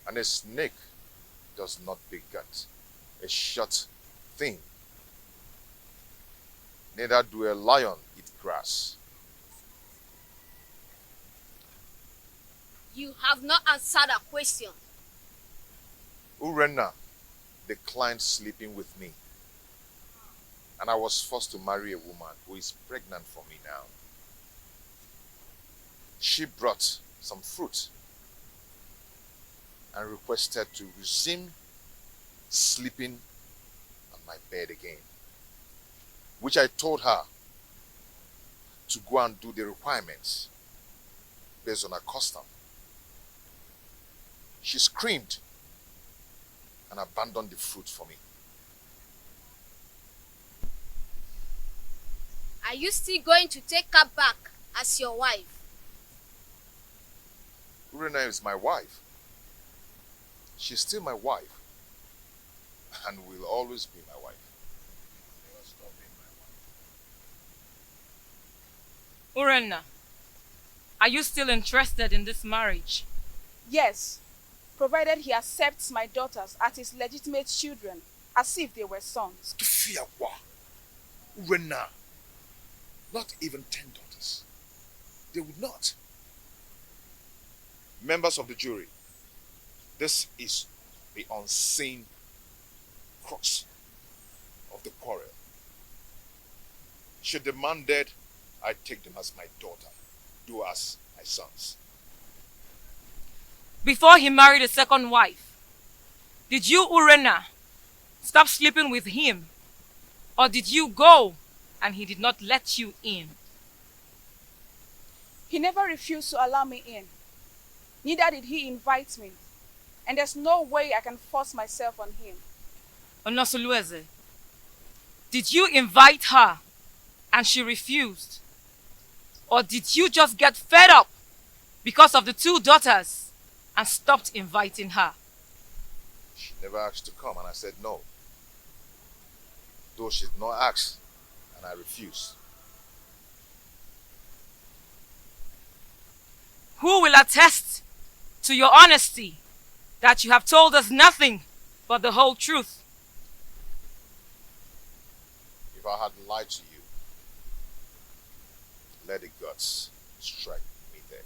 and a snake does not beget a short thing. Neither do a lion eat grass. You have not answered a question. Urena declined sleeping with me, and I was forced to marry a woman who is pregnant for me now. She brought some fruit and requested to resume sleeping on my bed again, which I told her to go and do the requirements based on her custom. She screamed and abandoned the fruit for me. Are you still going to take her back as your wife? Urena is my wife. She's still my wife and will always be my wife. Never stop being my wife. Urena, are you still interested in this marriage? Yes, provided he accepts my daughters as his legitimate children, as if they were sons. Urena, not even 10 daughters. They would not. Members of the jury, this is the unseen crux of the quarrel. Should the man dead, I take them as my daughter, do as my sons. Before he married a second wife, did you, Urena, stop sleeping with him? Or did you go and he did not let you in? He never refused to allow me in. Neither did he invite me. and there's no way I can force myself on him. Onosulueze, did you invite her and she refused? Or did you just get fed up because of the 2 daughters and stopped inviting her? She never asked to come and I said no. Though she did not ask and I refused. Who will attest to your honesty that you have told us nothing but the whole truth? If I hadn't lied to you, let the gods strike me dead.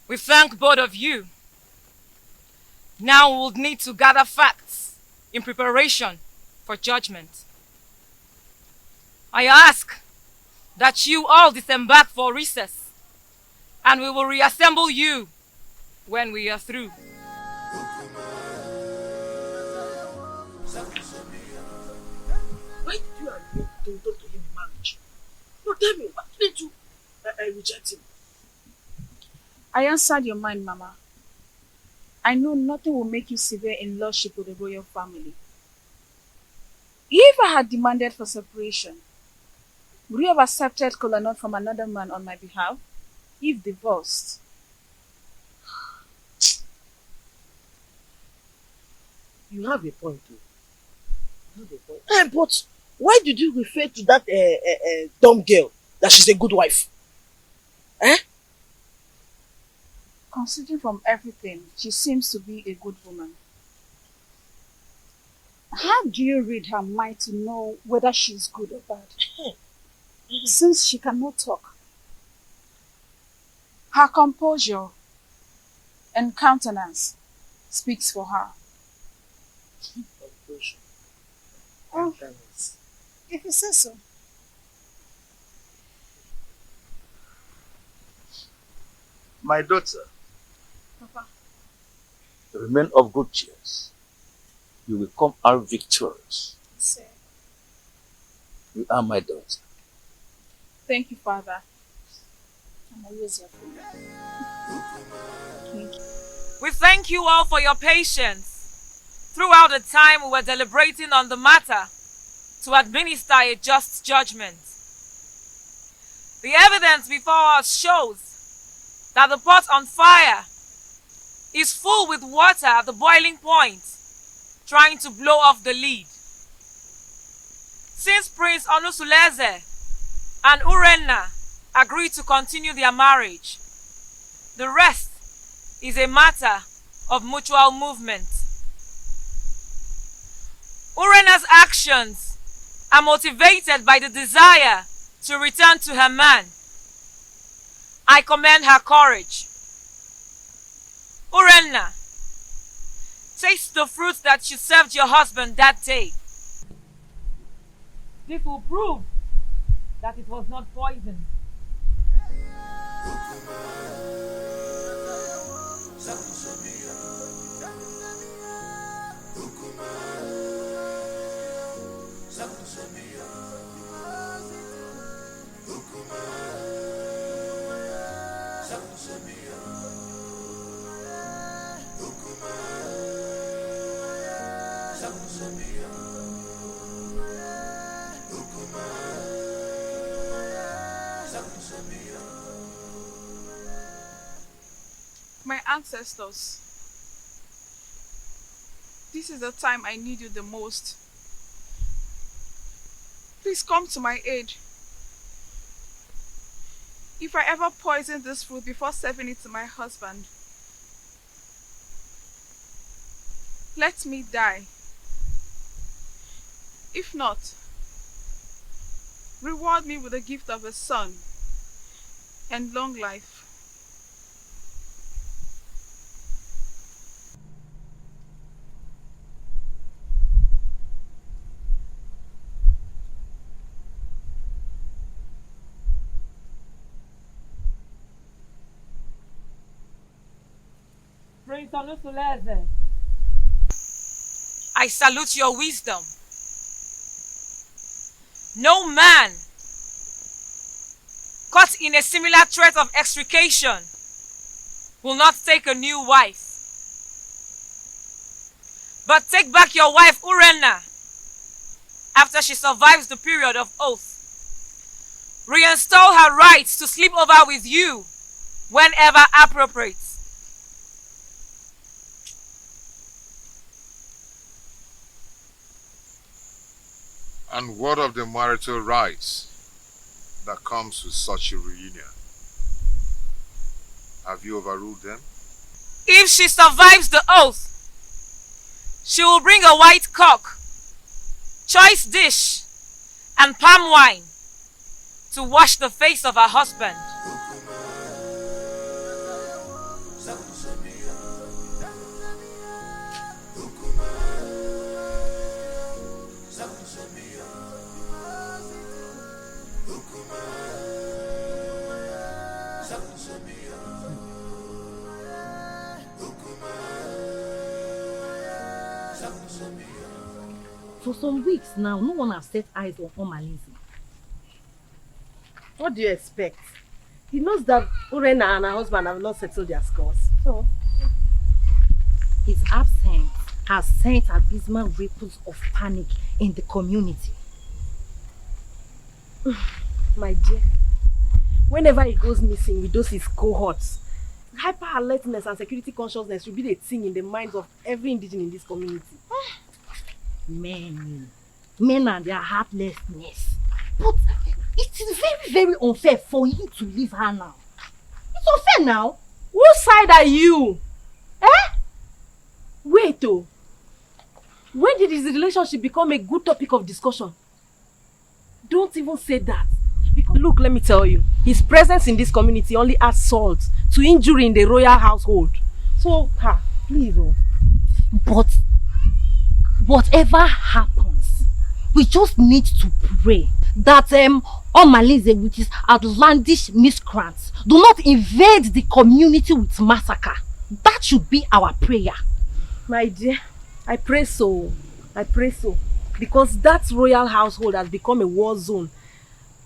We thank both of you. Now we'll need to gather facts in preparation for judgment. I ask that you all disembark for recess, and we will reassemble you when we are through. Why did you agree to talk to him in marriage? No, tell me, why didn't you reject him? I answered your mind, Mama. I know nothing will make you severe in lordship with the royal family. If I had demanded for separation, would you have accepted Kolanut from another man on my behalf? If divorced? You have a point, too. You have a point. But why did you refer to that dumb girl that she's a good wife? Eh? Considering from everything, she seems to be a good woman. How do you read her mind to know whether she's good or bad? Since she cannot talk. Her composure and countenance speaks for her. Oh, if you say so. My daughter, Papa, remain of good cheer. You will come out victorious. sir. You are my daughter. Thank you, Father. I'm always your friend. Thank you. We thank you all for your patience throughout the time we were deliberating on the matter to administer a just judgment. The evidence before us shows that the pot on fire is full with water at the boiling point, trying to blow off the lid. Since Prince Onusuleze and Urena agreed to continue their marriage, the rest is a matter of mutual movement. Urena's actions are motivated by the desire to return to her man. I commend her courage. Urena, taste the fruit that you served your husband that day. This will prove that it was not poison. My ancestors, this is the time I need you the most. Please come to my aid. If I ever poison this fruit before serving it to my husband, let me die. If not, reward me with the gift of a son and long life. Prince Onusuleze, I salute your wisdom. No man caught in a similar threat of extrication will not take a new wife. But take back your wife, Urena, after she survives the period of oath. Reinstall her rights to sleep over with you whenever appropriate. And what of the marital rights that comes with such a reunion? Have you overruled them? If she survives the oath, she will bring a white cock, choice dish, and palm wine to wash the face of her husband. For some weeks now, no one has set eyes on Malice. What do you expect? He knows that Urena and her husband have not settled their scores. So, his absence has sent abysmal ripples of panic in the community. My dear, whenever he goes missing with those his cohorts, hyper alertness and security consciousness will be the thing in the minds of every indigenous in this community. Men and their heartlessness. But it is very, very unfair for him to leave her now. It's unfair now. Whose side are you? Wait, oh. When did his relationship become a good topic of discussion? Don't even say that. Because look, let me tell you, his presence in this community only adds salt to injury in the royal household. So, please, oh. But whatever happens, we just need to pray that Malice with his outlandish miscreants do not invade the community with massacre. That should be our prayer. My dear, I pray so. I pray so. Because that royal household has become a war zone.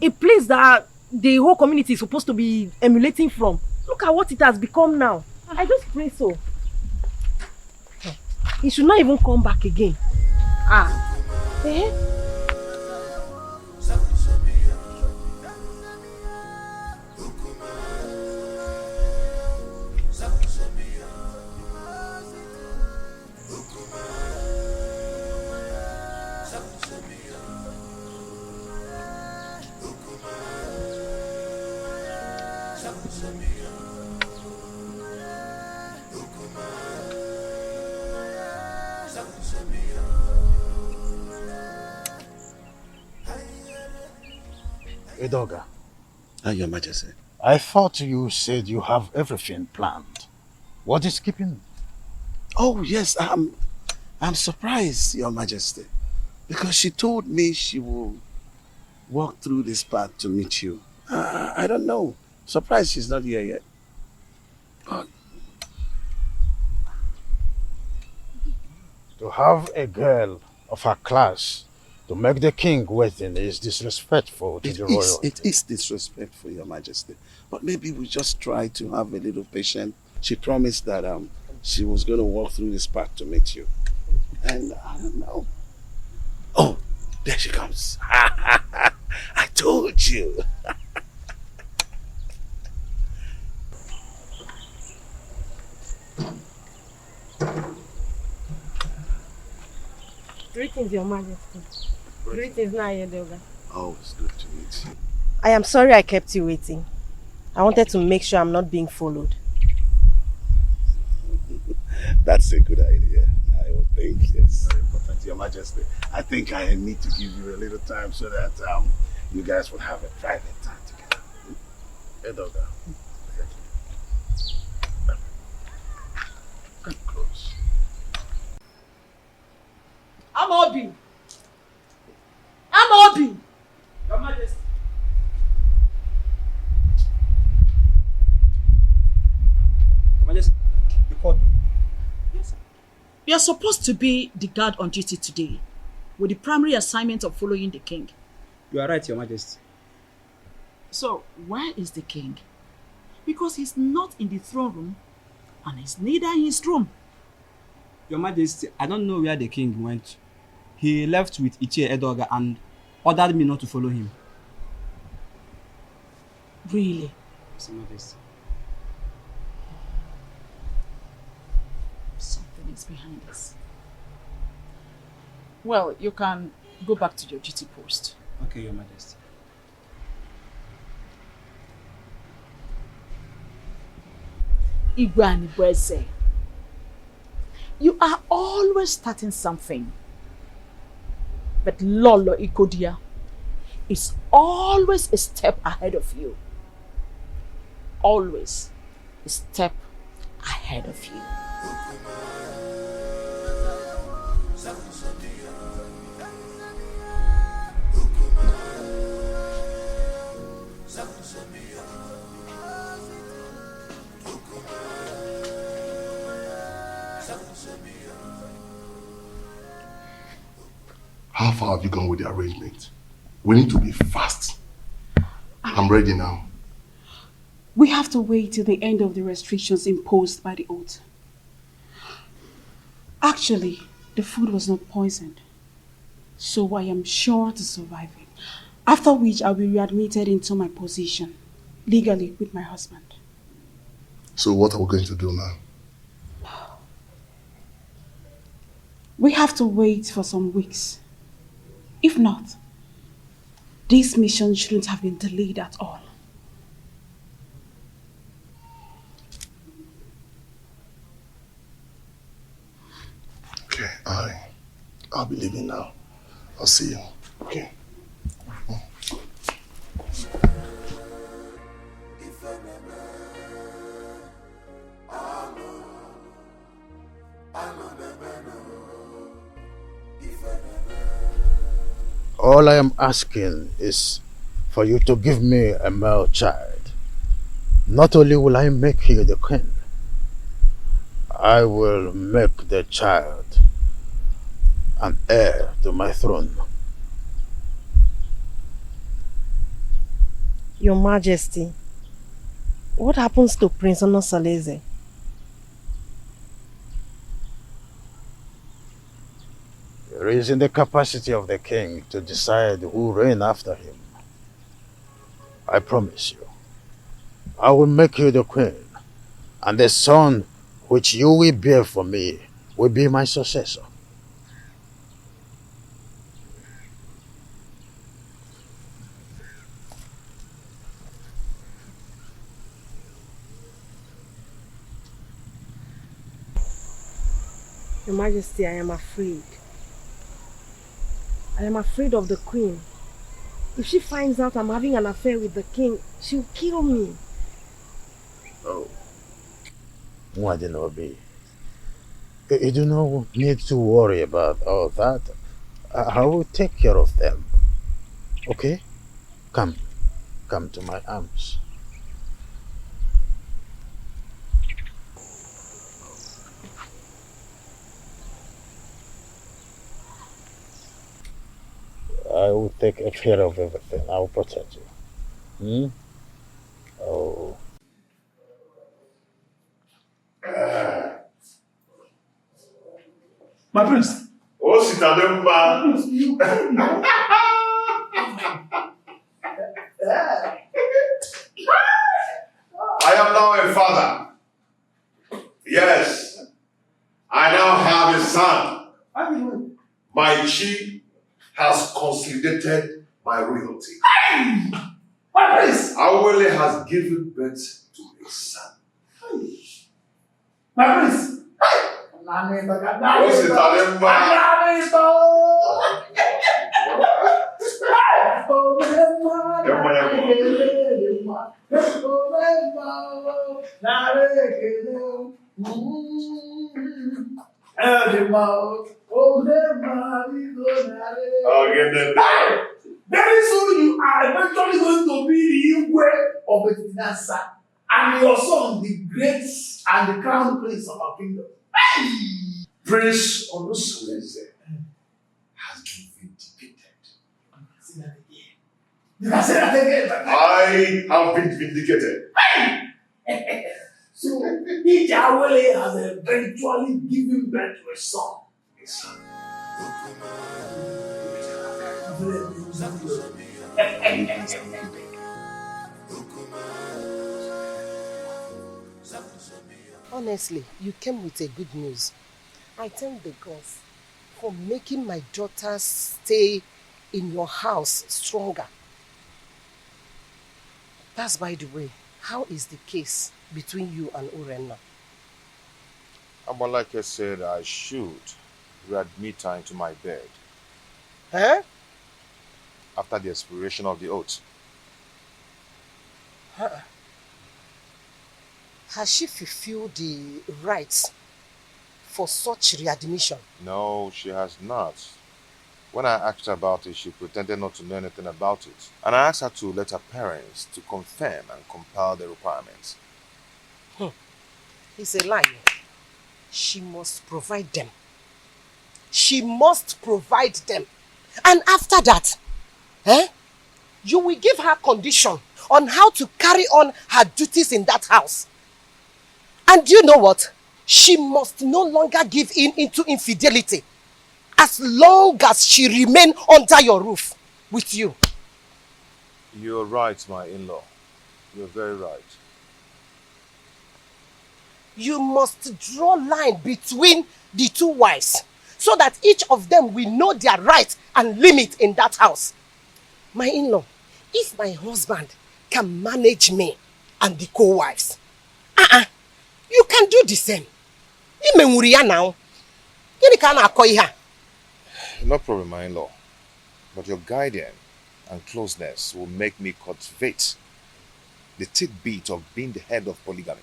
A place that the whole community is supposed to be emulating from. Look at what it has become now. I just pray so. He should not even come back again. Edoga. Your Majesty. I thought you said you have everything planned. What is keeping? Oh yes, I'm surprised, Your Majesty, because she told me she will walk through this path to meet you. I don't know. Surprised she's not here yet. But to have a girl of her class to make the king waiting is disrespectful to the royal. It is disrespectful, Your Majesty. But maybe we just try to have a little patience. She promised that she was going to walk through this path to meet you. And I don't know. Oh, there she comes. I told you. Greetings, Your Majesty. Greetings, Edoga. Oh, it's good to meet you. I am sorry I kept you waiting. I wanted to make sure I'm not being followed. That's a good idea. I would think, yes. Very important, Your Majesty. I think I need to give you a little time so that you guys will have a private time together. Edoga. Come close. Amobi! Your Majesty. Your Majesty, you called me. Yes, sir. You are supposed to be the guard on duty today, with the primary assignment of following the king. You are right, Your Majesty. So, where is the king? Because he's not in the throne room, and he's neither in his room. Your Majesty, I don't know where the king went. He left with Ichie Edoga and ordered me not to follow him. Really? Yes, Your Majesty. Something is behind this. Well, you can go back to your duty post. Okay, Your Majesty. Igwe Anibweze, you are always starting something. But Lolo Ikodia is always a step ahead of you. Always a step ahead of you. How far have you gone with the arrangement? We need to be fast. I'm ready now. We have to wait till the end of the restrictions imposed by the oath. Actually, the food was not poisoned, so I am sure to survive it. After which I'll be readmitted into my position, legally with my husband. So what are we going to do now? We have to wait for some weeks. If not, this mission shouldn't have been delayed at all. Okay, I'll be leaving now. I'll see you. Okay. All I am asking is for you to give me a male child. Not only will I make you the queen, I will make the child an heir to my throne. Your Majesty, what happens to Prince Onosaleze? It is in the capacity of the king to decide who reign after him. I promise you, I will make you the queen, and the son which you will bear for me will be my successor. Your Majesty, I am afraid. I am afraid of the queen. If she finds out I'm having an affair with the king, she'll kill me. Oh. Mwadinobi, you do not need to worry about all that. I will take care of them. Okay? Come to my arms. I will take care of everything. I will protect you. Oh. My prince. Oh, Sitademba. I am now a father. Yes. I now have a son. My chi has consolidated my royalty. My prince. Awele has given birth to a son. My prince. Oh, Sitademba. Very soon you are eventually going to be the Igwe of Etinasa, and your son the great and the crown prince of our kingdom. Prince Onosaleze has been vindicated. You can say that again. I have been vindicated. So, Ijawele has eventually given birth to a son. Honestly, you came with a good news. I thank the gods for making my daughter's stay in your house stronger. That's by the way, how is the case between you and Urena? But like I said, I should readmit her into my bed. Huh? After the expiration of the oath. Huh? Has she fulfilled the rights for such readmission? No, she has not. When I asked her about it, she pretended not to know anything about it. And I asked her to let her parents to confirm and compile the requirements. It's a lie. She must provide them. She must provide them. And after that, you will give her condition on how to carry on her duties in that house. And you know what? She must no longer give in into infidelity as long as she remain under your roof with you. You're right, my in-law. You're very right. You must draw line between the two wives so that each of them will know their right and limit in that house. My in-law, if my husband can manage me and the co-wives, you can do the same. Now. No problem, my in-law. But your guidance and closeness will make me cultivate the tidbit of being the head of polygamy.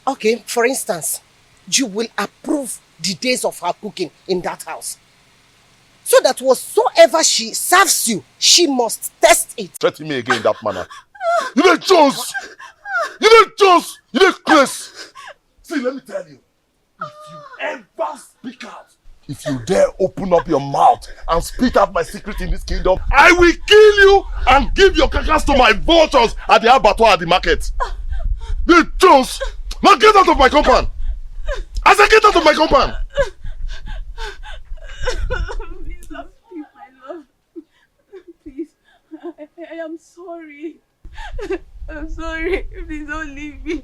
Okay, for instance, you will approve the days of her cooking in that house. So that whatsoever she serves you, she must test it. Threaten me again in that manner. You don't choose! You don't choose! You don't curse! See, let me tell you. If you ever speak out, if you dare open up your mouth and speak out my secret in this kingdom, I will kill you and give your carcass to my vultures at the abattoir at the market. You choose! Now get out of my compound! I said get out of my compound! Please don't leave, my love. Please, I am sorry. I'm sorry. Please don't leave me.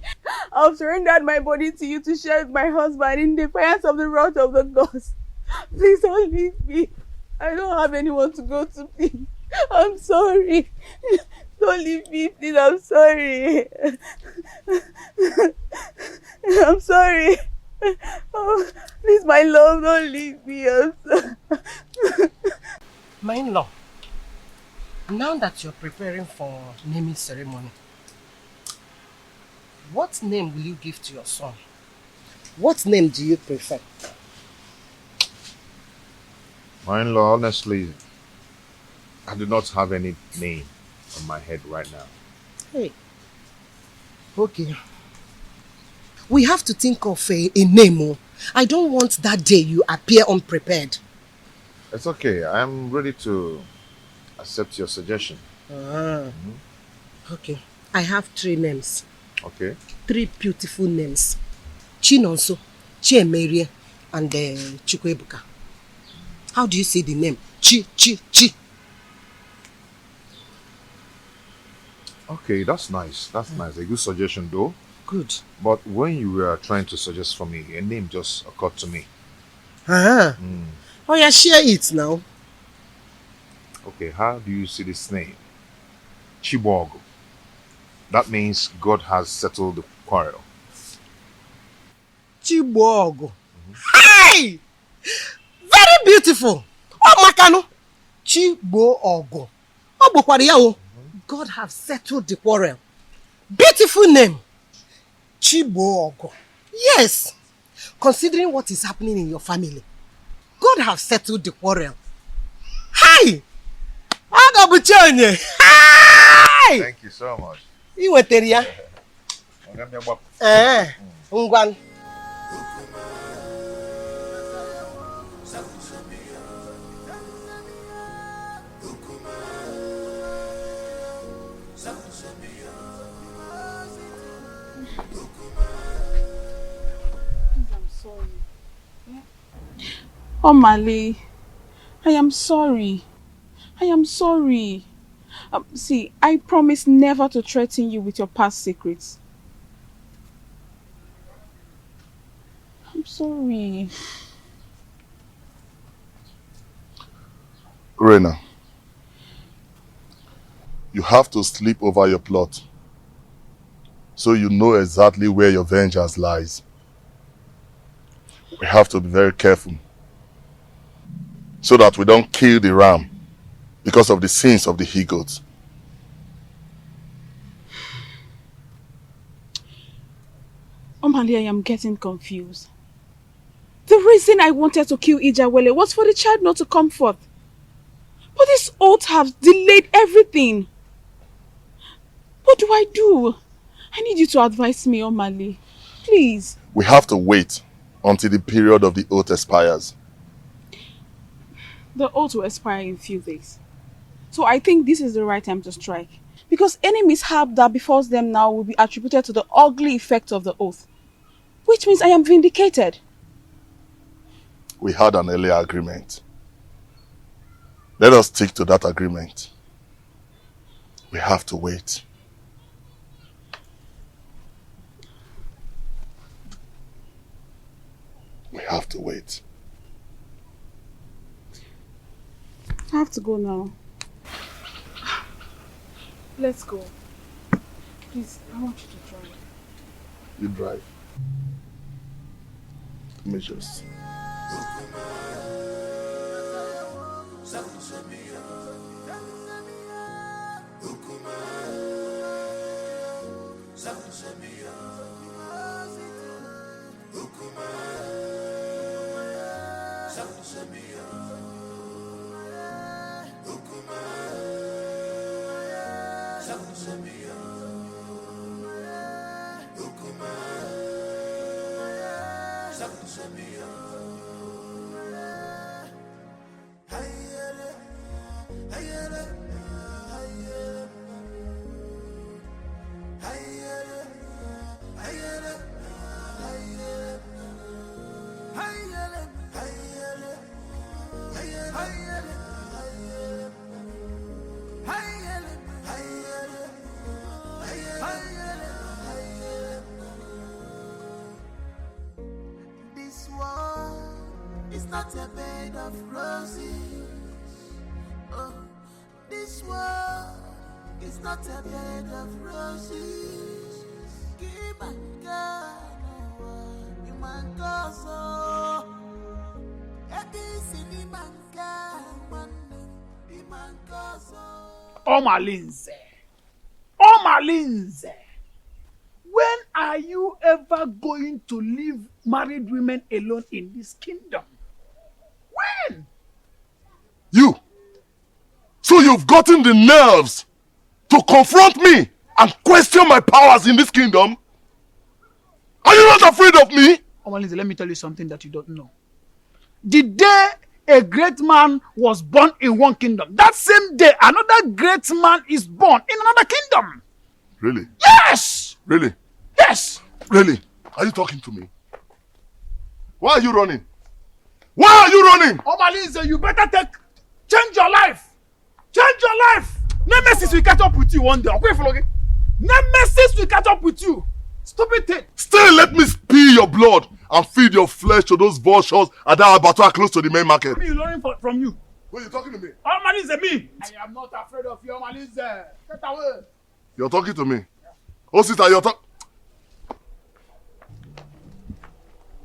I've surrendered my body to you to share with my husband in defiance of the wrath of the gods. Please don't leave me. I don't have anyone to go to, please. I'm sorry. Don't leave me, please. I'm sorry. I'm sorry. Oh, please, my love, don't leave me. I'm sorry. My in-law, now that you're preparing for naming ceremony, what name will you give to your son? What name do you prefer? My in-law, honestly, I do not have any name on my head right now. Hey. Okay. We have to think of a name. I don't want that day you appear unprepared. It's okay. I'm ready to accept your suggestion. Okay. I have 3 names. Okay. 3 beautiful names. Chinonso, Chiemerie, and Chukwebuka. How do you say the name? Chi. Okay, that's nice. That's nice. A good suggestion though. Good. But when you were trying to suggest for me, a name just occurred to me. Oh yeah, share it now. Okay, how do you see this name? Chibogo. That means God has settled the quarrel. Chibogo. Hey! Very beautiful. Oh, Makano. Chibogo. Oh, Bokwariao. God have settled the quarrel. Beautiful name. Chibogo. Yes. Considering what is happening in your family, God have settled the quarrel. Hi! Hi! Thank you so much. You were there. Ungwan. Oh, Mali, I am sorry. I am sorry. See, I promise never to threaten you with your past secrets. I'm sorry. Urena, you have to sleep over your plot so you know exactly where your vengeance lies. We have to be very careful so that we don't kill the ram because of the sins of the he-goats. Oh, Mali, I am getting confused. The reason I wanted to kill Ijawele was for the child not to come forth. But this oath has delayed everything. What do I do? I need you to advise me, Omali. Please. We have to wait until the period of the oath expires. The oath will expire in a few days. So I think this is the right time to strike. Because any mishap that befalls them now will be attributed to the ugly effect of the oath. Which means I am vindicated. We had an earlier agreement. Let us stick to that agreement. We have to wait. We have to wait. I have to go now. Let's go. Please, I want you to drive. You drive. Measures. This world is not a bed of roses. Oh, this world is not a bed of roses. Keep on going, you man go so. Omalinze. Omalinze. When are you ever going to leave married women alone in this kingdom? When? You! So you've gotten the nerves to confront me and question my powers in this kingdom? Are you not afraid of me? Omalinze, let me tell you something that you don't know. The day a great man was born in one kingdom, that same day another great man is born in another kingdom. Really? Yes! Really? Yes! Really? Are you talking to me? Why are you running? Why are you running? Omalinze, you better change your life. Change your life. Nemesis will catch up with you one day. Okay, Nemesis will catch up with you. Stupid thing. Still let me spill your blood and feed your flesh to those vultures at that abattoir close to the main market. Me learning from you. Who are you talking to me? Omalinze, me. I am not afraid of you, Omalinze. Get away. You're talking to me. Oh, sister, you're talking.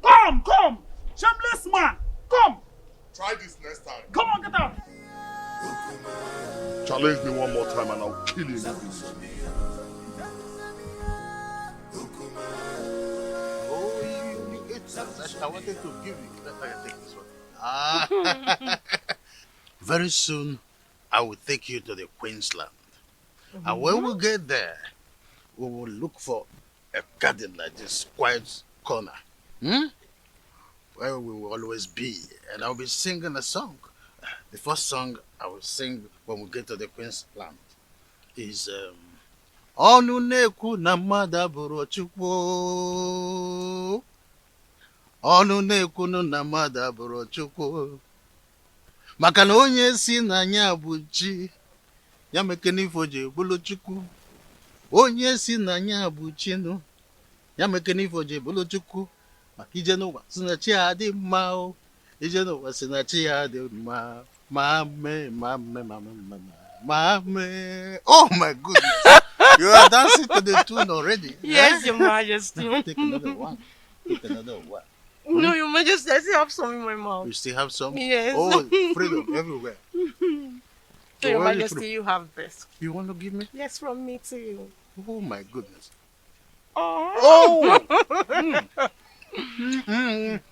Come. Shameless man. Come. Try this next time. Come on, get out. Challenge me one more time and I'll kill you. I wanted to give you. Take this one. Very soon, I will take you to the Queensland. And when we get there, we will look for a garden like this, quiet corner. Where we will always be. And I'll be singing a song. The first song I will sing when we get to the Queensland is Onu neku na mada buru chukwu. ọnụ na-ekwunu na mmadụ abụrụ Chukwu maka na onye si na ya bụ chi ya mekene ifo ji bụrụ Chukwu onye si na ya bụ chinu ya mekene ifo ji bụrụ Chukwu maka ije n'ụwa si na chi ya dị mma o ije n'ụwa si na chi ya dị mma mame. Oh my goodness. You are dancing to the tune already. Yes, Your Majesty. Take another one. Take another one. No, Your Majesty, I still have some in my mouth. You still have some? Yes. Oh, freedom everywhere. So, Your Majesty, you have this. You want to give me? Yes, from me to you. Oh my goodness. Oh!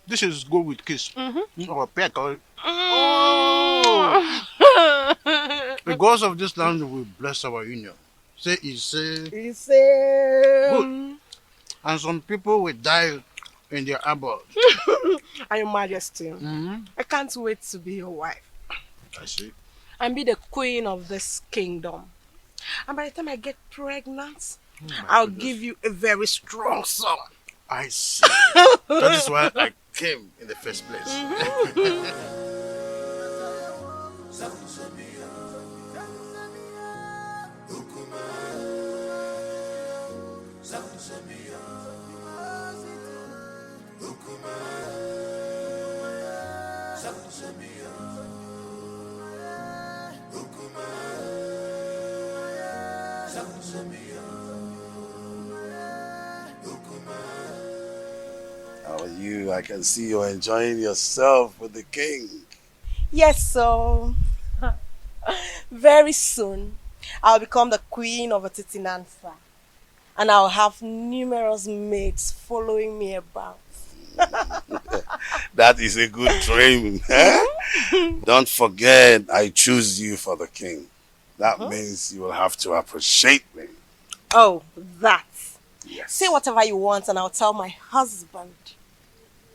This is good with kiss. Or peck. Oh! The gods of this land will bless our union. Say, good. And some people will die in their abode. And Your Majesty, I can't wait to be your wife. I see. And be the queen of this kingdom. And by the time I get pregnant, I'll give you a very strong son. I see. That is why I came in the first place. How are you? I can see you're enjoying yourself with the king. Yes, so very soon I'll become the queen of Atitinansa. And I'll have numerous maids following me about. That is a good dream. Don't forget, I choose you for the king. That means you will have to appreciate me. Oh, that. Yes. Say whatever you want and I'll tell my husband,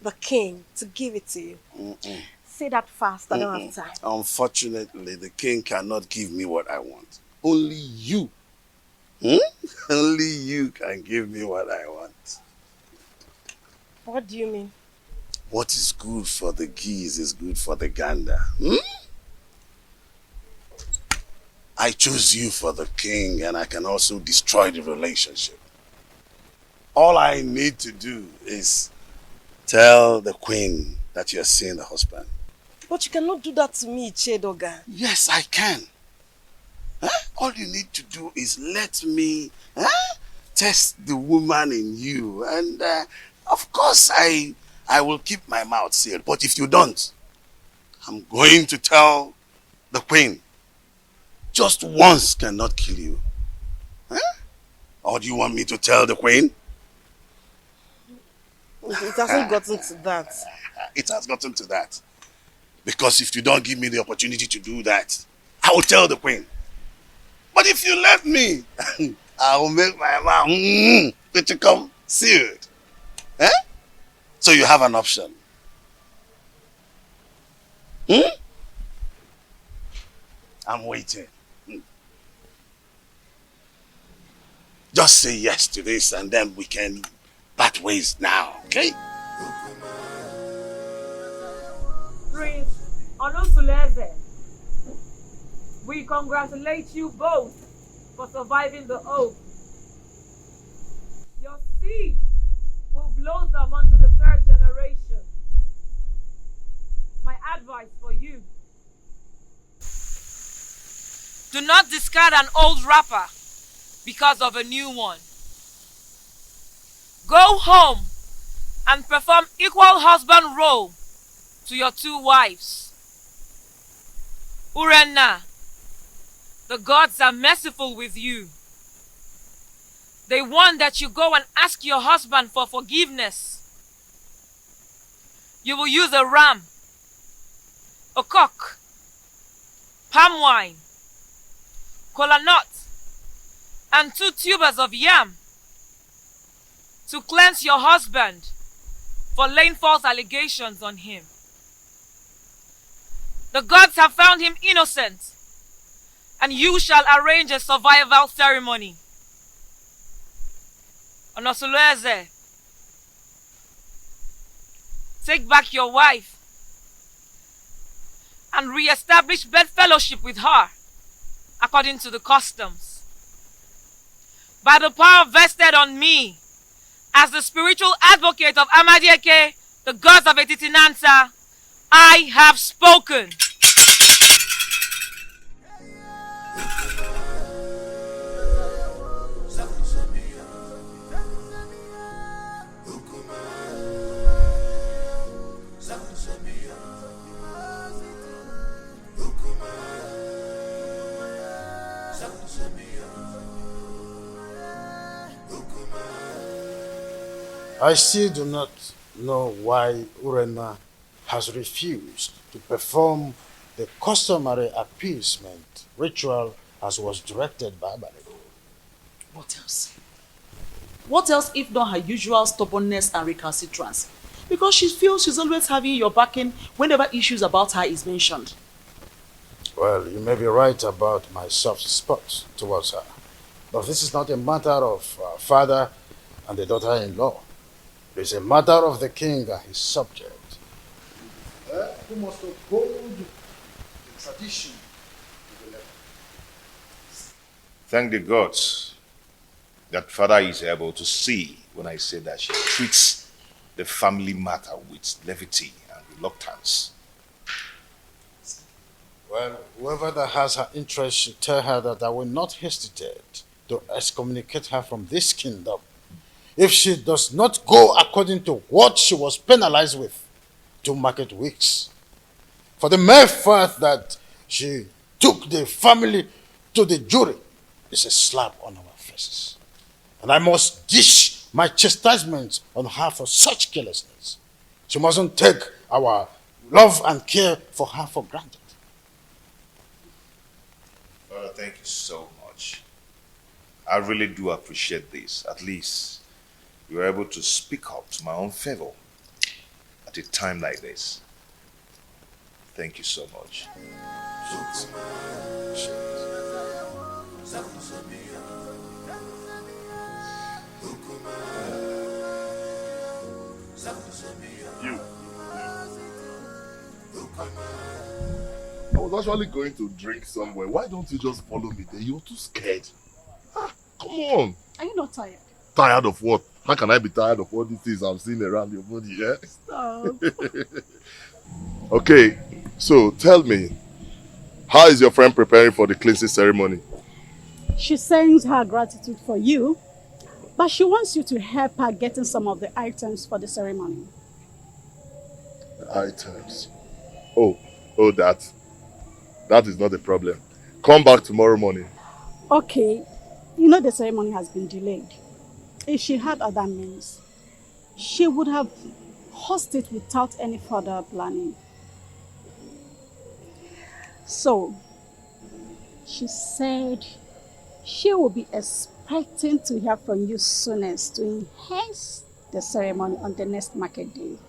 the king, to give it to you. Say that fast, I don't have time. Unfortunately, the king cannot give me what I want. Only you. Only you can give me what I want. What do you mean? What is good for the geese is good for the gander. I choose you for the king and I can also destroy the relationship. All I need to do is tell the queen that you're seeing the husband. But you cannot do that to me, Chedoga. Yes, I can. All you need to do is let me test the woman in you. And of course, I will keep my mouth sealed. But if you don't, I'm going to tell the queen. Just once cannot kill you. Or do you want me to tell the queen? It hasn't gotten to that. It has gotten to that. Because if you don't give me the opportunity to do that, I will tell the queen. But if you let me, I will make my mouth to come sealed. So you have an option. I'm waiting. Just say yes to this and then we can part ways now, okay? Prince Onosuleze, we congratulate you both for surviving the oath. Your seed will blossom unto the third generation. My advice for you: do not discard an old wrapper because of a new one. Go home and perform equal husband role to your two wives. Urena, the gods are merciful with you. They want that you go and ask your husband for forgiveness. You will use a ram, a cock, palm wine, kola nut, and 2 tubers of yam to cleanse your husband for laying false allegations on him. The gods have found him innocent, and you shall arrange a survival ceremony. Onosuleze, take back your wife and re-establish bedfellowship with her according to the customs. By the power vested on me as the spiritual advocate of Amadieke, the gods of Etitinansa, I have spoken. I still do not know why Urena has refused to perform the customary appeasement ritual as was directed by Abale. What else? What else if not her usual stubbornness and recalcitrance? Because she feels she's always having your backing whenever issues about her is mentioned. Well, you may be right about my soft spot towards her. But this is not a matter of father and the daughter-in-law. It is a matter of the king and his subject. Who must uphold the tradition to the letter. Thank the gods that father is able to see when I say that she treats the family matter with levity and reluctance. Well, whoever that has her interest should tell her that I will not hesitate to excommunicate her from this kingdom if she does not go according to what she was penalized with 2 market weeks. For the mere fact that she took the family to the jury is a slap on our faces. And I must dish my chastisement on her for such carelessness. She mustn't take our love and care for her for granted. Thank you so much. I really do appreciate this. At least you were able to speak up to my own favor at a time like this. Thank you so much. You. I was actually going to drink somewhere. Why don't you just follow me there? You're too scared. Come on. Are you not tired? Tired of what? How can I be tired of all these things I'm seeing around your body, yeah? Stop. Okay, so tell me, how is your friend preparing for the cleansing ceremony? She sends her gratitude for you, but she wants you to help her getting some of the items for the ceremony. The items? Oh, that is not a problem. Come back tomorrow morning. Okay, you know the ceremony has been delayed. If she had other means, she would have hosted it without any further planning. So, she said she will be expecting to hear from you soonest to enhance the ceremony on the next market day.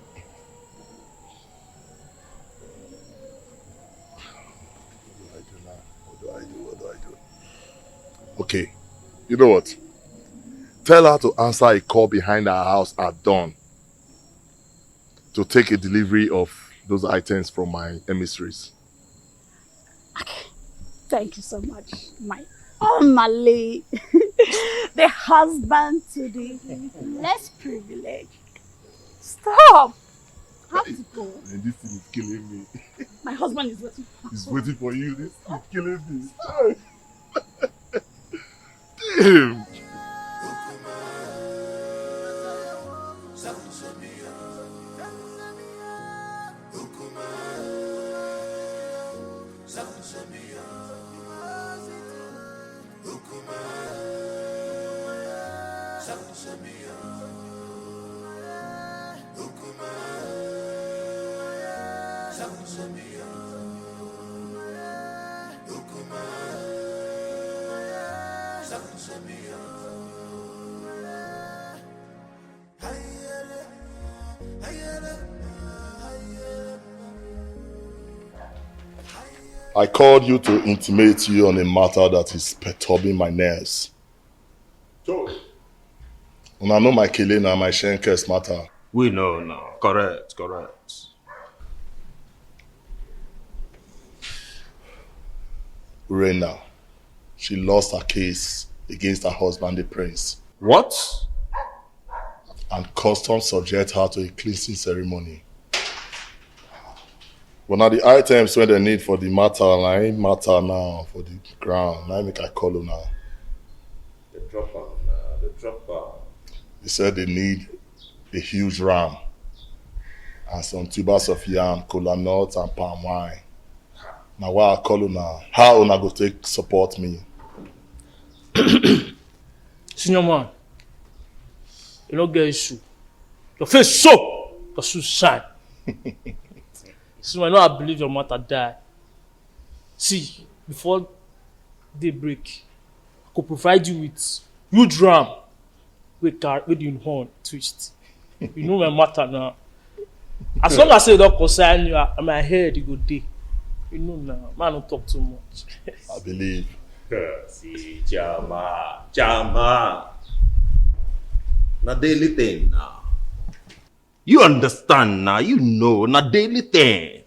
What do I do? Okay, you know what? Tell her to answer a call behind our house at dawn to take a delivery of those items from my emissaries. Thank you so much, my Omale, the husband to the less privileged. Stop! I have to go. And this thing is killing me. My husband is waiting. He's waiting for you. This is killing me. Damn. I called you to intimate you on a matter that is perturbing my nerves. And I know my killing and my Shenker's matter. We know now. Correct. Urena, she lost her case against her husband, the prince. What? And customs subject her to a cleansing ceremony. But now the items when they need for the matter, I ain't matter now for the ground. Now make I call her now. The dropper. They said they need a huge ram and some tubers of yam, cola nuts and palm wine. Now why I call you now? How una go take support me? Senior man, you don't get issue. Your face so, your shoes shine. So I know I believe your mother died. See, before daybreak, I could provide you with huge ram with the horn twist. You know my matter now. As long as you don't concern you, and my head you go day. You know now, man don't talk too much. I believe. See, Jama. Na daily thing now. You understand now, you know, na daily thing.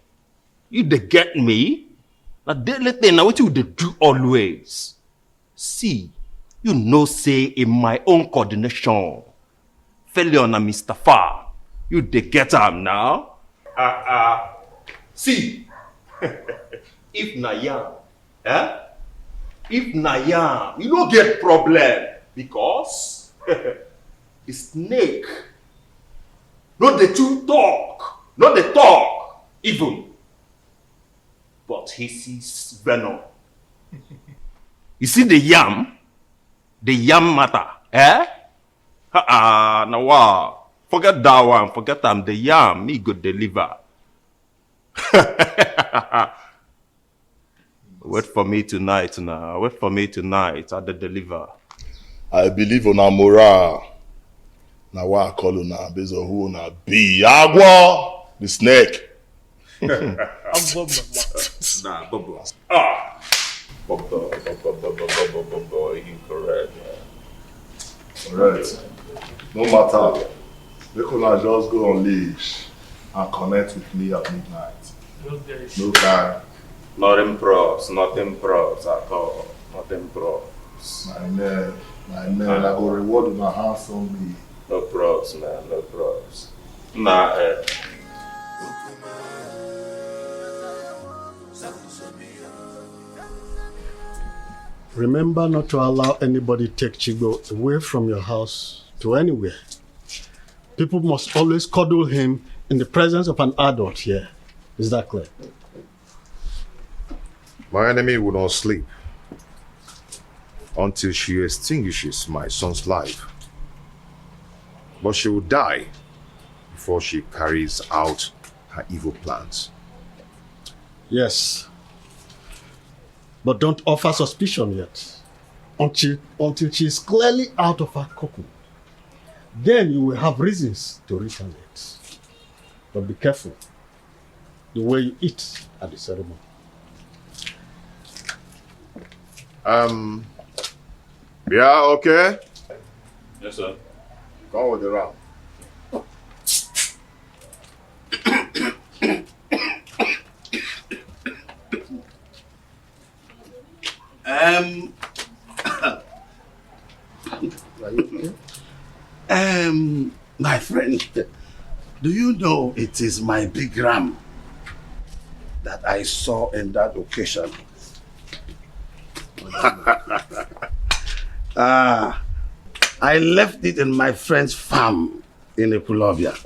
You dey get me? Na daily thing, now what you dey do always. See, you know say in my own coordination, failure na Mr. Far. You dey get am now? See, if na yam, if na yam, you don't get problem because the snake, not the two talk, not the talk even, but he sees venom. You see the yam matter, now wow. Forget that one, forget them. The yam, me go deliver. Wait for me tonight now. Wait for me tonight at the deliver. I believe on our morale. Now why I call you now? Based on who na be Agua, the snake. Nah, Bobo. Bobo, you correct. Correct. No matter. They could not just go on leash and connect with me at midnight. No time. Nothing pros at all. Nothing pros. My man, I go reward my handsomely. No pros, man, no pros. Nah, Remember not to allow anybody take Chigo away from your house to anywhere. People must always cuddle him in the presence of an adult here. Is that clear? My enemy will not sleep until she extinguishes my son's life. But she will die before she carries out her evil plans. Yes. But don't offer suspicion yet. Until she is clearly out of her cocoon. Then you will have reasons to retaliate. But be careful the way you eat at the ceremony. Yeah, okay? Yes, sir. Go with the round. My friend, do you know it is my big ram that I saw in that occasion? I left it in my friend's farm in Epulovia.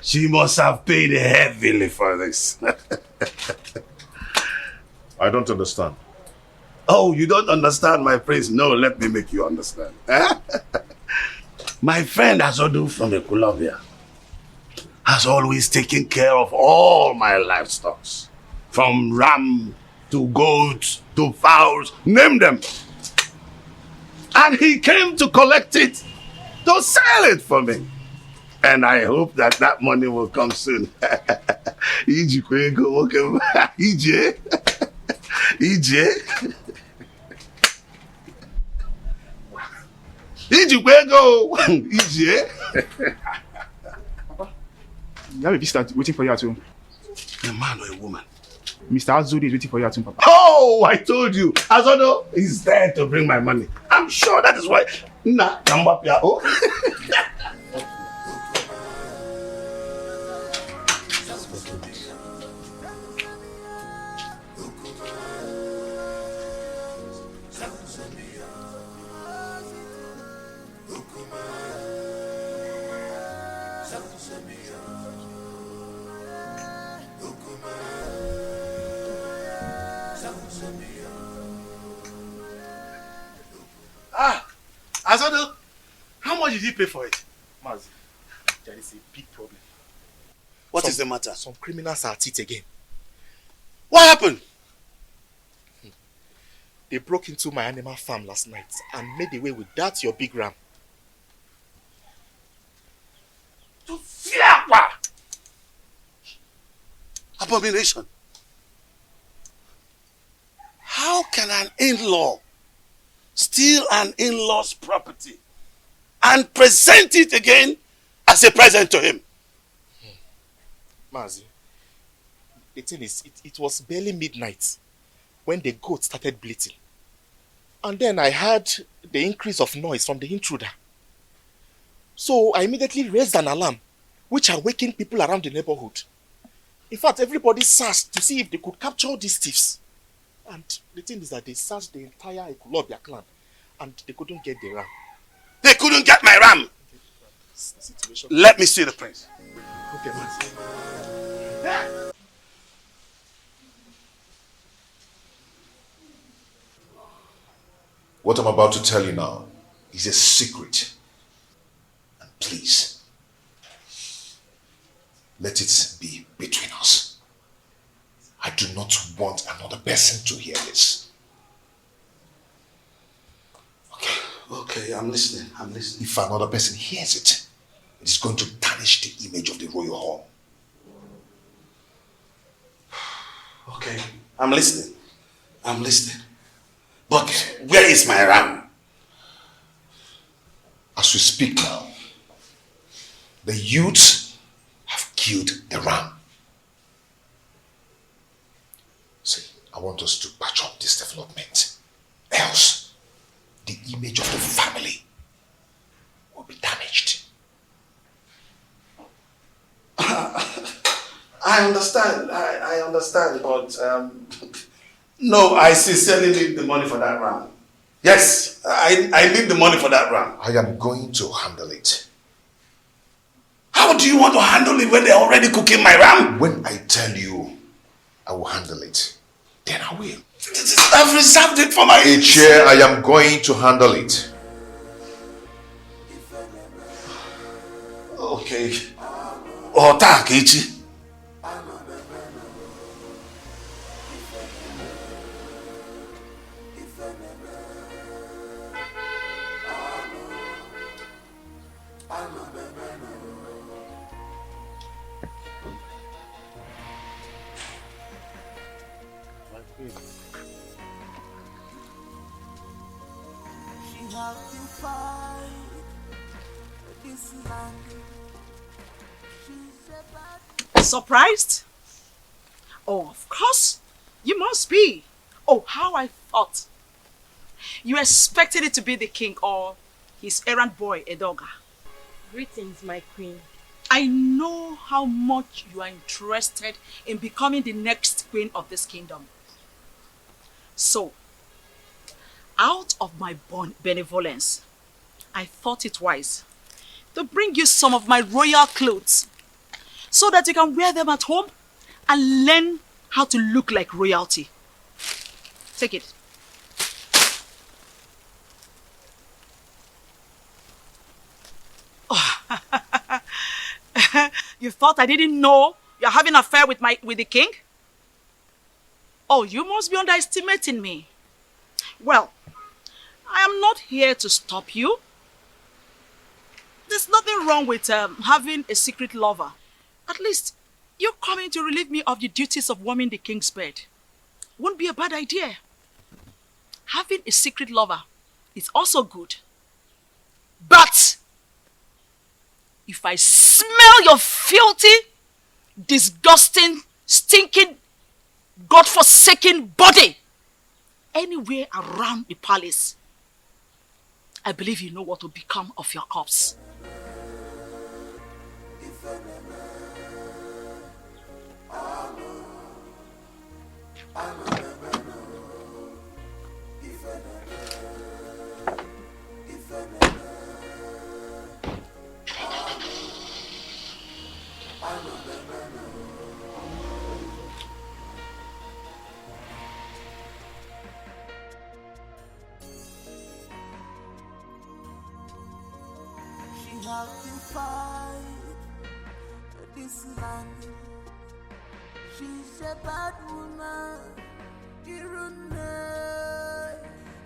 She must have paid heavily for this. I don't understand. Oh, you don't understand, my prince? No, let me make you understand. My friend Azodu from Epulovia has always taken care of all my livestock. From ram to goats to fowls, name them. And he came to collect it, to sell it for me. And I hope that that money will come soon. EJ. Iji go. Iji, eh? You have a visitor waiting for you at home. A man or a woman? Mr. Azudi is waiting for you at home, Papa. Oh, I told you. Azodo is there to bring my money. I'm sure that is why. Nah, oh. Azodo, how much did you pay for it? Mazi, there is a big problem. What is the matter? Some criminals are at it again. What happened? They broke into my animal farm last night and made away with that your big ram. Abomination. How can an in-law steal an in-law's property and present it again as a present to him? Mazi, the thing is, it was barely midnight when the goat started bleating. And then I heard the increase of noise from the intruder. So I immediately raised an alarm, which awakened people around the neighborhood. In fact, everybody searched to see if they could capture these thieves. And the thing is that they searched the entire Ekulobia clan and they couldn't get the ram. They couldn't get my ram! Let me see the prince. Okay, Mazi. What I'm about to tell you now is a secret. And please, let it be between us. I do not want another person to hear this. Okay, I'm listening. If another person hears it, it is going to tarnish the image of the royal home. Okay, I'm listening. But where is my ram? As we speak now, the youths have killed the ram. See, I want us to patch up this development. Else, the image of the family will be damaged. I understand. I understand, but no, I sincerely need the money for that ram. Yes, I need the money for that ram. I am going to handle it. How do you want to handle it when they're already cooking my ram? When I tell you I will handle it, then I will. I've reserved it for my... Chair, I am going to handle it. Okay. Oh, thank you. Surprised? Oh, of course. You must be. Oh, how I thought. You expected it to be the king or his errand boy, Edoga. Greetings, my queen. I know how much you are interested in becoming the next queen of this kingdom. So, out of my benevolence, I thought it wise to bring you some of my royal clothes so that you can wear them at home and learn how to look like royalty. Take it. Oh. You thought I didn't know you're having an affair with the king? Oh, you must be underestimating me. Well, I am not here to stop you. There's nothing wrong with having a secret lover. At least, you're coming to relieve me of the duties of warming the king's bed. Won't be a bad idea. Having a secret lover is also good. But if I smell your filthy, disgusting, stinking, God-forsaken body anywhere around the palace, I believe you know what will become of your corpse. She has defied this land. She's a bad woman. Urena,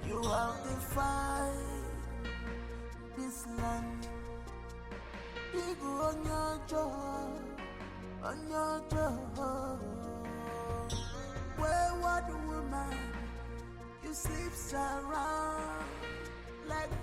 you have defied this land. Big on your jaw, on your jaw. Wayward woman, you sleep around like